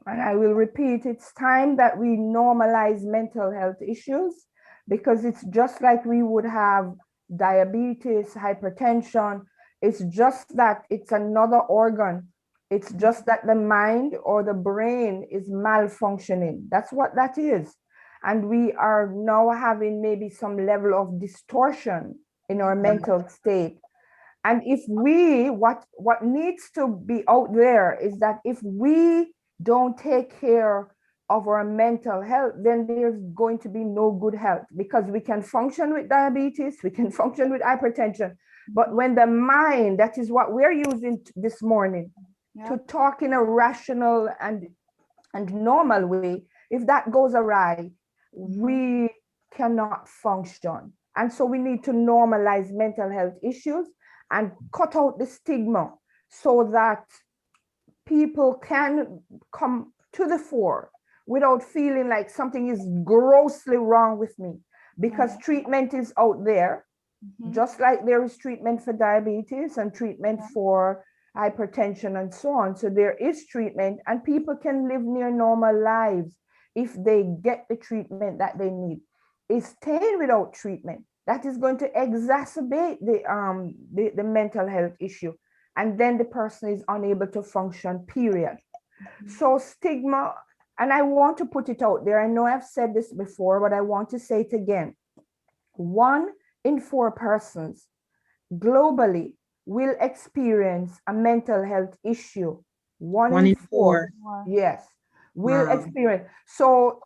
and I will repeat, it's time that we normalize mental health issues, because it's just like we would have diabetes, hypertension. It's just that it's another organ. It's just that the mind or the brain is malfunctioning. That's what that is. And we are now having maybe some level of distortion in our mental state. And if we, what needs to be out there is that if we don't take care of our mental health, then there's going to be no good health, because we can function with diabetes, we can function with hypertension. But when the mind, that is what we're using this morning, to talk in a rational and normal way, if that goes awry, we cannot function. And so we need to normalize mental health issues and cut out the stigma so that people can come to the fore without feeling like something is grossly wrong with me, because treatment is out there, just like there is treatment for diabetes and treatment for hypertension and so on. So there is treatment, and people can live near normal lives if they get the treatment that they need. Is staying without treatment, that is going to exacerbate the mental health issue, and then the person is unable to function, period. So stigma, and I want to put it out there, I know I've said this before, but I want to say it again. 1 in 4 persons globally will experience a mental health issue. 1 in 4. Yes, will experience. So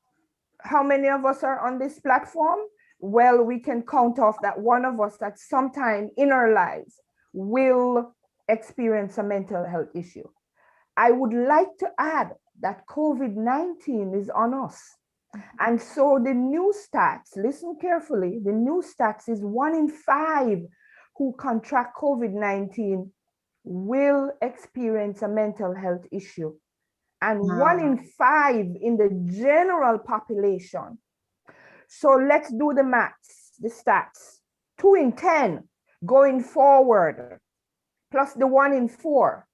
how many of us are on this platform? Well, we can count off that one of us at some time in our lives will experience a mental health issue. I would like to add that COVID-19 is on us. And so the new stats, listen carefully, the new stats is 1 in 5 who contract COVID-19 will experience a mental health issue. And 1 in 5 in the general population. So let's do the maths, the stats. 2 in 10 going forward, plus the 1 in 4.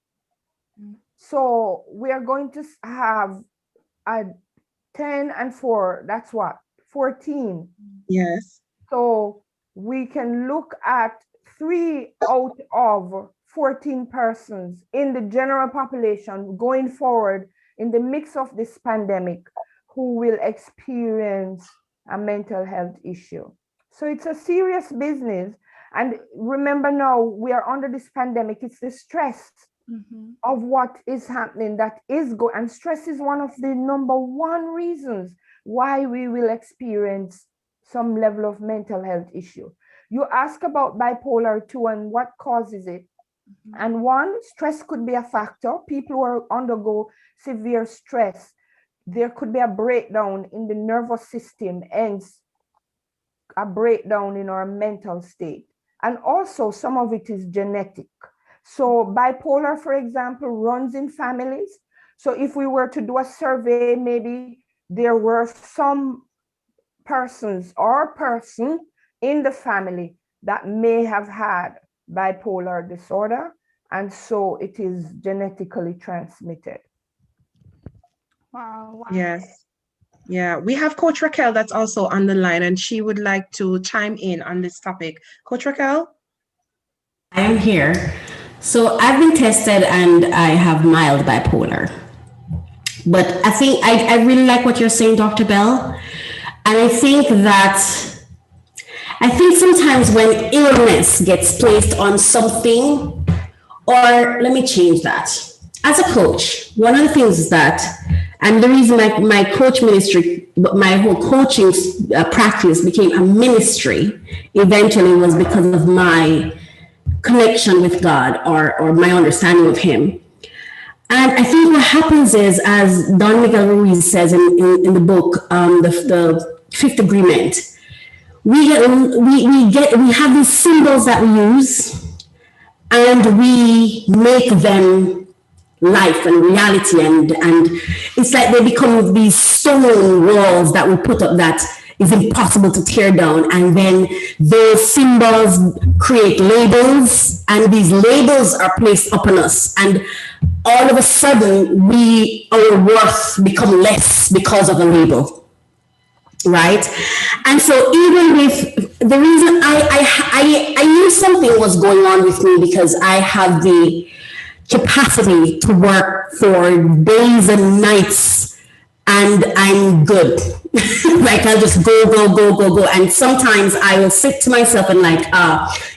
So we are going to have a 10 and 4, that's what? 14. Yes. So we can look at 3 out of 14 persons in the general population going forward in the mix of this pandemic who will experience a mental health issue. So it's a serious business. And remember now, we are under this pandemic, it's the stress of what is happening that is going, and stress is one of the number 1 reasons why we will experience some level of mental health issue. You ask about bipolar 2 and what causes it. And 1, stress could be a factor. People who undergo severe stress, there could be a breakdown in the nervous system, hence a breakdown in our mental state. And also some of it is genetic. So bipolar, for example, runs in families. So if we were to do a survey, maybe there were some persons or person in the family that may have had bipolar disorder, and so it is genetically transmitted. Wow. Yes. Yeah, we have Coach Raquel that's also on the line, and she would like to chime in on this topic. Coach Raquel? I am here. So I've been tested and I have mild bipolar. But I think I really like what you're saying, Dr. Bell. And I think sometimes when illness gets placed on something, or let me change that. As a coach, one of the things is that, and the reason my coach ministry, my whole coaching practice became a ministry eventually was because of my connection with God or my understanding of Him. And I think what happens is, as Don Miguel Ruiz says in the book, the Fifth Agreement, we have these symbols that we use, and we make them life and reality, and it's like they become these stone walls that we put up that is impossible to tear down. And then those symbols create labels, and these labels are placed upon us, and all of a sudden our worth become less because of a label, right? And so even with the reason I knew something was going on with me, because I have the capacity to work for days and nights, and I'm good. Like I'll just go. And sometimes I will sit to myself and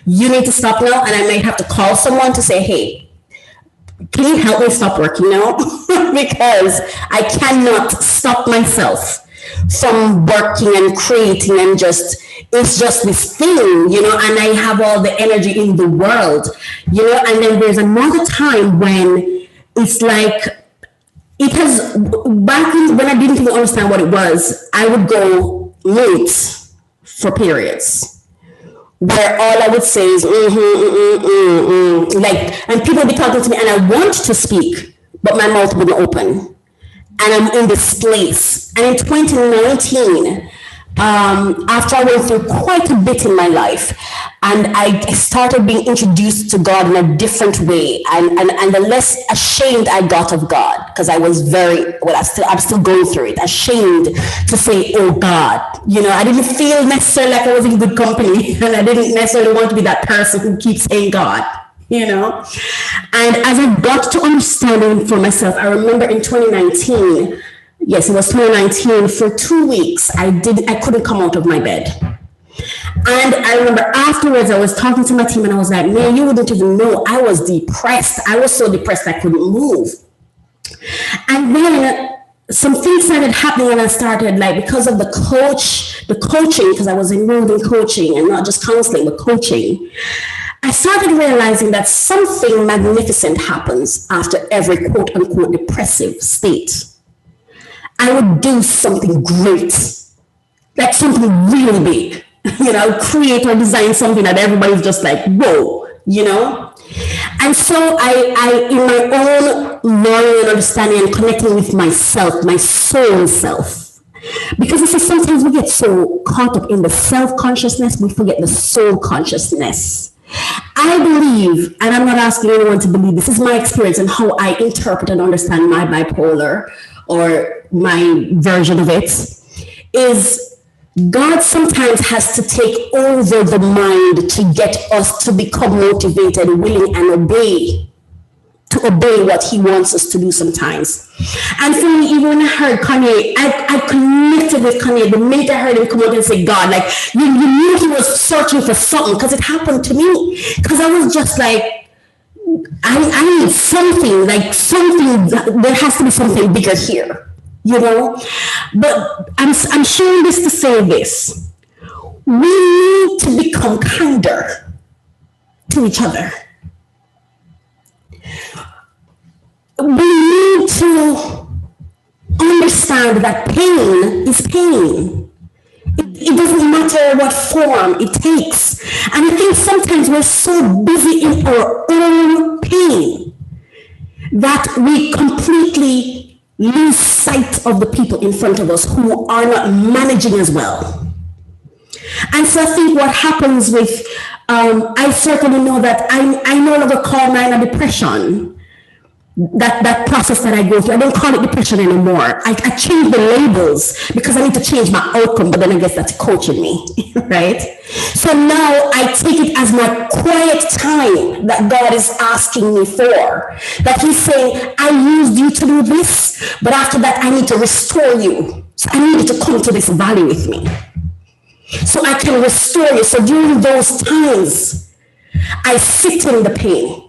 you need to stop now. And I might have to call someone to say, hey, can you help me stop working now? Because I cannot stop myself from working and creating, and it's just this thing, and I have all the energy in the world, and then there's another time when it's like, it has, back when I didn't even understand what it was, I would go mute for periods, where all I would say is, and people would be talking to me, and I want to speak, but my mouth wouldn't open. And I'm in this place. And in 2019, after I went through quite a bit in my life, and I started being introduced to God in a different way, and the less ashamed I got of God, because I was I'm still going through it, ashamed to say, oh God, I didn't feel necessarily like I was in good company, and I didn't necessarily want to be that person who keeps saying God. And as I got to understanding for myself, I remember in 2019, yes, it was 2019, for 2 weeks, I couldn't come out of my bed. And I remember afterwards, I was talking to my team, and I was like, man, you wouldn't even know, I was depressed. I was so depressed I couldn't move. And then some things started happening, and I started, because of the coaching, because I was enrolled in coaching, and not just counseling, but coaching, I started realizing that something magnificent happens after every quote unquote depressive state. I would do something great, like something really big, create or design something that everybody's just like, whoa, And so I in my own learning and understanding and connecting with myself, my soul self, because sometimes we get so caught up in the self-consciousness, we forget the soul consciousness. I believe, and I'm not asking anyone to believe, this is my experience and how I interpret and understand my bipolar or my version of it, is God sometimes has to take over the mind to get us to become motivated, willing, and obey what He wants us to do sometimes. And for me, even when I heard Kanye, I connected with Kanye the minute I heard him come out and say God, you knew he was searching for something, because it happened to me. Because I was just like, I need something, there has to be something bigger here, But I'm sharing this to say this. We need to become kinder to each other. We need to understand that pain is pain. It doesn't matter what form it takes. And I think sometimes we're so busy in our own pain that we completely lose sight of the people in front of us who are not managing as well. And so I think what happens with, I certainly know that I no longer call mine a depression. That process that I go through, I don't call it depression anymore. I change the labels because I need to change my outcome, but then I guess that's coaching me, right? So now I take it as my quiet time that God is asking me for. That He's saying, I used you to do this, but after that I need to restore you. So I need you to come to this valley with me, so I can restore you. So during those times, I sit in the pain.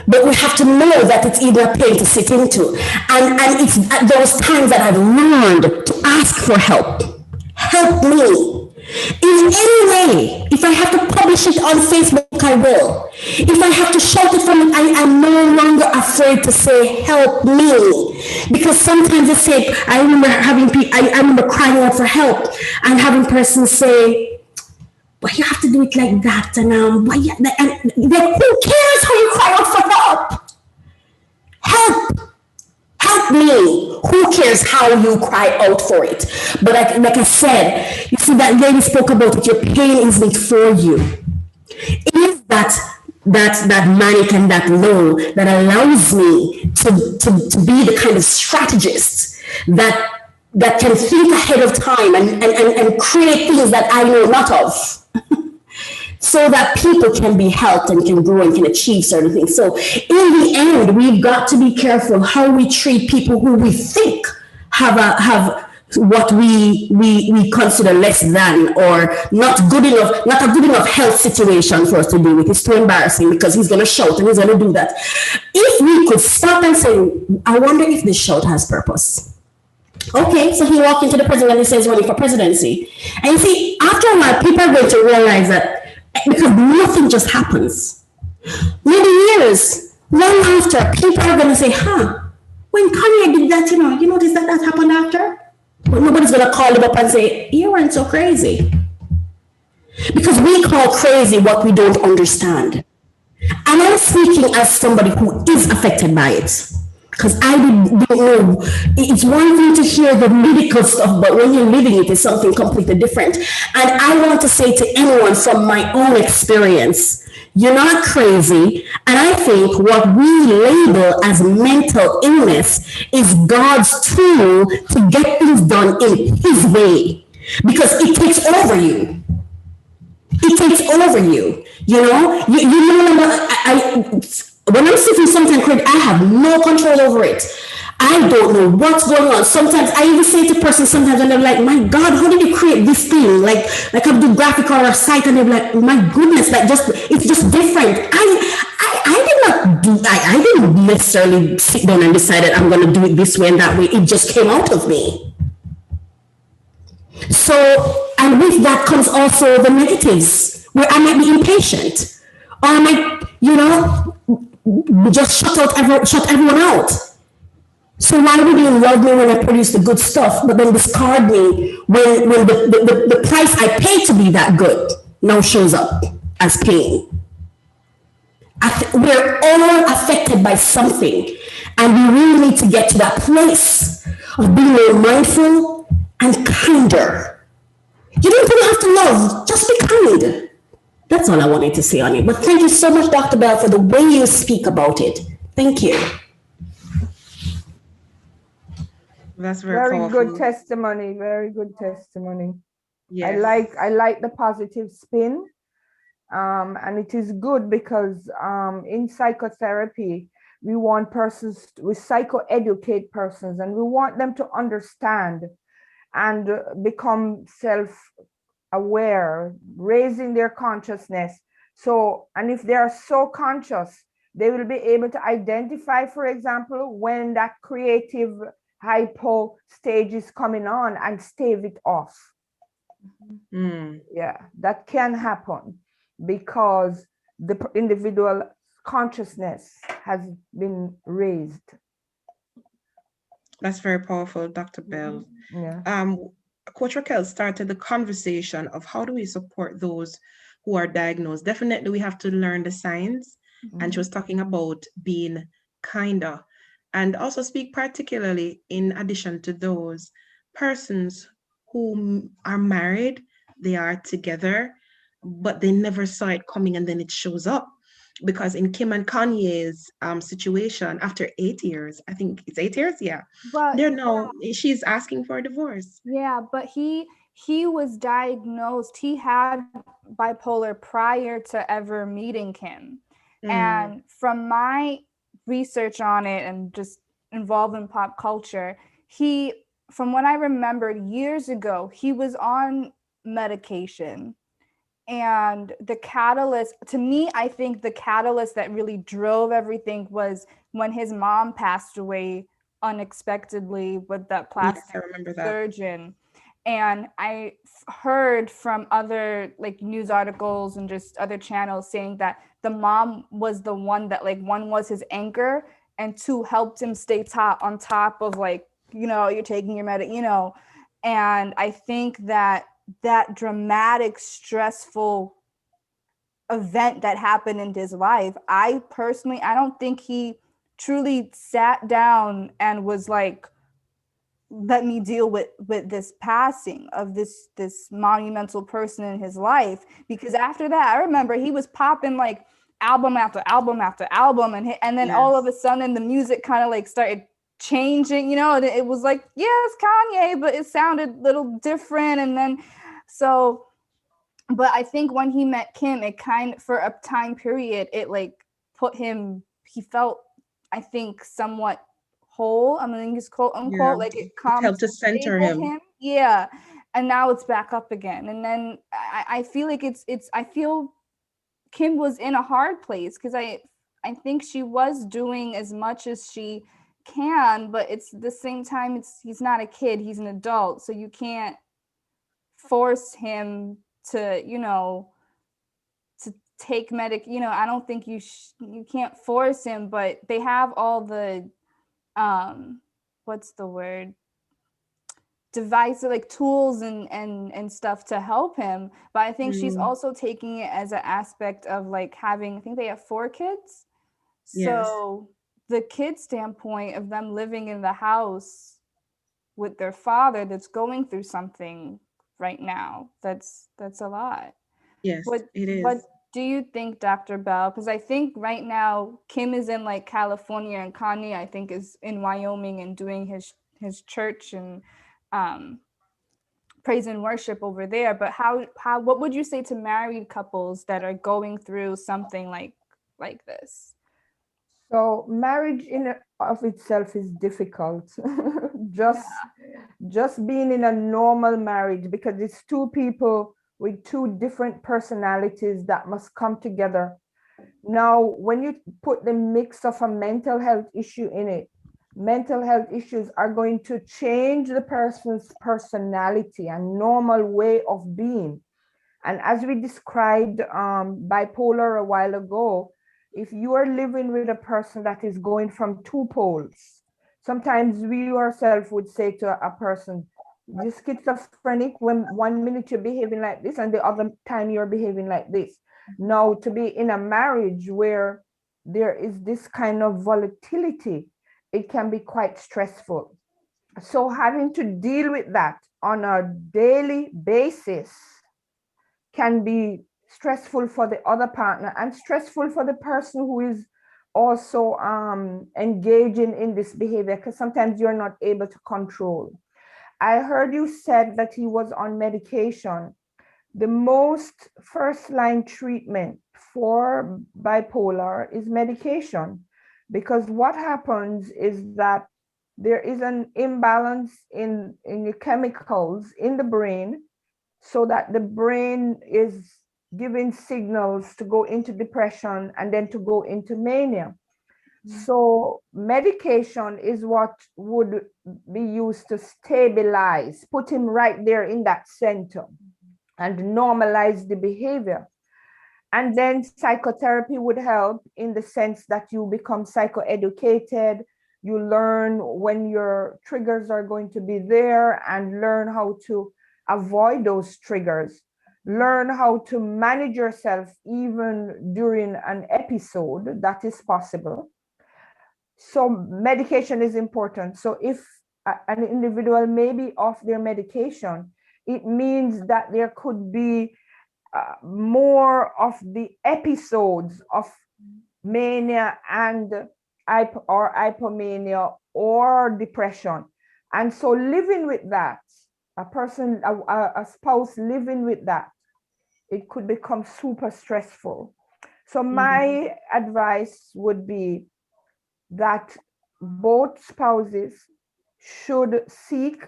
But we have to know that it's either a pain to sit into. And it's at those times that I've learned to ask for help. Help me. In any way. If I have to publish it on Facebook, I will. If I have to shout it from it, I am no longer afraid to say, help me. Because sometimes I say, I remember crying out for help and having persons say, but you have to do it like that, and who cares how you cry out for help? Help me. Who cares how you cry out for it? But like I said, you see, that lady spoke about it. Your pain isn't for you. It is that manic and that low that allows me to be the kind of strategist that can think ahead of time and create things that I know not of. So that people can be helped and can grow and can achieve certain things. So in the end, we've got to be careful how we treat people who we think have what we consider less than or not a good enough health situation for us to deal with. It's too embarrassing because he's going to shout and he's going to do that. If we could stop and say, I wonder if this shout has purpose. Okay, so he walked into the president and he says running for presidency. And you see, after a while, people are going to realize that because nothing just happens. Maybe years, long after, people are going to say, when Kanye did that, you notice that happened after? But nobody's going to call him up and say, you weren't so crazy. Because we call crazy what we don't understand. And I'm speaking as somebody who is affected by it. Because I didn't know. It's one thing to hear the medical stuff, but when you're living it, it's something completely different. And I want to say to anyone from my own experience, you're not crazy. And I think what we label as mental illness is God's tool to get things done in His way. Because it takes over you. It takes over you. You know, when I'm sitting sometimes, Craig, I have no control over it. I don't know what's going on. Sometimes I even say to persons sometimes, and they're like, my God, how did you create this thing? Like I do graphic or a site, and they're like, my goodness, it's just different. I didn't necessarily sit down and decided I'm going to do it this way and that way. It just came out of me. So, and with that comes also the negatives, where I might be impatient, or I might, just shut everyone out. So why would you love me when I produce the good stuff, but then discard me when the price I pay to be that good now shows up as pain? We're all affected by something, and we really need to get to that place of being more mindful and kinder. You don't really have to love, just be kind. That's all I wanted to say on it. But thank you so much, Dr. Bell, for the way you speak about it. Thank you. That's very good testimony. Very good testimony. Yes. I like the positive spin. And it is good because in psychotherapy, we psychoeducate persons, and we want them to understand and become self-aware, raising their consciousness. So, and if they are so conscious, they will be able to identify, for example, when that creative hypo stage is coming on and stave it off. Yeah, that can happen because the individual consciousness has been raised. That's very powerful, Dr. Bell. Yeah. Coach Raquel started the conversation of how do we support those who are diagnosed. Definitely, we have to learn the signs. And she was talking about being kinder, and also speak particularly in addition to those persons who are married, they are together, but they never saw it coming, and then it shows up. Because in Kim and Kanye's situation, after 8 years, I think it's 8 years, yeah, But they're now, she's asking for a divorce. yeah, but he was diagnosed. He had bipolar prior to ever meeting Kim. And from my research on it and just involved in pop culture, from what I remembered years ago, he was on medication. And the catalyst, to me, I think the catalyst that really drove everything was when his mom passed away unexpectedly with that plastic surgeon. And I heard from other like news articles and just other channels saying that the mom was the one that, like, one was his anchor, and two helped him stay on top of, like, you're taking your and I think that dramatic, stressful event that happened in his life, I don't think he truly sat down and was like, let me deal with this passing of this monumental person in his life. Because after that, I remember he was popping like album after album after album, and then all of a sudden the music kind of like started changing, and it was like, yes, Kanye, but it sounded a little different. And then but I think when he met Kim, it kind of, for a time period, it like he felt, I think, somewhat whole. I mean, he's quote unquote, like it helped to center him. Yeah. And now it's back up again. And then I feel like I feel Kim was in a hard place, because I think she was doing as much as she can, but it's the same time, he's not a kid, he's an adult, so you can't force him to to take I don't think you can't force him, but they have all the what's the word, devices, like tools and stuff to help him. But I think she's also taking it as an aspect of like having, I think they have 4 kids. So the kid standpoint of them living in the house with their father that's going through something right now, that's a lot. Yes, it is. What do you think, Dr. Bell? Because I think right now Kim is in like California, and Kanye, I think, is in Wyoming and doing his church and praise and worship over there. But what would you say to married couples that are going through something like this? So marriage in of itself is difficult. just being in a normal marriage, because it's 2 people with 2 different personalities that must come together. Now, when you put the mix of a mental health issue in it, mental health issues are going to change the person's personality and normal way of being. And as we described bipolar a while ago, if you are living with a person that is going from 2 poles, sometimes we ourselves would say to a person, you're schizophrenic when 1 minute you're behaving like this and the other time you're behaving like this. Now, to be in a marriage where there is this kind of volatility, it can be quite stressful. So having to deal with that on a daily basis can be stressful for the other partner and stressful for the person who is also engaging in this behavior, because sometimes you're not able to control. I heard you said that he was on medication. The most first line treatment for bipolar is medication, because what happens is that there is an imbalance in the chemicals in the brain, so that the brain is giving signals to go into depression and then to go into mania. So medication is what would be used to stabilize, put him right there in that center and normalize the behavior. And then psychotherapy would help in the sense that you become psychoeducated. You learn when your triggers are going to be there and learn how to avoid those triggers. learn how to manage yourself even during an episode. That is possible. So medication is important. So if an individual may be off their medication, it means that there could be more of the episodes of mania and or hypomania or depression. And so living with that, a spouse living with that, it could become super stressful. So my advice would be that both spouses should seek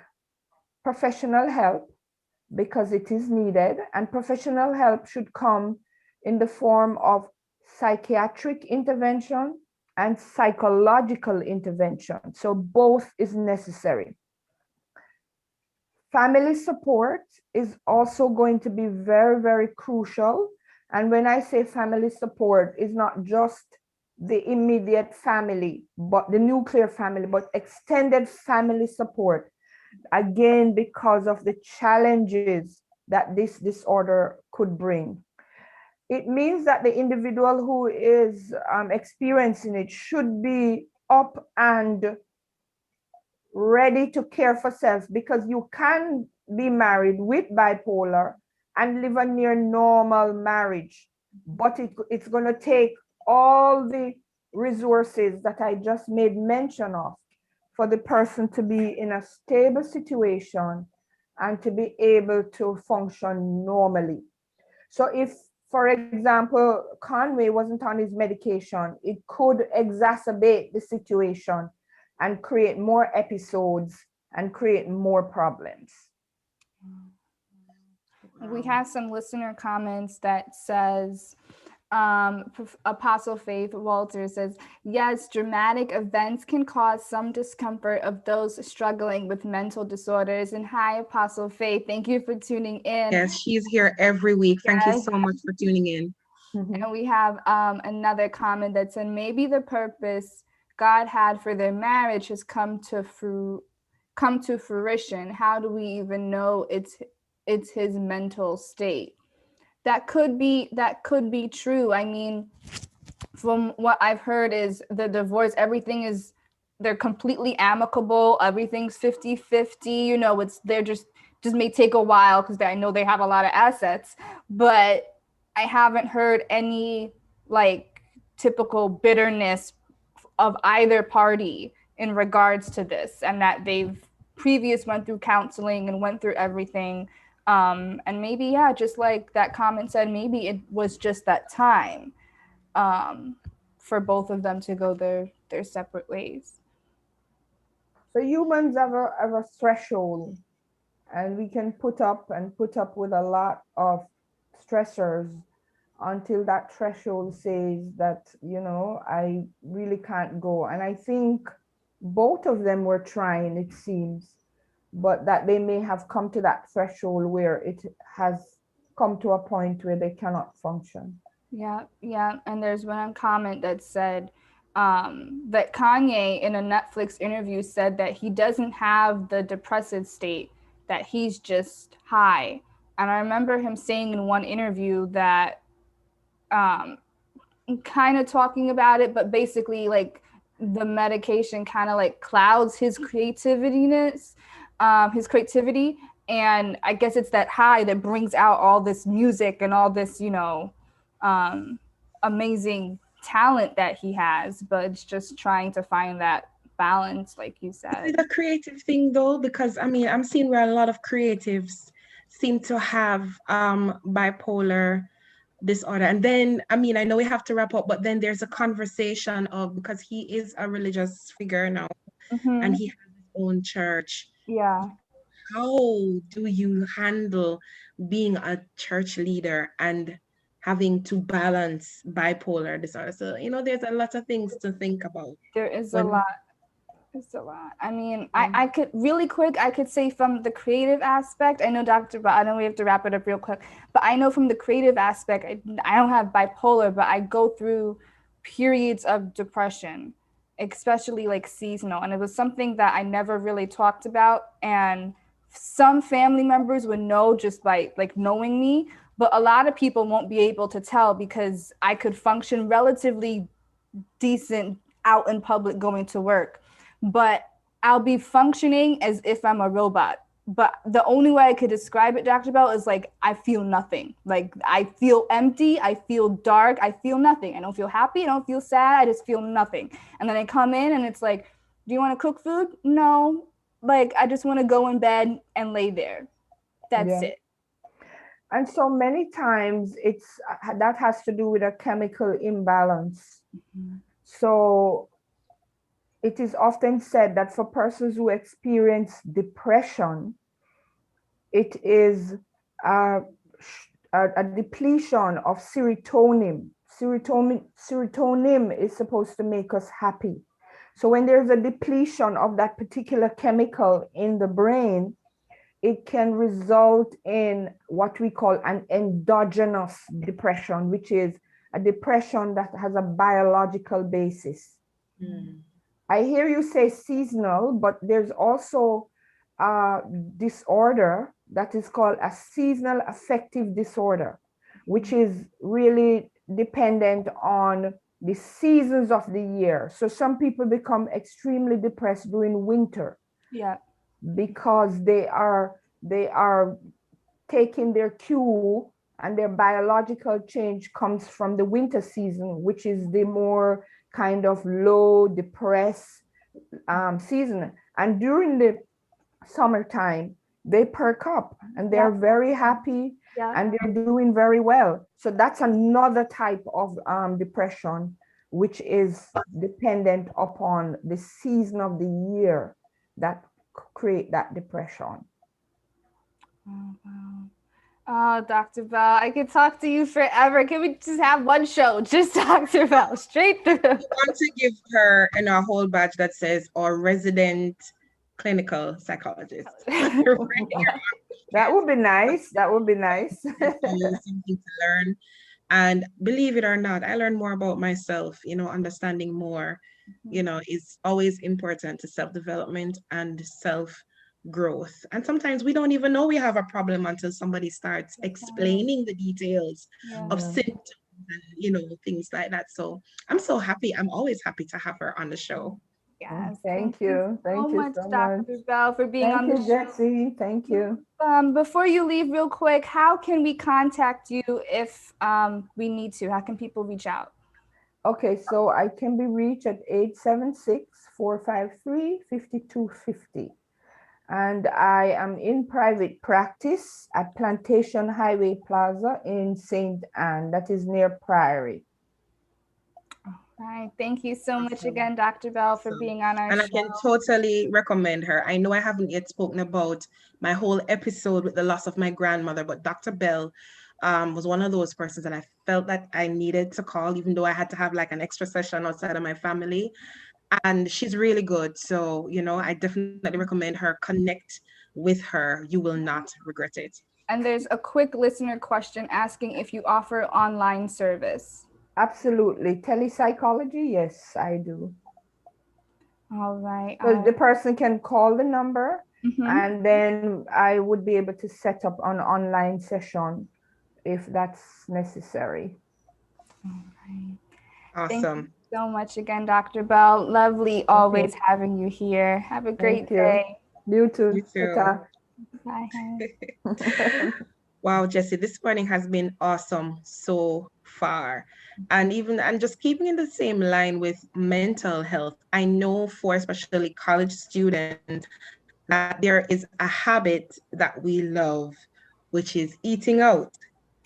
professional help because it is needed, and professional help should come in the form of psychiatric intervention and psychological intervention. So both is necessary. Family support is also going to be very, very crucial. And when I say family support, it's not just the immediate family, but the nuclear family, but extended family support. Again, because of the challenges that this disorder could bring. It means that the individual who is experiencing it should be up and ready to care for self, because you can be married with bipolar and live a near normal marriage, but it's going to take all the resources that I just made mention of for the person to be in a stable situation and to be able to function normally. So if, for example, Conway wasn't on his medication, it could exacerbate the situation and create more episodes and create more problems. We have some listener comments that says, Apostle Faith Walter says, yes, dramatic events can cause some discomfort of those struggling with mental disorders. And hi, Apostle Faith, thank you for tuning in. Yes, she's here every week. Thank you so much for tuning in. And we have another comment that said, maybe the purpose God had for their marriage has come to fruition. How do we even know it's his mental state? That could be true. I mean, from what I've heard is the divorce, they're completely amicable. Everything's 50-50. You know, they're just may take a while because I know they have a lot of assets, but I haven't heard any like typical bitterness of either party in regards to this, and that they've went through counseling and went through everything. And maybe, yeah, just like that comment said, maybe it was just that time for both of them to go their separate ways. So humans have a threshold, and we can put up with a lot of stressors until that threshold says that, you know, I really can't go. And I think both of them were trying, it seems, but that they may have come to that threshold where it has come to a point where they cannot function. Yeah. And there's one comment that said that Kanye in a Netflix interview said that he doesn't have the depressive state, that he's just high. And I remember him saying in one interview that kind of talking about it, but basically like the medication kind of like clouds his creativity. And I guess it's that high that brings out all this music and all this, you know, amazing talent that he has, but it's just trying to find that balance, like you said. Is it a creative thing though? Because I mean, I'm seeing where a lot of creatives seem to have bipolar disorder. And then, I mean, I know we have to wrap up, but then there's a conversation of, because he is a religious figure now, and he has his own church. Yeah. How do you handle being a church leader and having to balance bipolar disorder? So, you know, there's a lot of things to think about. There is a lot. It's a lot. I mean, I could really quick, I could say from the creative aspect, I know I know we have to wrap it up real quick, but I know from the creative aspect, I don't have bipolar, but I go through periods of depression, especially like seasonal. And it was something that I never really talked about. And some family members would know just by like knowing me, but a lot of people won't be able to tell because I could function relatively decent out in public going to work, but I'll be functioning as if I'm a robot. But the only way I could describe it, Dr. Bell, is like I feel nothing. Like I feel empty, I feel dark, I feel nothing. I don't feel happy, I don't feel sad, I just feel nothing. And then I come in and it's like, do you want to cook food? No. Like I just want to go in bed and lay there. That's it. And so many times it's that has to do with a chemical imbalance. So it is often said that for persons who experience depression, it is a depletion of serotonin. Serotonin is supposed to make us happy. So when there's a depletion of that particular chemical in the brain, it can result in what we call an endogenous depression, which is a depression that has a biological basis. I hear you say seasonal, but there's also a disorder that is called a seasonal affective disorder, which is really dependent on the seasons of the year. So some people become extremely depressed during winter. Yeah. Because they are taking their cue, and their biological change comes from the winter season, which is the more kind of low, depressed season. And during the summertime, they perk up and they're very happy and they're doing very well. So that's another type of depression, which is dependent upon the season of the year that create that depression. Oh, wow. Oh, Dr. Bell, I could talk to you forever. Can we just have one show? Just Dr. Bell, straight through. I want to give her a whole badge that says our resident clinical psychologist. That would be nice. That would be nice. Something to learn. And believe it or not, I learn more about myself, understanding more, is always important to self-development and self-growth. And sometimes we don't even know we have a problem until somebody starts explaining the details of symptoms and, things like that. So I'm so happy. I'm always happy to have her on the show. Yes, thank you. Thank you so much, Dr. Bell, for being on the show. Jesse. Thank you. Before you leave, real quick, how can we contact you if we need to? How can people reach out? Okay, so I can be reached at 876-453-5250. And I am in private practice at Plantation Highway Plaza in St. Anne, that is near Priory. All right. Thank you so much again, Dr. Bell, for being on our show. And I can totally recommend her. I know I haven't yet spoken about my whole episode with the loss of my grandmother, but Dr. Bell was one of those persons that I felt that I needed to call, even though I had to have like an extra session outside of my family. And she's really good. So, I definitely recommend her. Connect with her. You will not regret it. And there's a quick listener question asking if you offer online service. Absolutely. Telepsychology? Yes, I do. All right. So the person can call the number and then I would be able to set up an online session if that's necessary. All right. Awesome. Thank you so much again, Dr. Bell. Lovely always having you here. Have a great day. You too. You too. Bye. Wow, Jesse, this morning has been awesome so far. And just keeping in the same line with mental health, I know for especially college students that there is a habit that we love, which is eating out.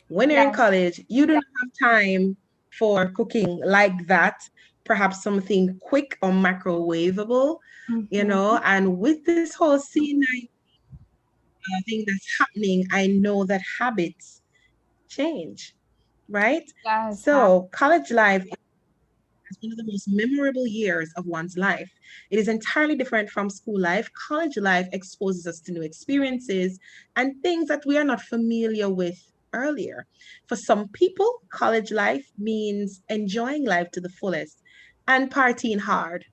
When you're in college, you don't have time for cooking like that, perhaps something quick or microwavable, and with this whole C9 thing that's happening, I know that habits change, right? So college life is one of the most memorable years of one's life. It is entirely different from school life. College life exposes us to new experiences and things that we are not familiar with earlier. For some people, college life means enjoying life to the fullest and partying hard,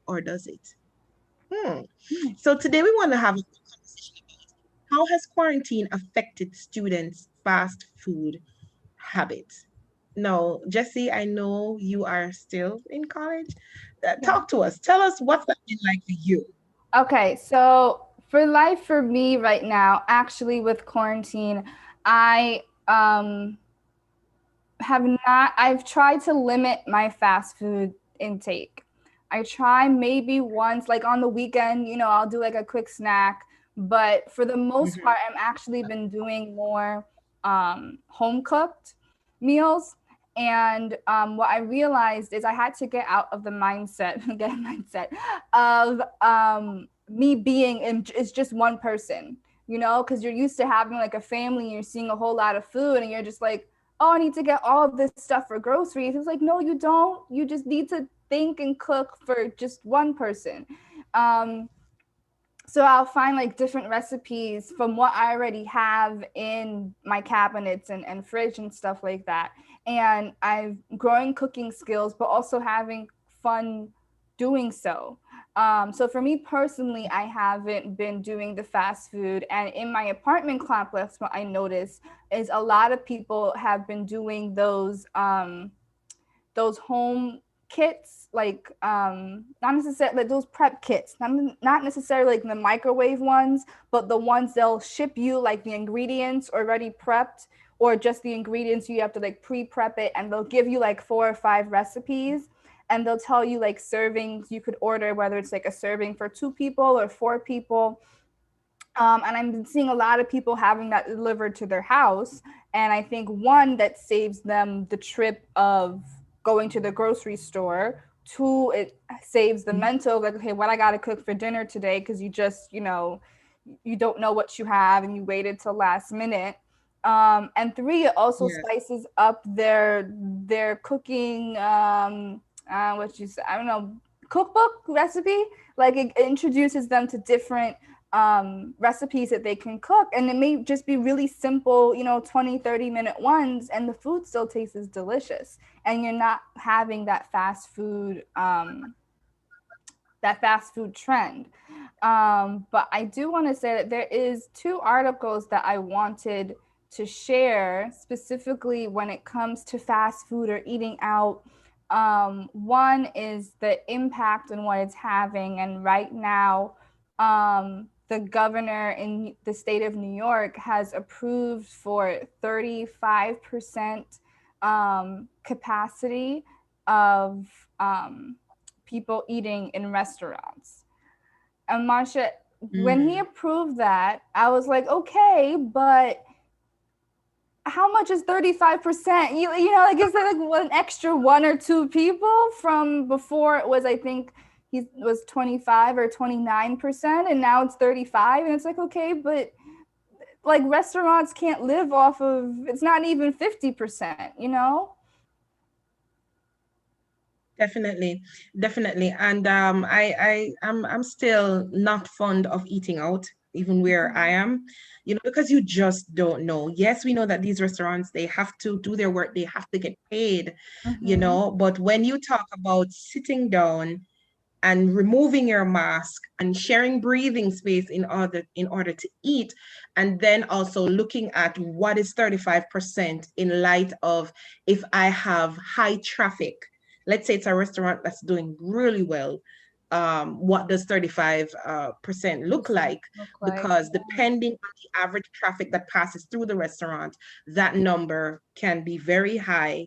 or does it? So today we want to have a conversation about how has quarantine affected students' fast food habits. Now, Jesse, I know you are still in college. Talk to us. Tell us what's that been like for you. Okay, so for life for me right now, actually with quarantine, I have not I've tried to limit my fast food intake. I try maybe once like on the weekend, I'll do like a quick snack, but for the most part I'm actually been doing more home cooked meals. And what I realized is I had to get out of the mindset, of me being it's just one person, because you're used to having like a family and you're seeing a whole lot of food and you're just like, oh, I need to get all of this stuff for groceries. It's like, no, you don't. You just need to think and cook for just one person. So I'll find like different recipes from what I already have in my cabinets and fridge and stuff like that. And I've growing cooking skills, but also having fun doing so. So for me personally, I haven't been doing the fast food. And in my apartment complex, what I noticed is a lot of people have been doing those home kits, like not necessarily like those prep kits, not necessarily like the microwave ones, but the ones they'll ship you like the ingredients already prepped, or just the ingredients you have to like pre-prep it, and they'll give you like 4 or 5 recipes, and they'll tell you like servings you could order, whether it's like a serving for 2 people or 4 people. And I've been seeing a lot of people having that delivered to their house. And I think one, that saves them the trip of going to the grocery store. 2, it saves the mental, like, okay, what I got to cook for dinner today, because you just, you don't know what you have and you waited till last minute. And 3, it also spices up their cooking, what you say, I don't know, cookbook recipe. Like it introduces them to different recipes that they can cook, and it may just be really simple, 20-30 minute ones, and the food still tastes delicious, and you're not having that fast food trend. But I do want to say that there is 2 articles that I wanted to share specifically when it comes to fast food or eating out. One is the impact and what it's having, and right now the governor in the state of New York has approved for 35% capacity of people eating in restaurants. And Marsha, when he approved that, I was like, okay, but how much is 35%? You know, like, is that like an extra 1 or 2 people from before? It was, I think he was 25 or 29%, and now it's 35. And it's like, okay, but like restaurants can't live off of, it's not even 50%, Definitely, definitely. And I'm still not fond of eating out, even where I am, because you just don't know. Yes, we know that these restaurants, they have to do their work, they have to get paid, but when you talk about sitting down and removing your mask and sharing breathing space in order to eat, and then also looking at what is 35% in light of, if I have high traffic, let's say it's a restaurant that's doing really well, what does 35% look like? Because depending on the average traffic that passes through the restaurant, that number can be very high,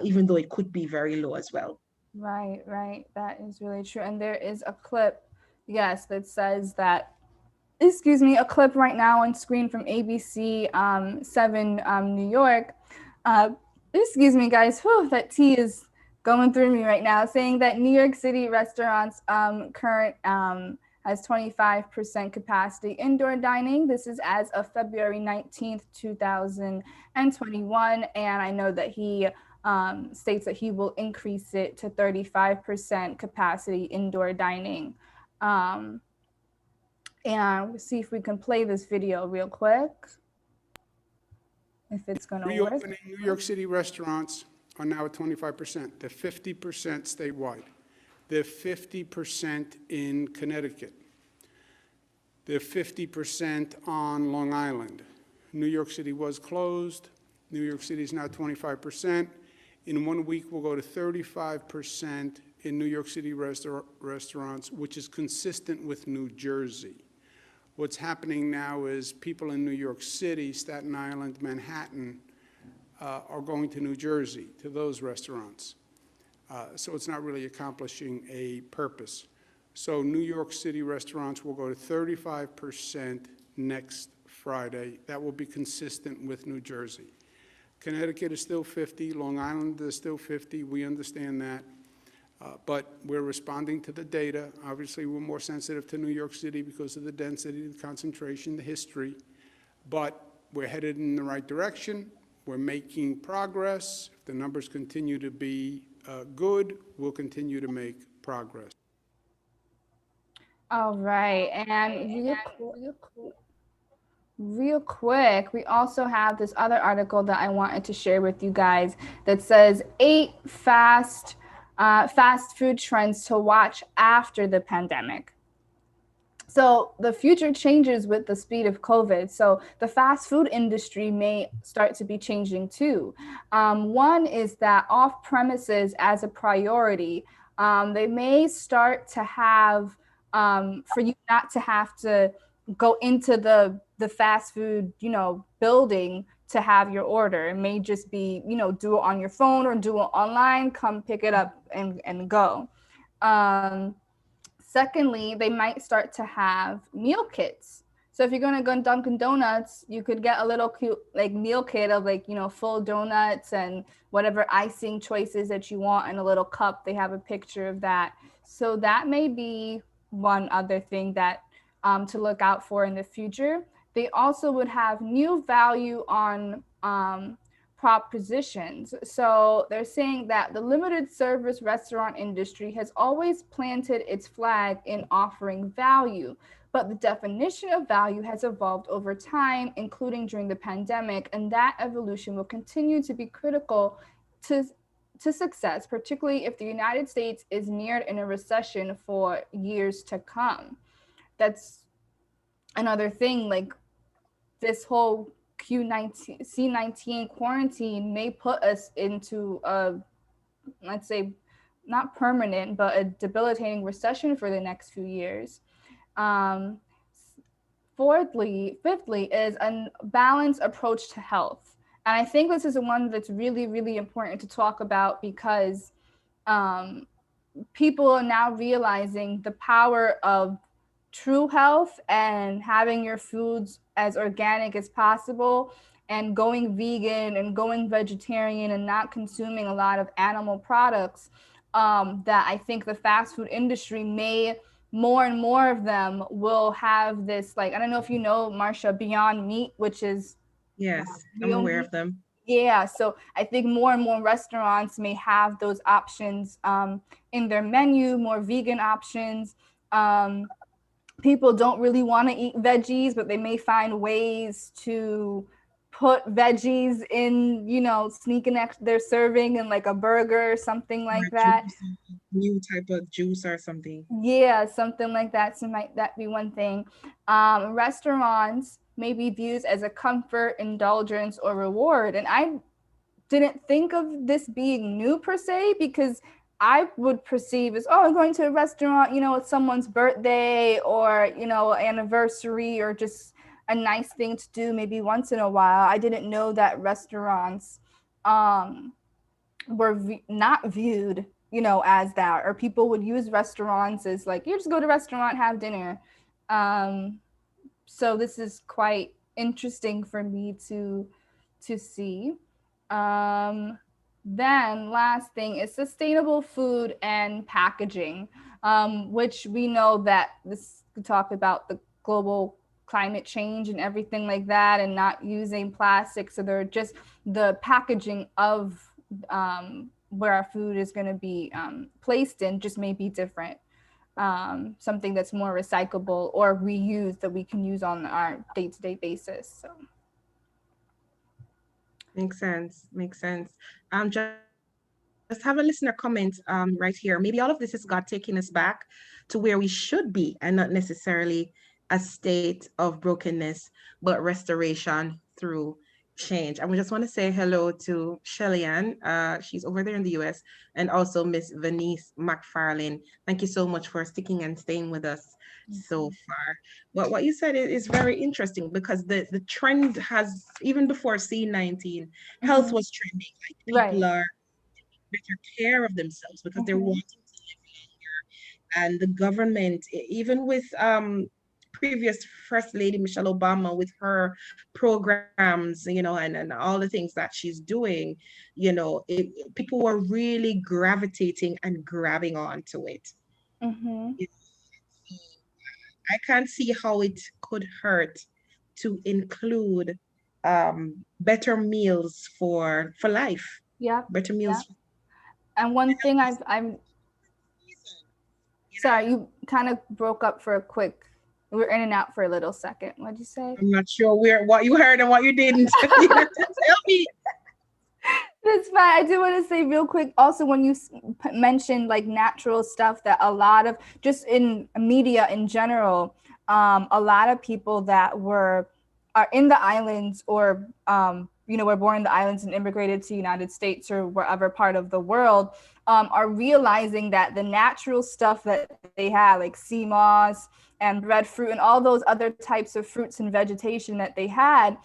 even though it could be very low as well. Right. That is really true. And there is a clip, yes, that says that, a clip right now on screen from ABC 7 New York. Excuse me, guys. Whew, that tea is going through me right now, saying that New York City restaurants current has 25% capacity indoor dining. This is as of February 19th, 2021. And I know that he states that he will increase it to 35% capacity indoor dining. And we'll see if we can play this video real quick, if it's going to work. Reopening New York City restaurants are now at 25%. They're 50% statewide. They're 50% in Connecticut. They're 50% on Long Island. New York City was closed. New York City is now 25%. In 1 week, we'll go to 35% in New York City restaurants, which is consistent with New Jersey. What's happening now is people in New York City, Staten Island, Manhattan, are going to New Jersey, to those restaurants. So it's not really accomplishing a purpose. So New York City restaurants will go to 35% next Friday. That will be consistent with New Jersey. Connecticut is still 50, Long Island is still 50, we understand that. But we're responding to the data. Obviously, we're more sensitive to New York City because of the density, the concentration, the history. But we're headed in the right direction. We're making progress. If the numbers continue to be good, we'll continue to make progress. All right, and real quick, we also have this other article that I wanted to share with you guys that says 8 fast food trends to watch after the pandemic. So the future changes with the speed of COVID. So the fast food industry may start to be changing too. One is that off premises as a priority. They may start to have, for you not to have to go into the fast food, building to have your order. It may just be, do it on your phone or do it online, come pick it up and go. Secondly, they might start to have meal kits. So if you're going to go to Dunkin' Donuts, you could get a little cute meal kit of full donuts and whatever icing choices that you want in a little cup. They have a picture of that. So that may be one other thing that to look out for in the future. They also would have new value on propositions. So they're saying that the limited service restaurant industry has always planted its flag in offering value, but the definition of value has evolved over time, including during the pandemic, and that evolution will continue to be critical to success, particularly if the United States is mired in a recession for years to come. That's another thing, this whole C-19 quarantine may put us into a, let's say, not permanent, but a debilitating recession for the next few years. Fifthly is a balanced approach to health. And I think this is the one that's really, really important to talk about because people are now realizing the power of true health and having your foods as organic as possible and going vegan and going vegetarian and not consuming a lot of animal products, that I think the fast food industry may, more and more of them will have this, I don't know if you know, Marsha, Beyond Meat, which is... Yes, I'm aware of them. Yeah, so I think more and more restaurants may have those options in their menu, more vegan options. People don't really want to eat veggies, but they may find ways to put veggies in, sneaking their serving in a burger or something like that. New type of juice or something. Yeah, something like that. So might that be one thing. Restaurants may be viewed as a comfort, indulgence, or reward. And I didn't think of this being new per se, because I would perceive as, I'm going to a restaurant, it's someone's birthday or, anniversary or just a nice thing to do maybe once in a while. I didn't know that restaurants were not viewed, as that, or people would use restaurants as you just go to a restaurant, have dinner. So this is quite interesting for me to see. Then last thing is sustainable food and packaging, which we know that this could talk about the global climate change and everything like that, and not using plastic. So they're just the packaging of where our food is going to be placed in just may be different. Something that's more recyclable or reused that we can use on our day-to-day basis. So. Makes sense. Just have a listener comment right here. Maybe all of this is God taking us back to where we should be and not necessarily a state of brokenness, but restoration through change. And we just want to say hello to Shelly-Ann. She's over there in the US, and also Miss Venice McFarlane. Thank you so much for sticking and staying with us so far. But what you said is very interesting, because the trend has, even before C19, health was trending. Like people are taking better care of themselves because they're wanting to live longer. And the government, even with previous First Lady Michelle Obama, with her programs, and all the things that she's doing, people were really gravitating and grabbing onto it. I can't see how it could hurt to include better meals for life. Yep. Better meals. And one thing I'm sorry, you kind of broke up for a quick. We were in and out for a little second. What'd you say? I'm not sure what you heard and what you didn't. You have to tell me. That's fine. I do want to say real quick, also, when you mentioned like natural stuff, that a lot of, just in media in general, a lot of people that are in the islands, or were born in the islands and immigrated to the United States or wherever part of the world, are realizing that the natural stuff that they have, like sea moss and breadfruit and all those other types of fruits and vegetation that they had,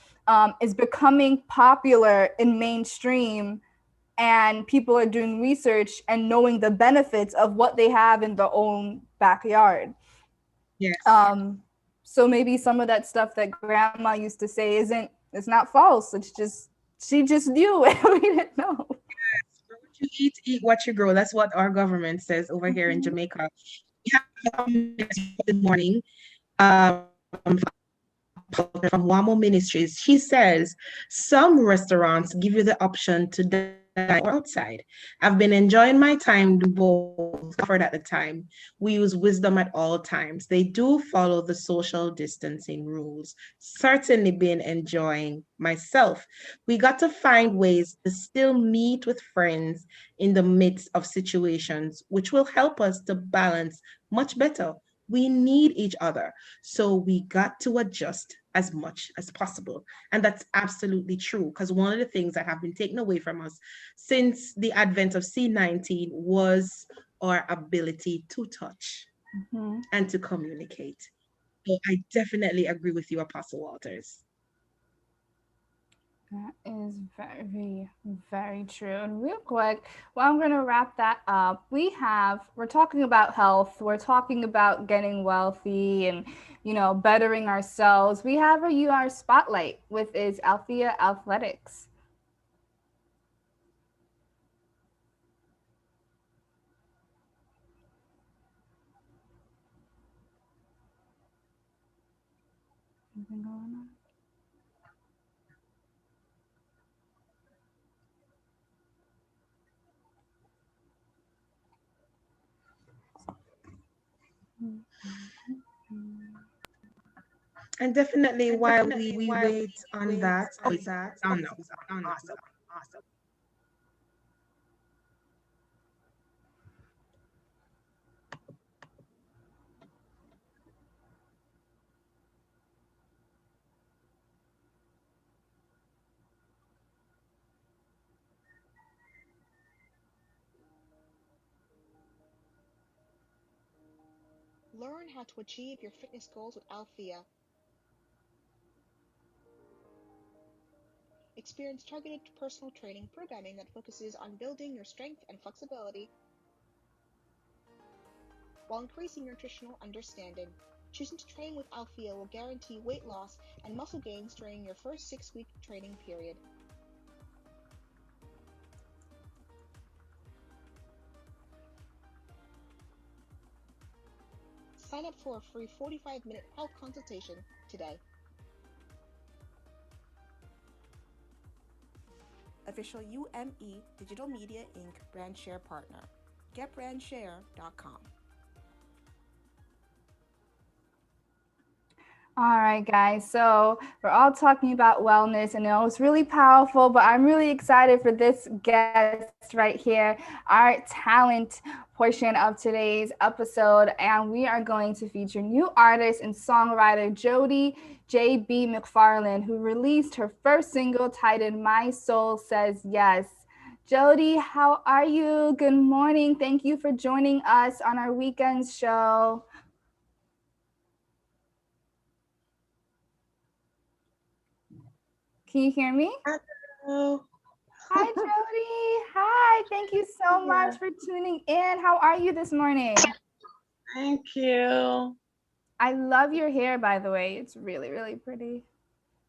is becoming popular in mainstream, and people are doing research and knowing the benefits of what they have in their own backyard. Yes. So maybe some of that stuff that grandma used to say it's not false. It's just, she just knew it. We didn't know. Yes. Grow what you eat what you grow. That's what our government says over here in Jamaica. We have this morning from Wamo Ministries. She says some restaurants give you the option to dine or outside. I've been enjoying my time both offered at the time. We use wisdom at all times. They do follow the social distancing rules. Certainly been enjoying myself. We got to find ways to still meet with friends in the midst of situations, which will help us to balance much better. We need each other. So we got to adjust as much as possible. And that's absolutely true, because one of the things that have been taken away from us since the advent of C19 was our ability to touch and to communicate. So I definitely agree with you, Apostle Walters. That is very, very true. And real quick, well, I'm going to wrap that up. We're talking about health. We're talking about getting wealthy and, bettering ourselves. We have a UR spotlight with is Althea Athletics. Anything going on? And definitely while we wait on that, it's on now. Awesome. Learn how to achieve your fitness goals with Althea. Experience targeted personal training programming that focuses on building your strength and flexibility while increasing your nutritional understanding. Choosing to train with Althea will guarantee weight loss and muscle gains during your first 6-week training period. Sign up for a free 45-minute health consultation today. Official UME Digital Media Inc. Brand Share Partner. GetBrandShare.com. All right, guys. So we're all talking about wellness, and it was really powerful, but I'm really excited for this guest right here, our talent portion of today's episode. And we are going to feature new artist and songwriter Jody J.B. McFarland, who released her first single titled My Soul Says Yes. Jody, how are you? Good morning. Thank you for joining us on our weekend show. Can you hear me? Hello. Hi, Jody. Hi. Thank you so much for tuning in. How are you this morning? Thank you. I love your hair, by the way. It's really, really pretty.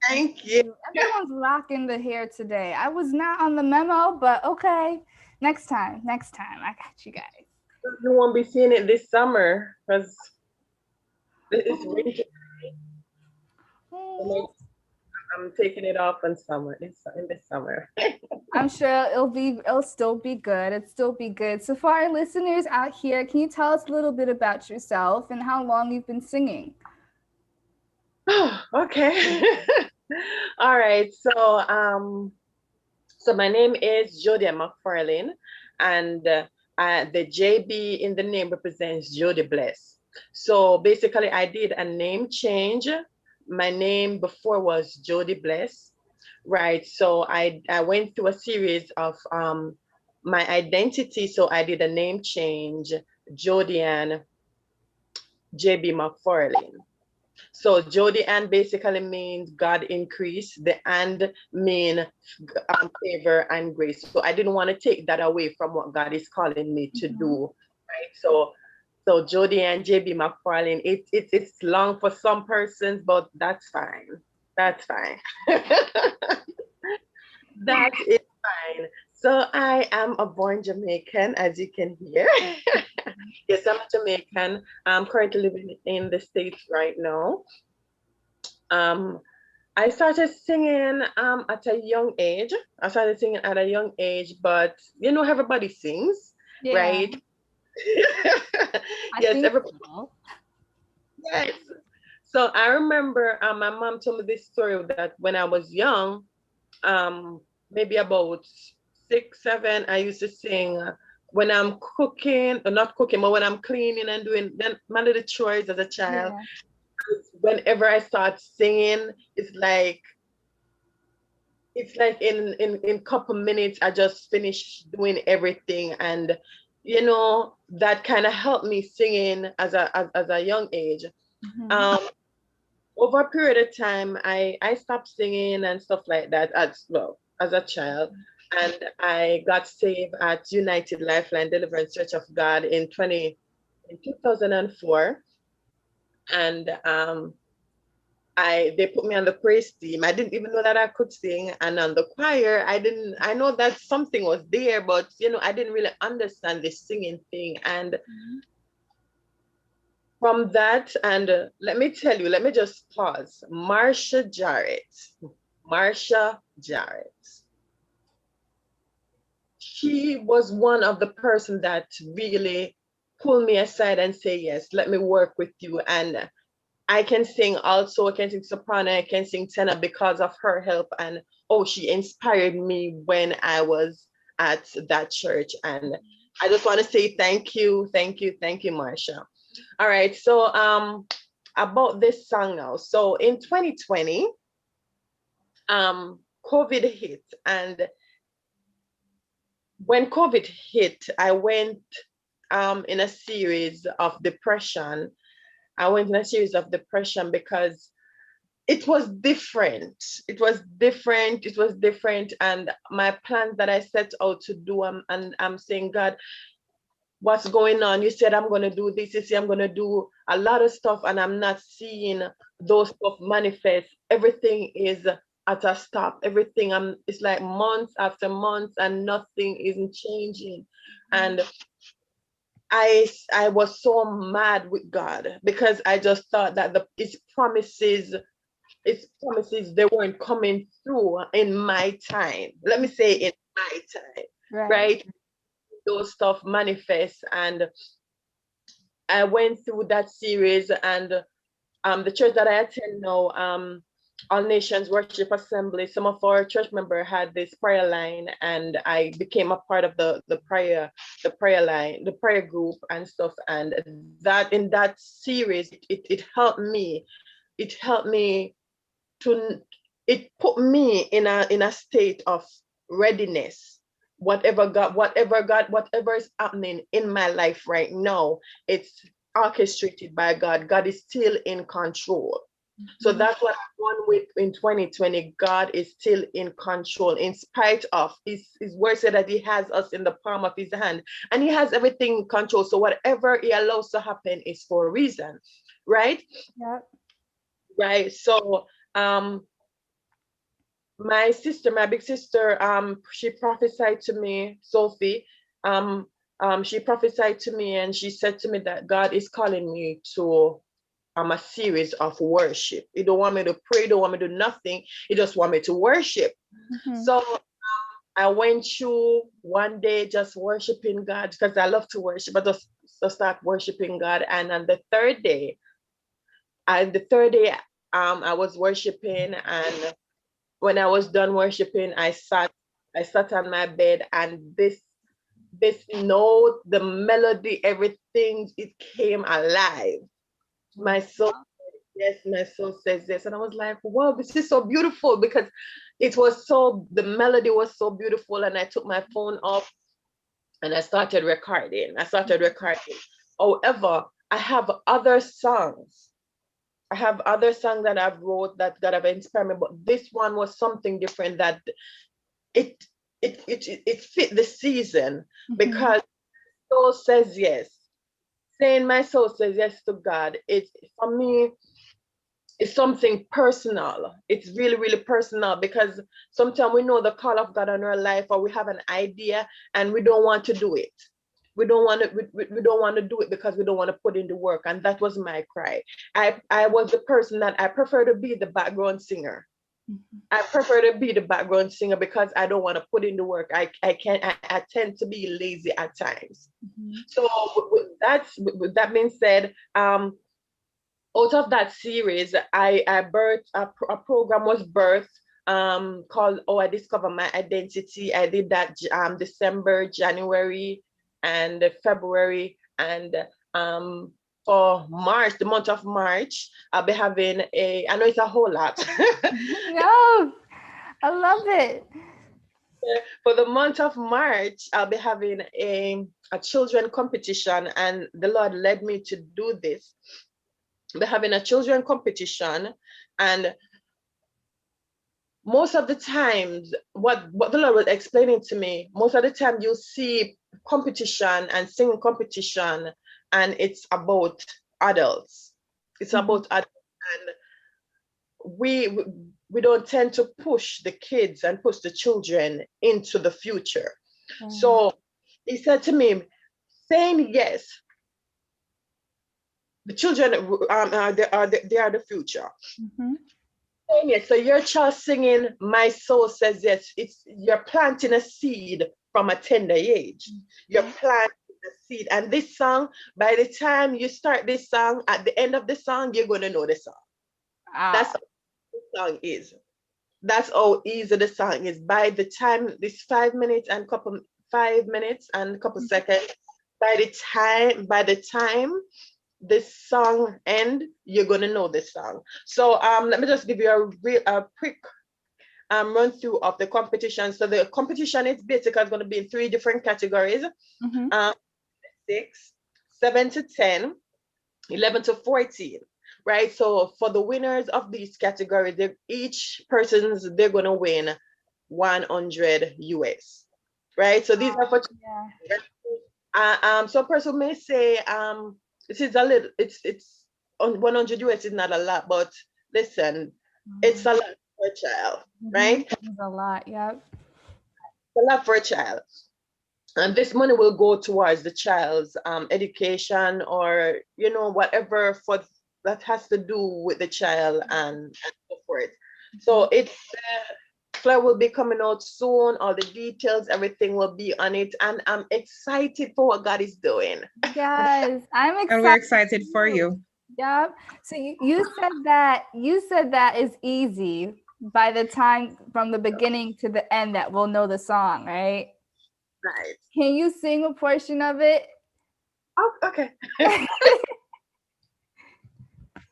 Thank you. Everyone's rocking the hair today. I was not on the memo, but okay. Next time. I got you guys. You won't be seeing it this summer because it's winter. I'm taking it off in summer. In the summer. I'm sure it'll still be good. It'll still be good. So for our listeners out here, can you tell us a little bit about yourself and how long you've been singing? Oh, okay. All right. So my name is Jody McFarlane, and the JB in the name represents Jody Bless. So basically, I did a name change. My name before was Jody Bless, right? So I went through a series of my identity. So I did a name change, Jody and JB McFarlane. So Jody and basically means God increase. The and mean favor and grace. So I didn't want to take that away from what God is calling me to do, right? So Jody and JB McFarlane, it's long for some persons, but that's fine. That's fine. That is fine. So I am a born Jamaican, as you can hear. Yes, I'm a Jamaican. I'm currently living in the States right now. I started singing at a young age. I started singing at a young age, but you know, everybody sings, right? Yes, everybody. Yes. So I remember my mom told me this story that when I was young, maybe about 6, 7, I used to sing when I'm cooking, or not cooking, but when I'm cleaning and doing then my little chores as a child. Yeah. Whenever I start singing, it's like in couple minutes I just finish doing everything, and you know that kind of helped me singing as a young age. Over a period of time, I stopped singing and stuff like that as a child, and I got saved at United Lifeline Deliverance Church of God in 2004, and they put me on the praise team. I didn't even know that I could sing, and on the choir, I know that something was there, but you know I didn't really understand this singing thing, and from that, and let me tell you, let me just pause. Marsha Jarrett. She was one of the person that really pulled me aside and say, yes, let me work with you. And I can sing also, I can sing soprano, I can sing tenor because of her help. And she inspired me when I was at that church. And I just want to say thank you, Marsha. All right, so about this song now. So in 2020, COVID hit, and when COVID hit, I went in a series of depression. I went in a series of depression because it was different. It was different. And my plans that I set out to do, and I'm saying, God, what's going on? You said I'm going to do this. You say I'm going to do a lot of stuff, and I'm not seeing those stuff manifest. Everything is at a stop. Everything, it's like months after months, and nothing isn't changing. And I was so mad with God because I just thought that His promises they weren't coming through in my time. Let me say in my time, right? Those stuff manifest, and I went through that series, and the church that I attend now, All Nations Worship Assembly, some of our church members had this prayer line, and I became a part of the prayer line, the prayer group and stuff. And that in that series, it helped me. It helped me to, it put me in a state of readiness. Whatever is happening in my life right now, it's orchestrated by God. God is still in control. So that's what I won with in 2020. God is still in control, in spite of his word said that he has us in the palm of his hand, and he has everything in control. So whatever he allows to happen is for a reason, right? Yeah. Right. So my big sister, she prophesied to me, Sophie. She prophesied to me, and she said to me that God is calling me to a series of worship. He don't want me to pray, don't want me to do nothing. He just want me to worship. So I went through one day just worshiping God, because I love to worship. I just start worshiping God. And on the third day, I was worshiping, and when I was done worshiping, I sat on my bed, and this note, the melody, everything, it came alive. My soul, yes, my soul says yes. And I was like, wow, this is so beautiful, because the melody was so beautiful. And I took my phone off and I started recording. However, I have other songs. That I've wrote that have inspired me, but this one was something different, that it fit the season, because soul says yes. Saying my soul says yes to God, for me, it's something personal. It's really, really personal, because sometimes we know the call of God on our life, or we have an idea and we don't want to do it. We don't want to do it because we don't want to put in the work. And that was my cry. I was the person that I prefer to be the background singer. I prefer to be the background singer because I don't want to put in the work. I tend to be lazy at times. So with that being said, out of that series, I birthed a program was birthed called I Discover My Identity. I did that December, January, and February, and for March, the month of March, I'll be having I know it's a whole lot. No, I love it. For the month of March, I'll be having a children competition, and the Lord led me to do this. I'll be having a children competition, and most of the times, what the Lord was explaining to me, most of the time you see competition and singing competition, and it's about adults. It's about adults, and we don't tend to push the kids and push the children into the future. So he said to me, saying yes, the children they are the future. Saying yes, so your child singing "My Soul Says Yes," you're planting a seed from a tender age. You're planting a seed, and this song, by the time you start this song, at the end of the song, you're going to know the song. That's how the song is. That's how easy the song is. By the time this 5 minutes and couple seconds, by the time this song end, you're gonna know this song. So let me just give you a quick run through of the competition. So the competition is basically going to be in 3 different categories: 6, 7 to 10, 11 to 14. Right. So for the winners of these categories, they're going to win 100 US. Right. So these are for some person may say this is a little, it's on 100 US is not a lot, but listen, it's a lot for a child, right? It's a lot, yep. It's a lot for a child. And this money will go towards the child's education, or whatever that has to do with the child and so forth. So it's flyer will be coming out soon. All the details, everything will be on it, and I'm excited for what God is doing. Yes, I'm excited. And we're excited for you. Yep. So you said that is easy by the time from the beginning to the end that we'll know the song, right? Right. Can you sing a portion of it? Oh, okay.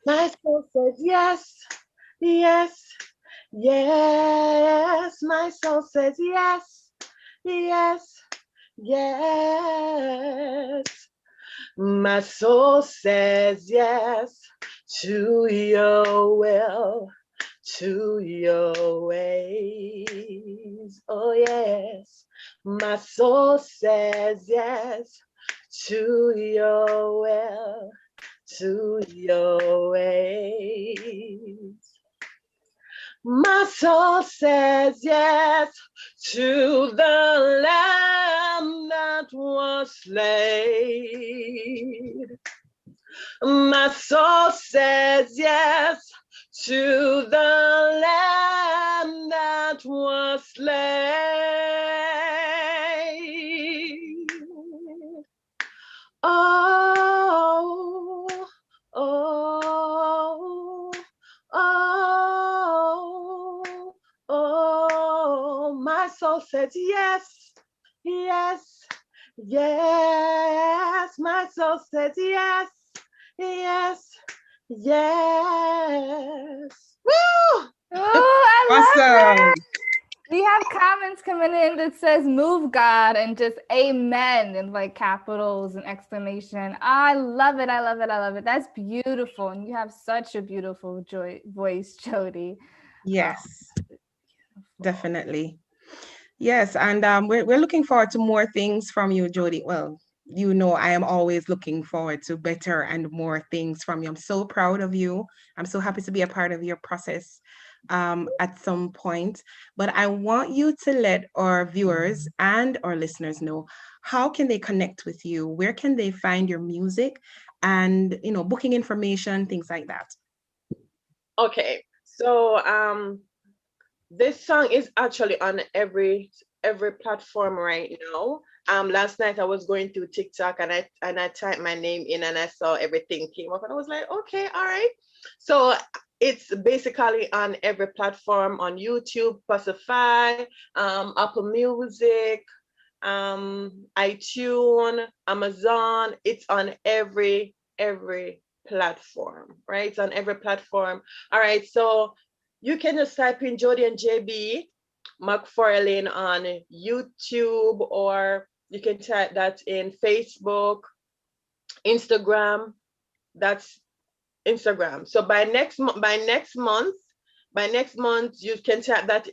My soul says yes, yes, yes. My soul says yes, yes, yes. My soul says yes to your will, to your ways. Oh, yes. My soul says yes to your will, to your ways. My soul says yes to the Lamb that was slain. My soul says yes to the Lamb that was slain. Oh, oh, oh, oh, my soul says yes, yes, yes. My soul says yes, yes, yes. Woo! Oh, I love Awesome. it. We have comments coming in that says move God and just amen and like capitals and exclamation. I love it. I love it. I love it. That's beautiful. And you have such a beautiful voice, Jody. Yes, definitely. Yes, and we're looking forward to more things from you, Jody. Well, you know, I am always looking forward to better and more things from you. I'm so proud of you. I'm so happy to be a part of your process at some point. But I want you to let our viewers and our listeners know, how can they connect with you? Where can they find your music and, you know, booking information, things like that? Okay, so this song is actually on every platform right now. Last night I was going through TikTok and I typed my name in and I saw everything came up and I was like, okay, all right. So it's basically on every platform, on YouTube, Spotify, Apple Music, iTunes, Amazon. It's on every platform, right? It's on every platform. All right, so you can just type in Jody and JB McFarlane on YouTube, or you can type that in Facebook, Instagram. That's Instagram. So by next month, you can tap that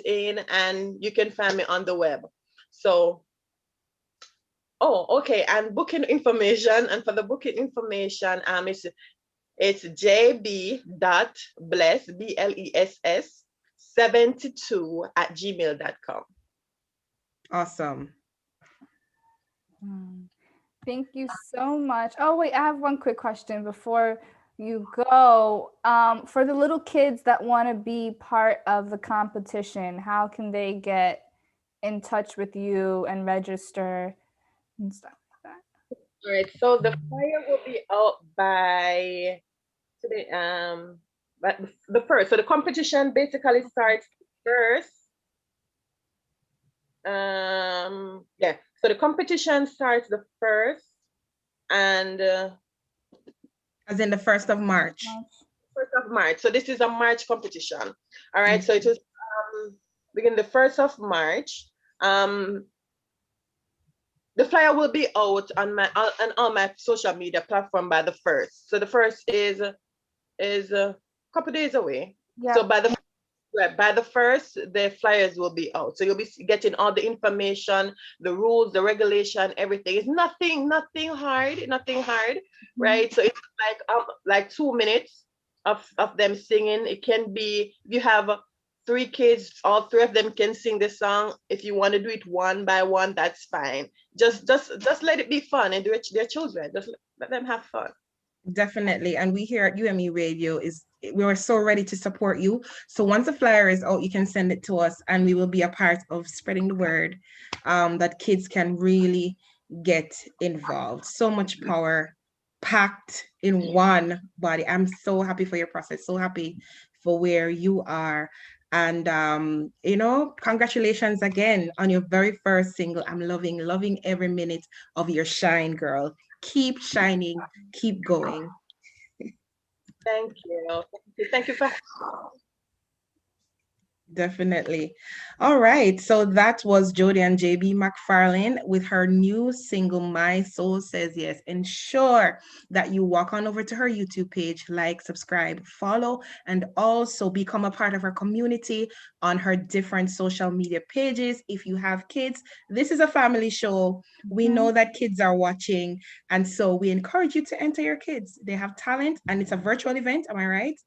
in, and you can find me on the web. So, oh, okay. And booking information, and for the booking information, it's jb.bless, BLESS 72 @gmail.com. Awesome. Thank you so much. Oh, wait, I have one quick question before you go. For the little kids that want to be part of the competition, how can they get in touch with you and register and stuff like that? All right, so the flyer will be out by today. But the first, so the competition basically starts first. Yeah, so the competition starts the first, and As in the 1st of March. 1st of March. So this is a March competition. All right, so it was begin the 1st of March. The flyer will be out on all my social media platform by the 1st. So the 1st is a couple days away. Yeah. So by the 1st, the flyers will be out. So you'll be getting all the information, the rules, the regulation, everything. It's nothing hard, right? So it's like 2 minutes of them singing. It can be, if you have 3 kids, all 3 of them can sing the song. If you want to do it one by one, that's fine. Just let it be fun and do it to their children. Just let them have fun. Definitely. And we here at UME Radio we are so ready to support you. So once the flyer is out, you can send it to us and we will be a part of spreading the word that kids can really get involved. So much power packed in one body. I'm so happy for your process, so happy for where you are. And congratulations again on your very first single. I'm loving every minute of your shine, girl. Keep shining, keep going. Thank you. Thank you for Definitely. All right. So that was Jody and JB McFarlane with her new single, My Soul Says Yes. Ensure that you walk on over to her YouTube page, like, subscribe, follow, and also become a part of her community on her different social media pages. If you have kids, this is a family show. We know that kids are watching. And so we encourage you to enter your kids. They have talent and it's a virtual event. Am I right?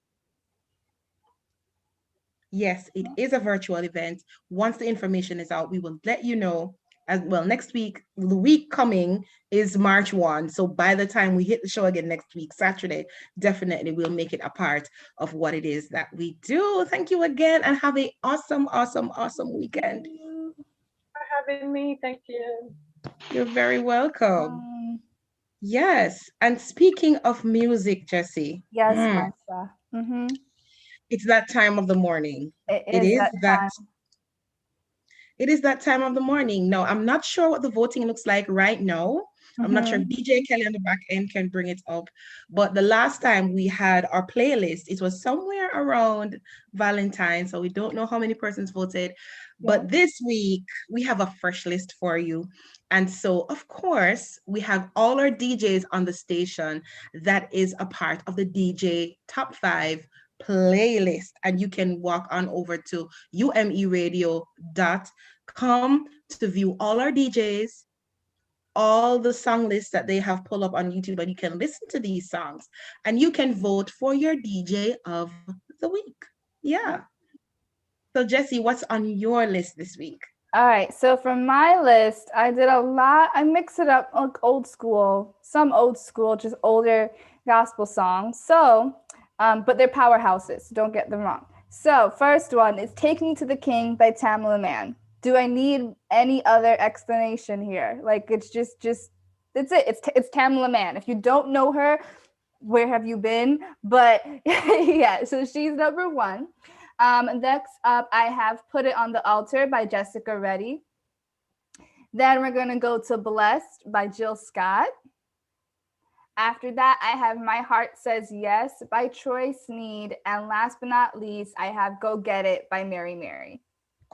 Yes, it is a virtual event. Once the information is out, we will let you know. As well, next week, the week coming is March 1. So by the time we hit the show again next week, Saturday, definitely we'll make it a part of what it is that we do. Thank you again and have an awesome, awesome, awesome weekend. for having me. Thank you. You're very welcome. Yes. And speaking of music, Jesse. Yes, Marsha. It's that time of the morning. It It is is that that time. It is that time of the morning. No, I'm not sure what the voting looks like right now. I'm not sure if DJ Kelly on the back end can bring it up. But the last time we had our playlist, it was somewhere around Valentine's. So we don't know how many persons voted. But this week, we have a fresh list for you. And so, of course, we have all our DJs on the station that is a part of the DJ Top 5 playlist. And you can walk on over to umeradio.com to view all our DJs, all the song lists that they have pulled up on YouTube, and you can listen to these songs and you can vote for your DJ of the week. Yeah. So Jesse, what's on your list this week? All right, so for my list, I did a lot. I mix it up like old school, some old school, just older gospel songs. So, but they're powerhouses, don't get them wrong. So first one is Take Me to the King by Tamala Mann. Do I need any other explanation here? Like it's just that's it. It's Tamala Mann. If you don't know her, where have you been? But yeah, so she's number one. Next up, I have Put It on the Altar by Jessica Reddy. Then we're going to go to Blessed by Jill Scott. After that, I have My Heart Says Yes by Troy Sneed. And last but not least, I have Go Get It by Mary Mary.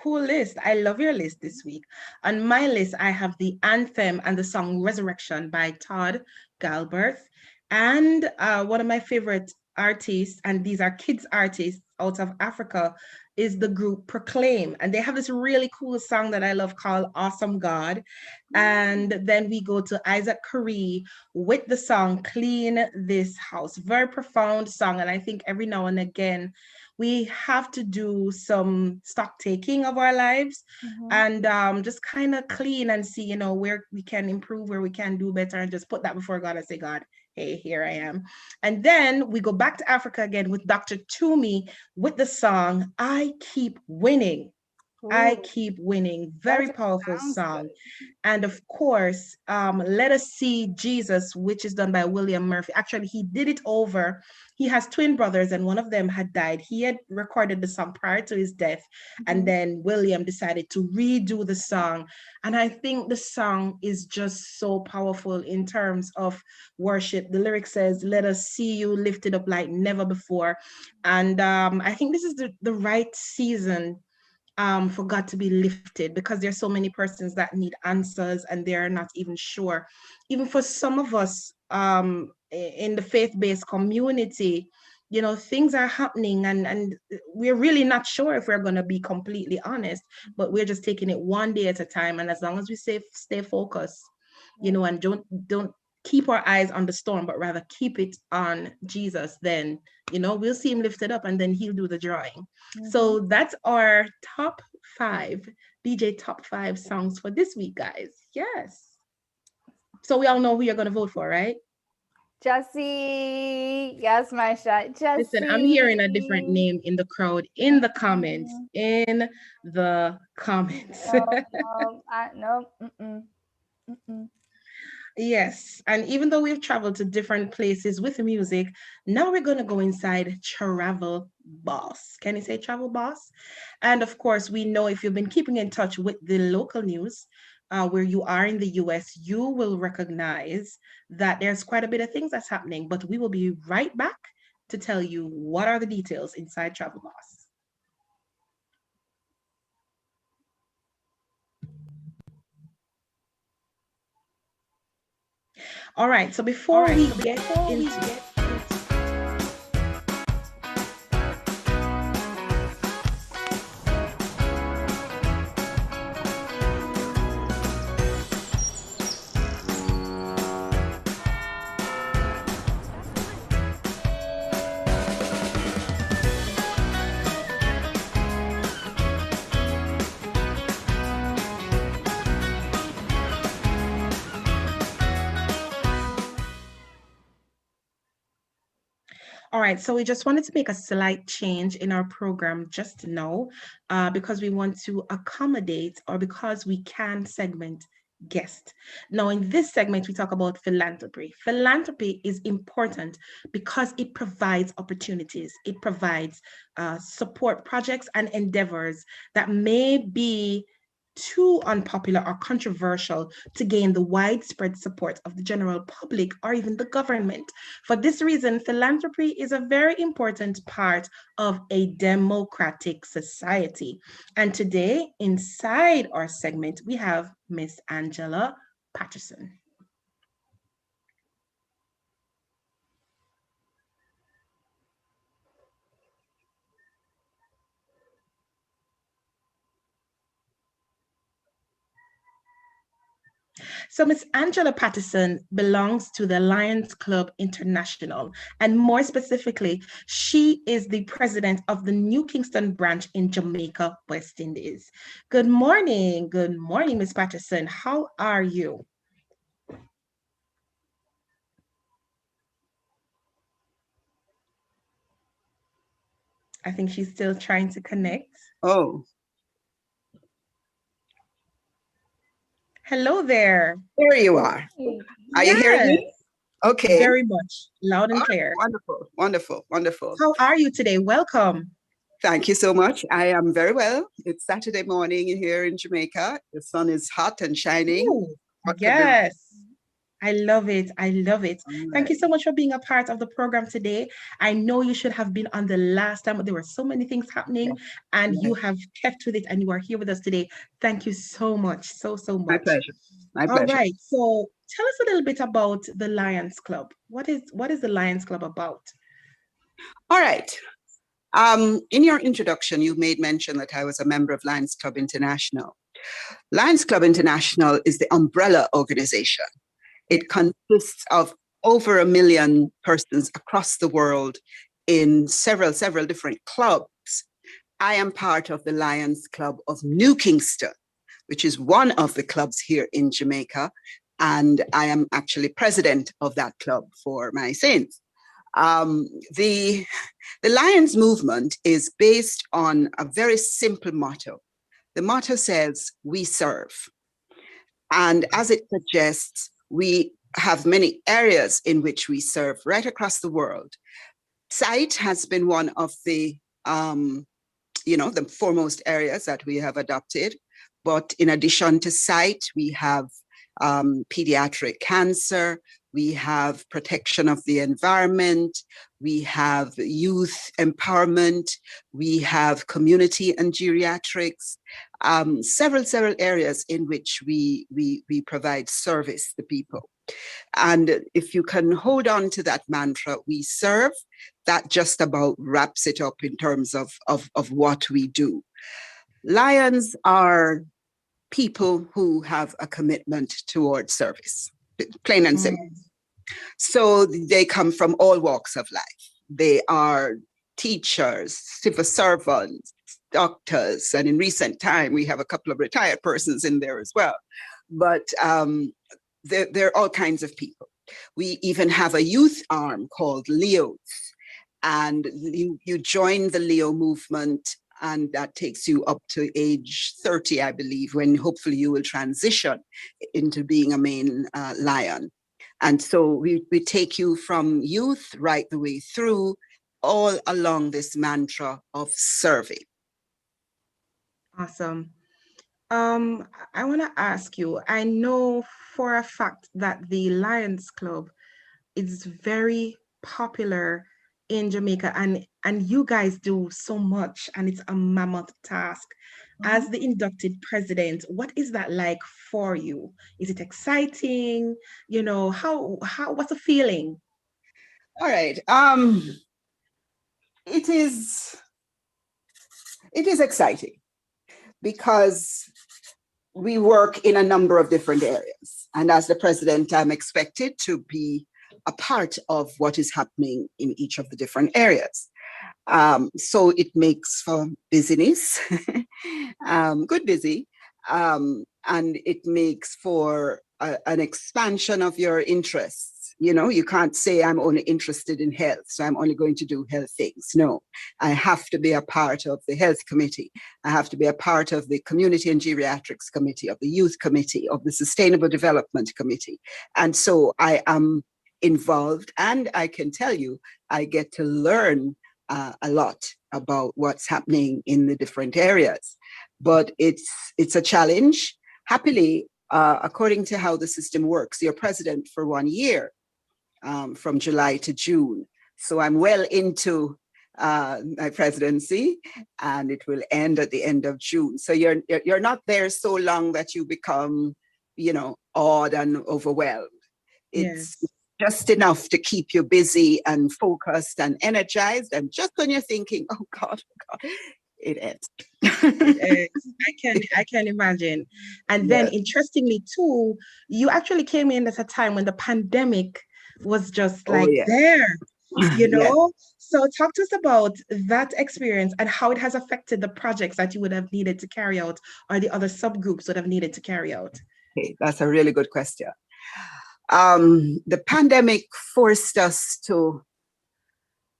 Cool list. I love your list this week. On my list, I have the anthem and the song Resurrection by Todd Galbraith. And one of my favorite artists, and these are kids artists out of Africa, is the group Proclaim. And they have this really cool song that I love called Awesome God. And then we go to Isaac Curry with the song Clean This House. Very profound song. And I think every now and again, we have to do some stock taking of our lives and just kind of clean and see, where we can improve, where we can do better, and just put that before God and say, God, hey, here I am. And then we go back to Africa again with Dr. Toomey with the song I Keep Winning. I Keep Winning. Very powerful song. Good. And of course, Let Us See Jesus, which is done by William Murphy. Actually, he did it over. He has twin brothers and one of them had died. He had recorded the song prior to his death. And then William decided to redo the song. And I think the song is just so powerful in terms of worship. The lyric says, let us see you lifted up like never before. And I think this is the right season for God to be lifted, because there's so many persons that need answers and they're not even sure. Even for some of us in the faith-based community, things are happening and we're really not sure if we're going to be completely honest, but we're just taking it one day at a time. And as long as we stay focused, and don't keep our eyes on the storm, but rather keep it on Jesus, then, we'll see him lifted up and then he'll do the drawing. So that's our top 5 DJ top 5 songs for this week, guys. Yes. So we all know who you're going to vote for, right? Jesse. Yes, Marsha. Jesse. Listen, I'm hearing a different name in the crowd, in the comments, in the comments. No. Yes, and even though we've traveled to different places with music, now we're going to go inside Travel Boss. Can you say Travel Boss? And of course, we know if you've been keeping in touch with the local news, where you are in the US, you will recognize that there's quite a bit of things that's happening. But we will be right back to tell you what are the details inside Travel Boss. All right, so before we get into All right, so we just wanted to make a slight change in our program just now because we want to accommodate or because we can segment guests. Now, in this segment, we talk about philanthropy. Philanthropy is important because it provides opportunities. It provides support projects and endeavors that may be too unpopular or controversial to gain the widespread support of the general public or even the government. For this reason, philanthropy is a very important part of a democratic society. And today, inside our segment, we have Miss Angela Patterson. So Miss Angela Patterson belongs to the Lions Club International, and more specifically, she is the president of the New Kingston branch in Jamaica, West Indies. Good morning, Miss Patterson. How are you? I think she's still trying to connect. Oh. Hello there. There you are. Are you hearing me? Okay. Very much. Loud and clear. Wonderful, wonderful, wonderful. How are you today? Welcome. Thank you so much. I am very well. It's Saturday morning here in Jamaica. The sun is hot and shining. Ooh, yes. I love it. I love it. Thank you so much for being a part of the program today. I know you should have been on the last time, but there were so many things happening and you have kept with it and you are here with us today. Thank you so much. So much. My pleasure. My All pleasure. right. So tell us a little bit about the Lions Club. What is the Lions Club about? All right. In your introduction, you made mention that I was a member of Lions Club International. Lions Club International is the umbrella organization. It consists of over 1 million persons across the world in several different clubs. I am part of the Lions Club of New Kingston, which is one of the clubs here in Jamaica, and I am actually president of that club for my sins. The Lions movement is based on a very simple motto. The motto says, "We serve." And as it suggests, we have many areas in which we serve right across the world. Sight has been one of the, the foremost areas that we have adopted. But in addition to sight, we have pediatric cancer, we have protection of the environment, we have youth empowerment, we have community and geriatrics, several areas in which we provide service to people. And if you can hold on to that mantra, "We serve," that just about wraps it up in terms of what we do. Lions are people who have a commitment towards service, plain and simple. So they come from all walks of life. They are teachers, civil servants, doctors, and in recent time, we have a couple of retired persons in there as well. But there are all kinds of people. We even have a youth arm called Leos, and you join the Leo movement and that takes you up to age 30, I believe, when hopefully you will transition into being a main lion. And so we take you from youth right the way through, all along this mantra of serving. Awesome. I want to ask you, I know for a fact that the Lions Club is very popular in Jamaica, and you guys do so much, and it's a mammoth task. As the inducted president, what is that like for you? Is it exciting? You know, what's the feeling? All right. It is exciting because we work in a number of different areas. And as the president, I'm expected to be a part of what is happening in each of the different areas. So it makes for busyness, good busy, and it makes for an expansion of your interests. You know, you can't say I'm only interested in health, so I'm only going to do health things. No, I have to be a part of the health committee. I have to be a part of the community and geriatrics committee, of the youth committee, of the sustainable development committee. And so I am involved, and I can tell you, I get to learn a lot about what's happening in the different areas. But it's a challenge. Happily, according to how the system works, you're president for 1 year, from July to June. So I'm well into my presidency, and it will end at the end of June. So you're not there so long that you become, you know, awed and overwhelmed. It's just enough to keep you busy and focused and energized. And just when you're thinking, oh God, it ends. I can imagine. And then interestingly too, you actually came in at a time when the pandemic was just like there, you know? So talk to us about that experience and how it has affected the projects that you would have needed to carry out, or the other subgroups would have needed to carry out. Okay, that's a really good question. The pandemic forced us to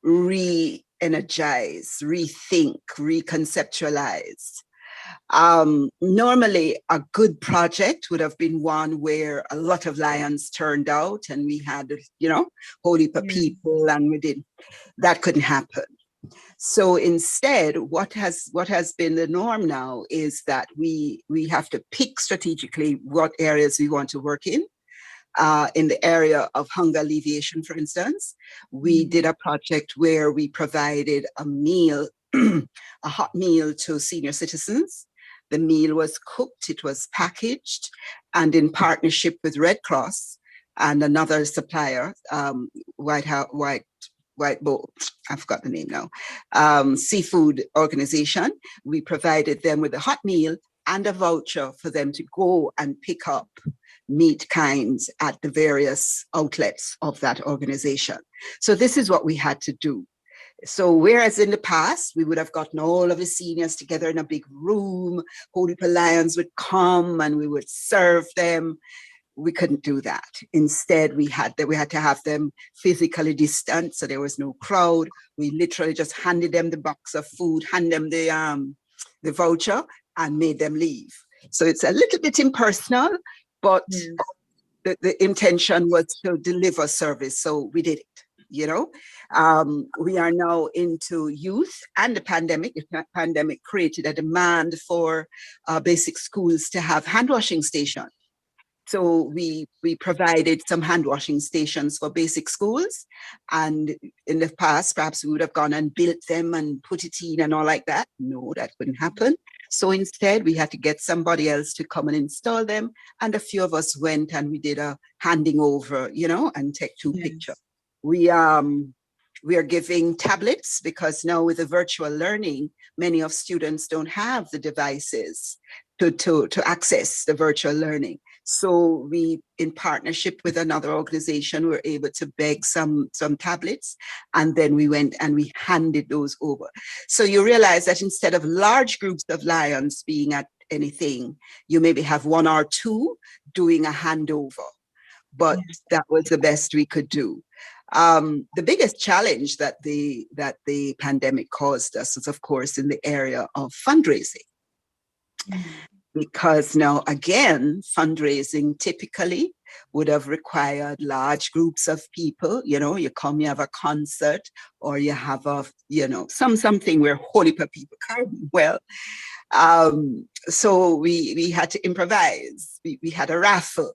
re-energize, rethink, reconceptualize. Normally, a good project would have been one where a lot of lions turned out and we had, you know, whole heap of people, and we did. That couldn't happen. So instead, what has been the norm now is that we have to pick strategically what areas we want to work in. In the area of hunger alleviation, for instance, we did a project where we provided a meal, a hot meal to senior citizens. The meal was cooked, it was packaged, and in partnership with Red Cross and another supplier, White Bowl, I forgot the name now, seafood organization, we provided them with a hot meal and a voucher for them to go and pick up meat kinds at the various outlets of that organization. So this is what we had to do. So whereas in the past, we would have gotten all of the seniors together in a big room, whole heap of lions would come and we would serve them. We couldn't do that. Instead, we had to have them physically distant, so there was no crowd. We literally just handed them the box of food, hand them the voucher, and made them leave. So it's a little bit impersonal, but the intention was to deliver service, so we did it. You know, we are now into youth, and the pandemic. The pandemic created a demand for basic schools to have hand washing stations. So we provided some hand washing stations for basic schools, and in the past, perhaps we would have gone and built them and put it in and all like that. No, that couldn't happen. So instead, we had to get somebody else to come and install them, and a few of us went and we did a handing over, you know, and take two pictures. We are giving tablets because now with the virtual learning, many of students don't have the devices to access the virtual learning. So we, in partnership with another organization, were able to beg some tablets, and then we went and we handed those over. So you realize that instead of large groups of lions being at anything, you maybe have one or two doing a handover, but that was the best we could do. The biggest challenge that the pandemic caused us was, of course, in the area of fundraising. Because now, again, fundraising typically would have required large groups of people. You know, you come, you have a concert, or you have a, you know, something where whole heap of people come. Well, so we had to improvise. We had a raffle.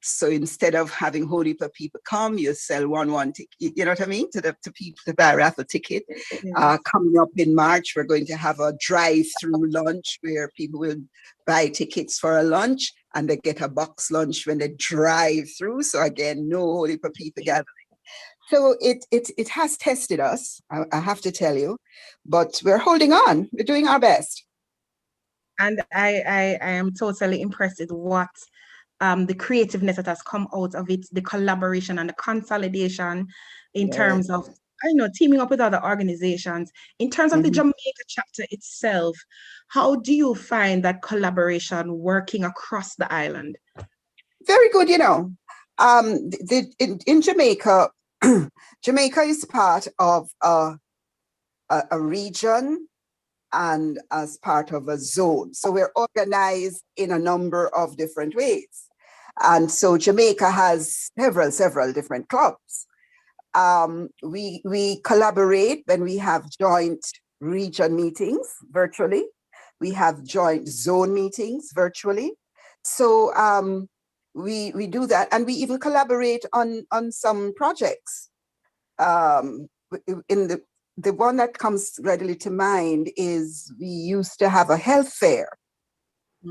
So instead of having whole heap of people come, you sell one ticket. You know what I mean? To people to buy a raffle ticket. Coming up in March, we're going to have a drive-through lunch where people will buy tickets for a lunch and they get a box lunch when they drive through. So again, no whole heap of people gathering. So it has tested us, I have to tell you, but we're holding on. We're doing our best. And I am totally impressed with what the creativeness that has come out of it, the collaboration and the consolidation in terms of, I know, teaming up with other organizations. In terms of the Jamaica chapter itself, how do you find that collaboration working across the island? Very good, you know. In Jamaica, Jamaica is part of a region and as part of a zone. So we're organized in a number of different ways. And so Jamaica has several different clubs. We collaborate when we have joint region meetings virtually. We have joint zone meetings virtually. So we do that, and we even collaborate on some projects. In the one that comes readily to mind is we used to have a health fair.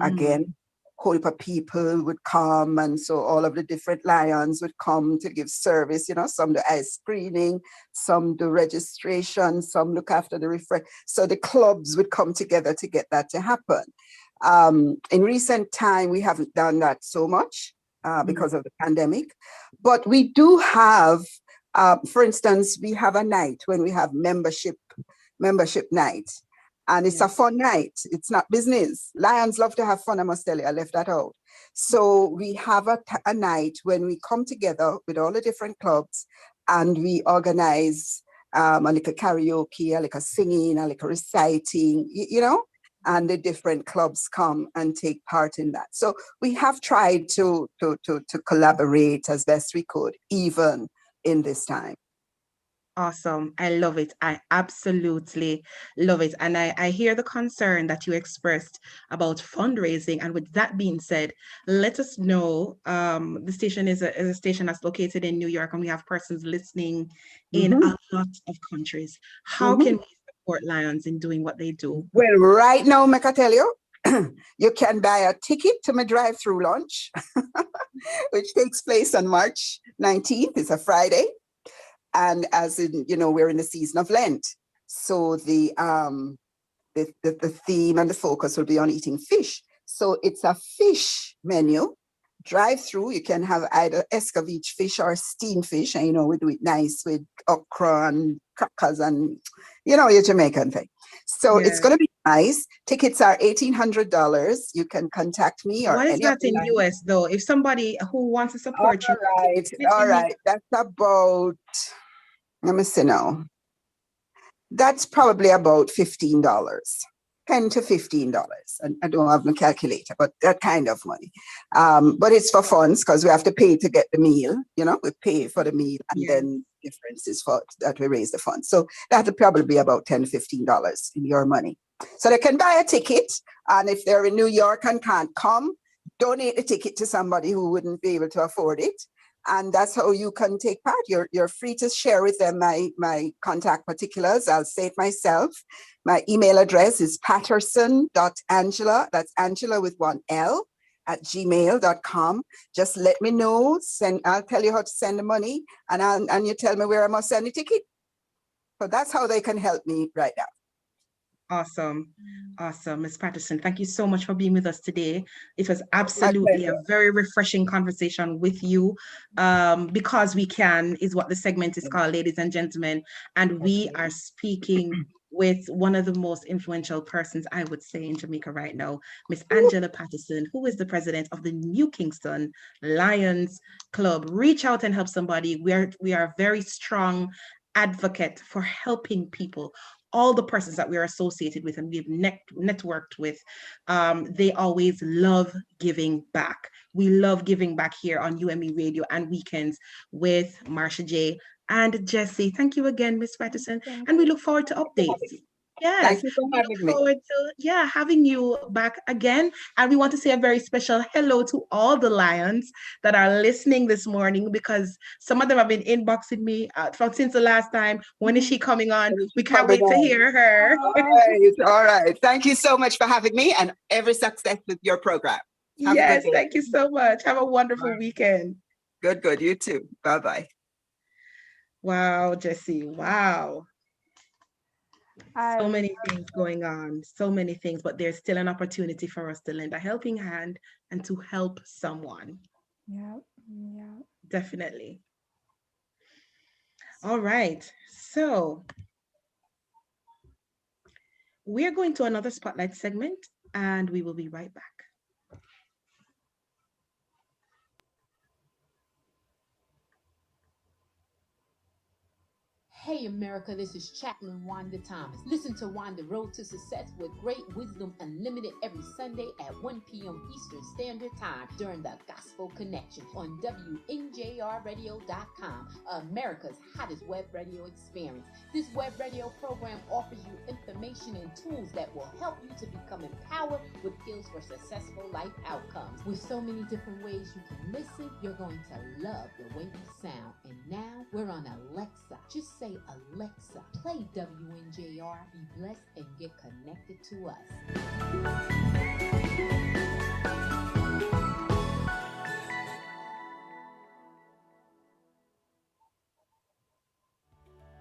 Again, whole heap of people would come, and so all of the different lions would come to give service. You know, some do eye screening, some do registration, some look after the refresh. So the clubs would come together to get that to happen. In recent time, we haven't done that so much because of the pandemic, but we do have, for instance, we have a night when we have membership night. And it's a fun night. It's not business. Lions love to have fun, I must tell you. I left that out. So we have a night when we come together with all the different clubs and we organize a little karaoke, a little singing, a little reciting, you know, and the different clubs come and take part in that. So we have tried to collaborate as best we could, even in this time. Awesome. I love it. I absolutely love it. And I hear the concern that you expressed about fundraising. And with that being said, let us know, the station is a station that's located in New York, and we have persons listening in a lot of countries. How can we support Lions in doing what they do? Well, right now, I can tell you, you can buy a ticket to my drive-through lunch, which takes place on March 19th. It's a Friday. And as in, you know, we're in the season of Lent. So the theme and the focus will be on eating fish. So it's a fish menu, drive through. You can have either escovitch fish or steamed fish. And, you know, we do it nice with okra and crackers and, you know, your Jamaican thing. So it's going to be nice. Tickets are $1,800. You can contact me. Or what is that in US though? If somebody who wants to support you. All right. That's about, let me see now. That's probably about $15, $10 to $15. And I don't have my calculator, but that kind of money. But it's for funds because we have to pay to get the meal. You know, we pay for the meal, and then difference is for that we raise the funds. So that'll probably be about $10 to $15 in your money. So they can buy a ticket, and if they're in New York and can't come, donate the ticket to somebody who wouldn't be able to afford it. And that's how you can take part. You're free to share with them my contact particulars. I'll say it myself. My email address is patterson.angela, that's Angela with one L, @gmail.com. Just let me know. I'll tell you how to send the money, and you tell me where I must send the ticket. So that's how they can help me right now. Awesome. Awesome. Ms. Patterson, thank you so much for being with us today. It was absolutely a very refreshing conversation with you. Because we can is what the segment is called, ladies and gentlemen. And we are speaking with one of the most influential persons, I would say, in Jamaica right now, Miss Angela Patterson, who is the president of the New Kingston Lions Club. Reach out and help somebody. We are very strong advocate for helping people. All the persons that we are associated with and we've networked with, they always love giving back. We love giving back here on UME Radio and weekends with Marsha J and Jesse. Thank you again, Miss Patterson. And we look forward to updates. Yes, Thank you for we having look me. forward to having you back again. And we want to say a very special hello to all the Lions that are listening this morning, because some of them have been inboxing me from since the last time. When is she coming on? We can't wait to hear her. All right. Thank you so much for having me, and every success with your program. Have a Yes, good day. thank you so much. Have a wonderful weekend. Good. You too. Bye-bye. Wow, Jesse. Wow. So many things going on, so many things, but there's still an opportunity for us to lend a helping hand and to help someone. Yeah. Definitely. All right. So we're going to another spotlight segment and we will be right back. Hey America, this is Chaplain Wanda Thomas. Listen to Wanda Road to Success with Great Wisdom Unlimited every Sunday at 1 p.m. Eastern Standard Time during the Gospel Connection on WNJRradio.com, America's hottest web radio experience. This web radio program offers you information and tools that will help you to become empowered with skills for successful life outcomes. With so many different ways you can listen, you're going to love the way we sound. And now we're on Alexa. Just say, Alexa, play WNJR, be blessed, and get connected to us.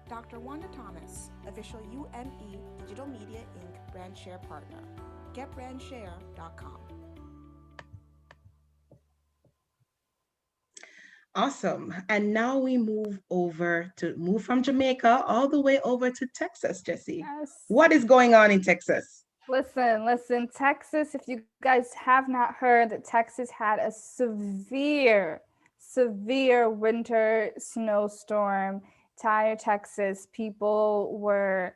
Dr. Wanda Thomas, official UME Digital Media Inc. brand share partner. GetBrandShare.com. Awesome. And now we move from Jamaica all the way over to Texas, Jesse. Yes. What is going on in Texas? Listen, Texas, if you guys have not heard, that Texas had a severe winter snowstorm. Entire Texas, people were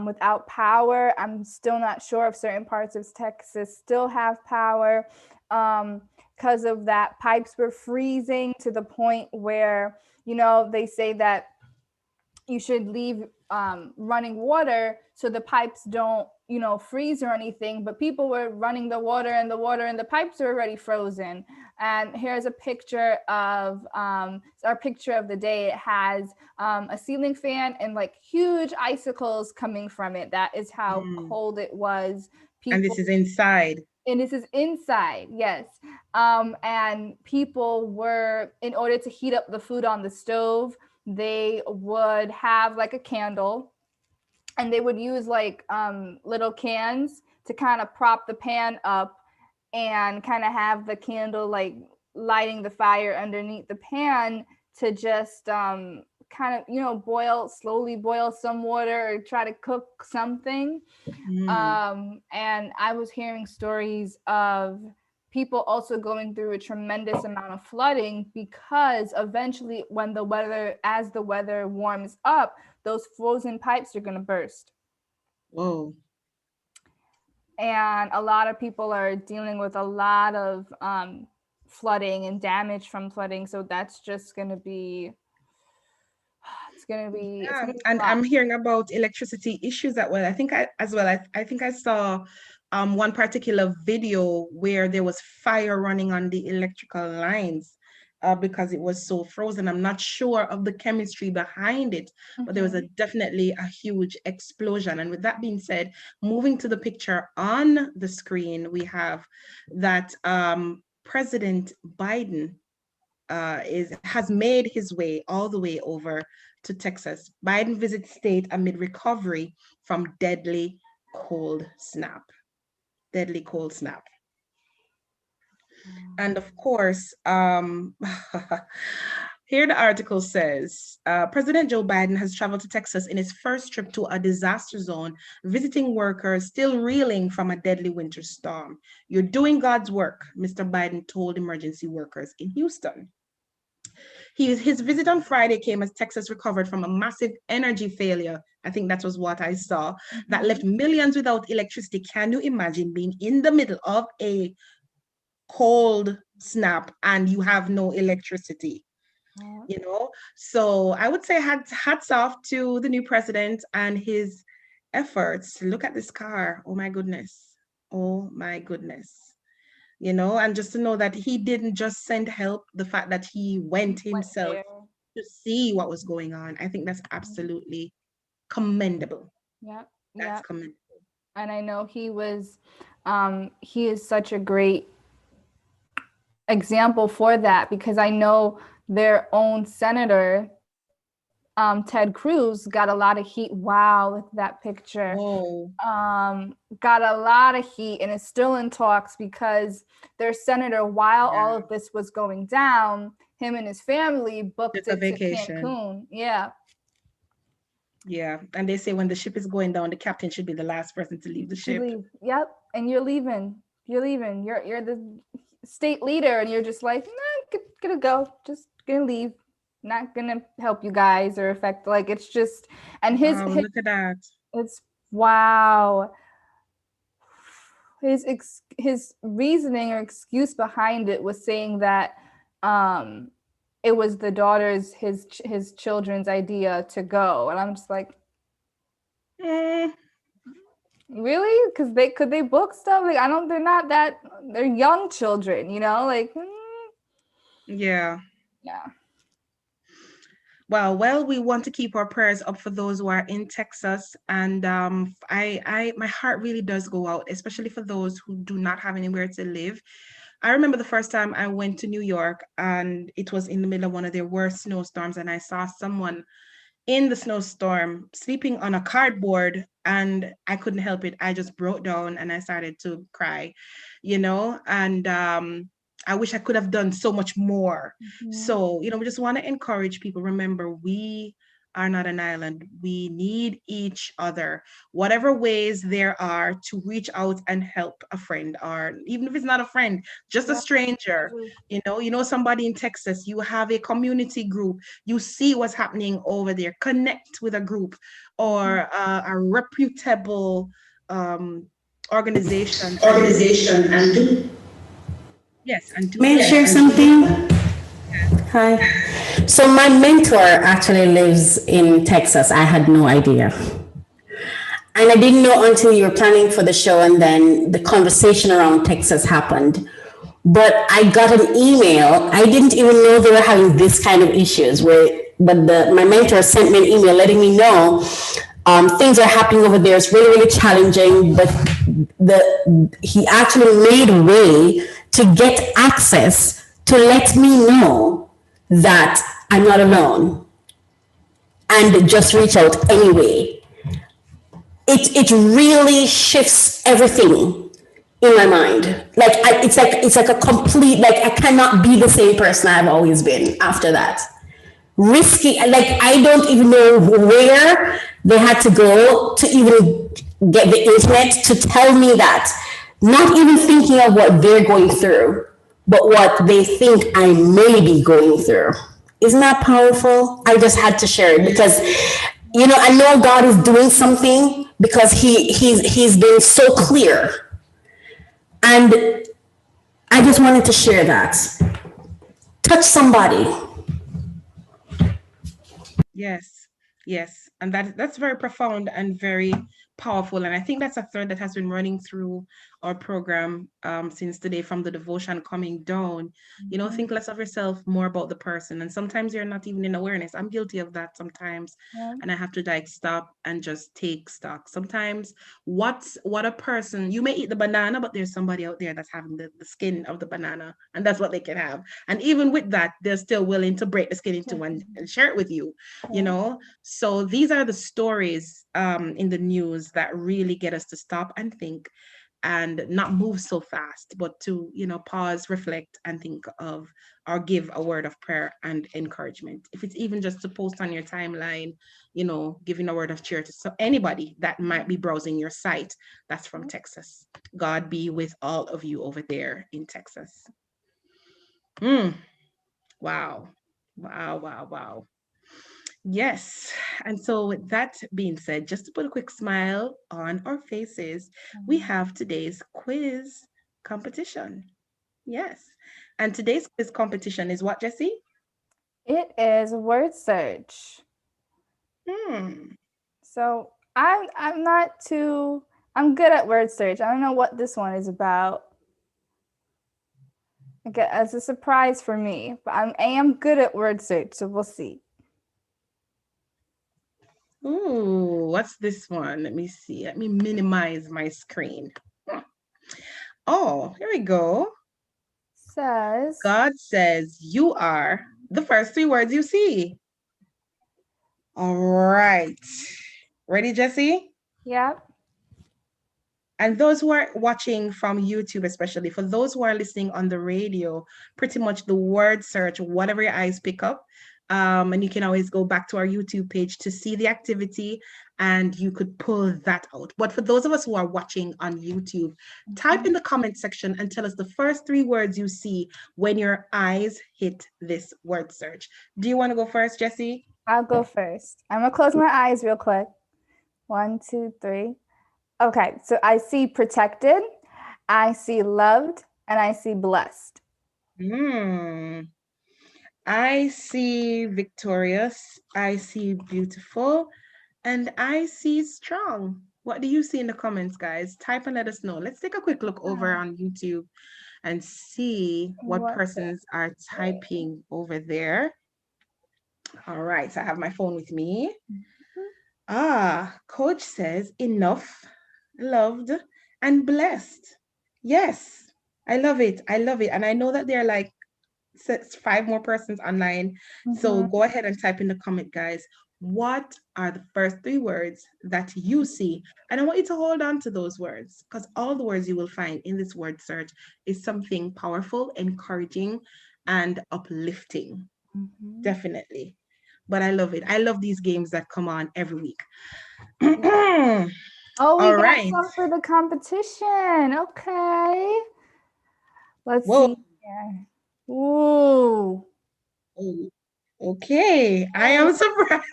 without power. I'm still not sure if certain parts of Texas still have power. Because of that, pipes were freezing to the point where, they say that you should leave running water so the pipes don't, freeze or anything, but people were running the water and the pipes are already frozen. And here's a picture of our picture of the day. It has a ceiling fan and like huge icicles coming from it. That is how cold it was. And this is inside. And this is inside, yes. And people were, in order to heat up the food on the stove, they would have like a candle, and they would use like little cans to kind of prop the pan up and kind of have the candle like lighting the fire underneath the pan to just kind of slowly boil some water or try to cook something. And I was hearing stories of people also going through a tremendous amount of flooding, because eventually as the weather warms up, those frozen pipes are going to burst. Whoa. And a lot of people are dealing with a lot of flooding and damage from flooding. So that's just going to be, it's going to be and I'm hearing about electricity issues as well. I think I saw one particular video where there was fire running on the electrical lines because it was so frozen. I'm not sure of the chemistry behind it, but there was definitely a huge explosion. And with that being said, moving to the picture on the screen, we have that President Biden has made his way all the way over to Texas. Biden visits state amid recovery from deadly cold snap. And of course, Here the article says, President Joe Biden has traveled to Texas in his first trip to a disaster zone, visiting workers still reeling from a deadly winter storm. You're doing God's work, Mr. Biden told emergency workers in Houston. His visit on Friday came as Texas recovered from a massive energy failure. I think that was what I saw, that left millions without electricity. Can you imagine being in the middle of a cold snap and you have no electricity? You know, so I would say hats off to the new president and his efforts. Look at this car. Oh my goodness. Oh my goodness. You know, and just to know that he didn't just send help, the fact that he went himself to see what was going on. I think that's absolutely commendable. Yep. That's Yep. commendable. And I know he is such a great example for that, because I know their own senator, Ted Cruz, got a lot of heat. Wow, look at that picture. Got a lot of heat and is still in talks because their senator, while all of this was going down, him and his family booked it to Cancun. Yeah. Yeah, and they say when the ship is going down, the captain should be the last person to leave the ship. Yep, and you're leaving. You're the state leader, and you're just like, nah, gonna go, just gonna leave, not gonna help you guys or affect. Like, it's just, and his look at that. It's wow. His reasoning or excuse behind it was saying that it was the daughter's, his children's idea to go, and I'm just like, really? Because could they book stuff? Like, they're not that, they're young children, you know, like. Yeah. Yeah. Well, we want to keep our prayers up for those who are in Texas, and my heart really does go out, especially for those who do not have anywhere to live. I remember the first time I went to New York, and it was in the middle of one of their worst snowstorms, and I saw someone in the snowstorm sleeping on a cardboard, and I couldn't help it. I just broke down and I started to cry, you know, and I wish I could have done so much more. So, you know, we just want to encourage people. Remember, we are not an island. We need each other, whatever ways there are to reach out and help a friend, or even if it's not a friend, just a stranger. You know somebody in Texas, you have a community group, you see what's happening over there, connect with a group or a reputable organization. Yes, and do. May I share something? Hi. So my mentor actually lives in Texas. I had no idea. And I didn't know until you were planning for the show, and then the conversation around Texas happened. But I got an email. I didn't even know they were having this kind of issues. My mentor sent me an email letting me know things are happening over there. It's really, really challenging. But he actually made a way to get access to let me know that I'm not alone, and just reach out anyway. It really shifts everything in my mind. Like it's like a complete, like I cannot be the same person I've always been after that. Risky, like I don't even know where they had to go to even get the internet to tell me that. Not even thinking of what they're going through, but what they think I may be going through. Isn't that powerful? I just had to share it because, you know, I know God is doing something because he's been so clear. And I just wanted to share that. Touch somebody. Yes. And that's very profound and very powerful. And I think that's a thread that has been running through our program since today, from the devotion coming down. You know, think less of yourself, more about the person. And sometimes you're not even in awareness. I'm guilty of that sometimes. And I have to like stop and just take stock. Sometimes what a person, you may eat the banana, but there's somebody out there that's having the skin of the banana, and that's what they can have. And even with that, they're still willing to break the skin into one and share it with you, you know? So these are the stories in the news that really get us to stop and think and not move so fast, but to, pause, reflect, and think of or give a word of prayer and encouragement. If it's even just to post on your timeline, giving a word of cheer to anybody that might be browsing your site that's from Texas. God be with all of you over there in Texas. Wow. Wow, wow, wow. Yes. And so, with that being said, just to put a quick smile on our faces, we have today's quiz competition. Yes. And today's quiz competition is what, Jesse? It is word search. So I'm not too, I'm good at word search. I don't know what this one is about. Okay, as a surprise for me, but I am good at word search, so we'll see. Ooh, what's this one? Let me see. Let me minimize my screen. Oh, here we go. Says, God says you are the first three words you see. All right. Ready, Jesse? Yep. And those who are watching from YouTube, especially for those who are listening on the radio, pretty much the word search, whatever your eyes pick up. And you can always go back to our YouTube page to see the activity and you could pull that out. But for those of us who are watching on YouTube, type in the comment section and tell us the first three words you see when your eyes hit this word search. Do you want to go first, Jesse? I'll go first. I'm going to close my eyes real quick. 1, 2, 3. Okay, so I see protected, I see loved, and I see blessed. I see victorious, I see beautiful, and I see strong. What do you see in the comments, guys? Type and let us know. Let's take a quick look over on YouTube and see what persons are typing over there. All right, so I have my phone with me. Coach says enough, loved, and blessed. Yes, I love it. I love it. And I know that there are like 5 more persons online. So go ahead and type in the comment, guys. What are the first 3 words that you see? And I want you to hold on to those words because all the words you will find in this word search is something powerful, encouraging, and uplifting. Definitely. But I love it. I love these games that come on every week. Oh, we All got right. some for the competition. Okay. Let's Whoa. see here. Ooh. Okay. I am surprised.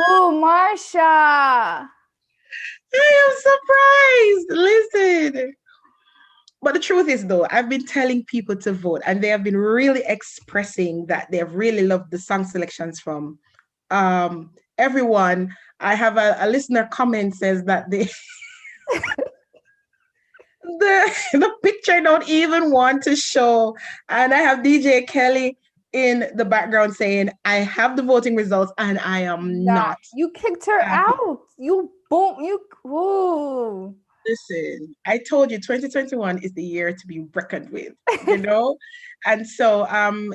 Oh, Marsha. I am surprised. Listen. But the truth is, though, I've been telling people to vote, and they have been really expressing that they've really loved the song selections from everyone. I have a listener comment says that they the picture don't even want to show. And I have DJ Kelly in the background saying, I have the voting results and I am not. You kicked her out. You boom. Whoa. Listen, I told you 2021 is the year to be reckoned with, you know? And so,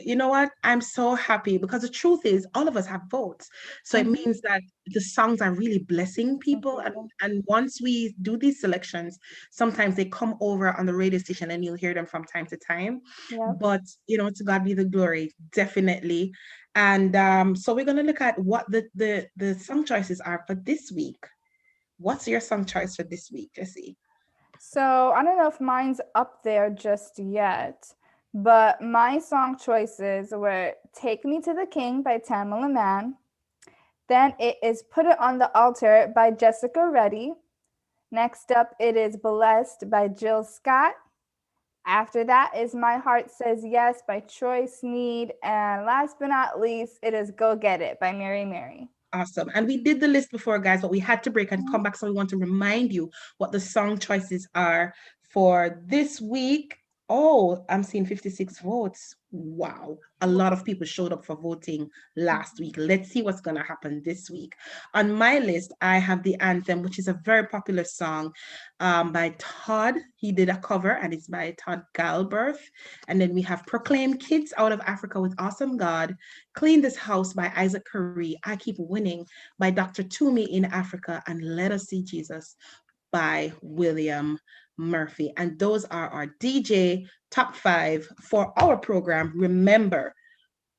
you know what? I'm so happy because the truth is all of us have votes. So it means that the songs are really blessing people. And once we do these selections, sometimes they come over on the radio station and you'll hear them from time to time. Yep. But, to God be the glory, definitely. And so we're going to look at what the song choices are for this week. What's your song choice for this week, Jesse? So I don't know if mine's up there just yet, but my song choices were Take Me to the King by Tamala Mann. Then it is Put It on the Altar by Jessica Reddy. Next up, it is Blessed by Jill Scott. After that is My Heart Says Yes by Troy Sneed. And last but not least, it is Go Get It by Mary Mary. Awesome. And we did the list before, guys, but we had to break and come back. So we want to remind you what the song choices are for this week. Oh, I'm seeing 56 votes. Wow. A lot of people showed up for voting last week. Let's see what's going to happen this week. On my list, I have The Anthem, which is a very popular song by Todd. He did a cover and it's by Todd Galberth. And then we have Proclaim Kids Out of Africa with Awesome God, Clean This House by Isaac Curry, I Keep Winning by Dr. Toomey in Africa, and Let Us See Jesus by William Murphy. And those are our DJ top 5 for our program. Remember,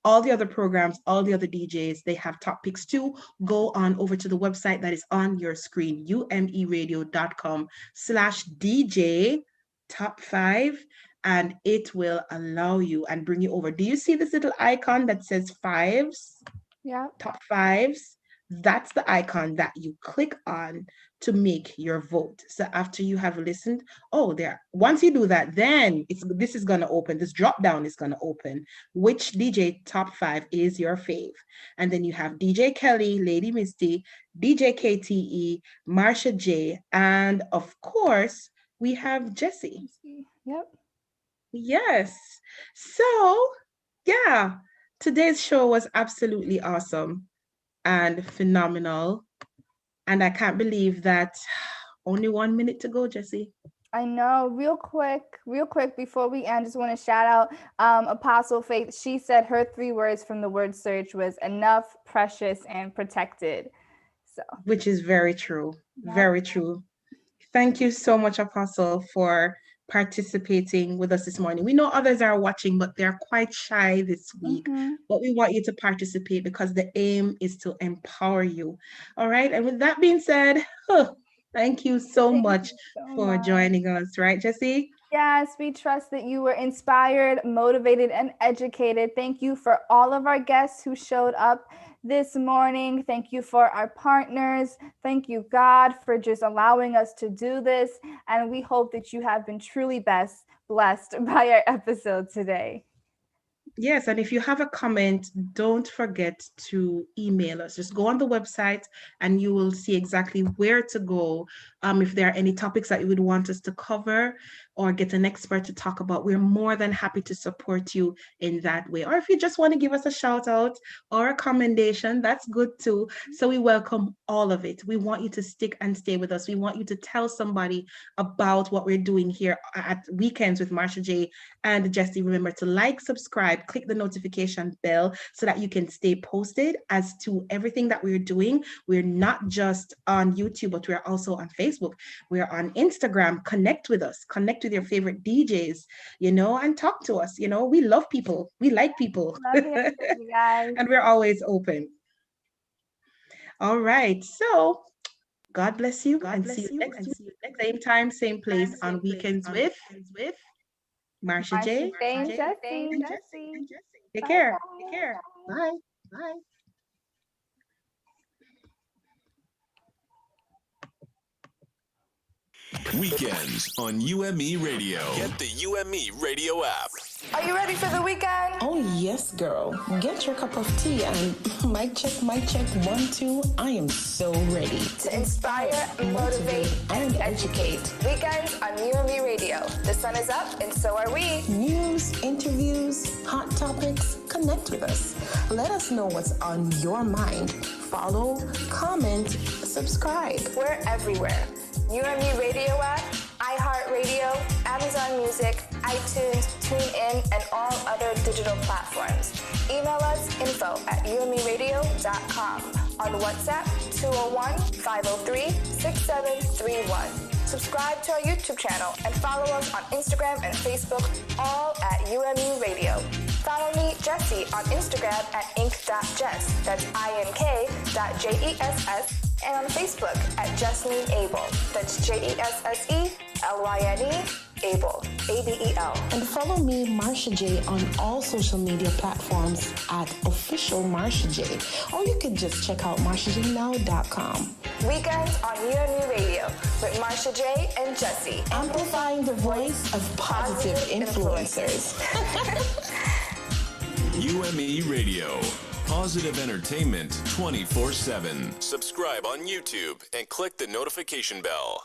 all the other programs, all the other DJs, they have top picks too. Go on over to the website that is on your screen, umeradio.com/DJ top 5, and it will allow you and bring you over. Do you see this little icon that says fives? Yeah. Top 5s. That's the icon that you click on to make your vote. So after you have listened, once you do that, then this is going to open, this drop down is going to open. Which DJ top 5 is your fave? And then you have DJ Kelly, Lady Misty, DJ KTE, Marsha J, and of course, we have Jesse. Yep. Yes. So, yeah, today's show was absolutely awesome and phenomenal. And I can't believe that only 1 minute to go, Jesse. I know. Real quick before we end, just want to shout out Apostle Faith. She said her 3 words from the word search was enough, precious, and protected. So, which is very true. Very true. Thank you so much, Apostle, for participating with us this morning. We know others are watching, but they're quite shy this week. But we want you to participate because the aim is to empower you. All right. And with that being said, thank you so much for joining us. Right, Jesse? Yes, we trust that you were inspired, motivated, and educated. Thank you for all of our guests who showed up this morning. Thank you for our partners. Thank you, God, for just allowing us to do this. And we hope that you have been truly blessed by our episode today. Yes, and if you have a comment, don't forget to email us. Just go on the website and you will see exactly where to go. If there are any topics that you would want us to cover or get an expert to talk about, we're more than happy to support you in that way. Or if you just want to give us a shout out or a commendation, that's good too. So we welcome all of it. We want you to stick and stay with us. We want you to tell somebody about what we're doing here at Weekends with Marsha J and Jesse. Remember to like, subscribe, click the notification bell so that you can stay posted as to everything that we're doing. We're not just on YouTube, but we're also on Facebook. We're on Instagram. Connect with us. Connect with your favorite DJs, and talk to us. We love people. We like people. Love you guys. And we're always open. All right. So God bless you. See you next same time, same place on Weekends with Marsha J. And Jesse. Take care. Bye. Bye. Weekends on UME Radio. Get the UME Radio app. Are you ready for the weekend? Oh, yes, girl. Get your cup of tea and mic check, 1, 2. I am so ready. To inspire, motivate, and educate. Weekends on UME Radio. The sun is up and so are we. News, interviews, hot topics. Connect with us. Let us know what's on your mind. Follow, comment, subscribe. We're everywhere. UME Radio app, iHeartRadio, Amazon Music, iTunes, TuneIn, and all other digital platforms. Email us info@umeradio.com. On WhatsApp, 201-503-6731. Subscribe to our YouTube channel and follow us on Instagram and Facebook, all at UME Radio. Follow me, Jesse, on Instagram at ink.jess. That's ink.jess. And on Facebook at Jesselyn Abel. That's JESSELYNE Abel. ABEL. And follow me, Marsha J, on all social media platforms at official Marsha J. Or you can just check out marshajnow.com. Weekends on UME Radio with Marsha J and Jesse. Amplifying the voice of positive influencers. UME Radio. Positive entertainment 24/7. Subscribe on YouTube and click the notification bell.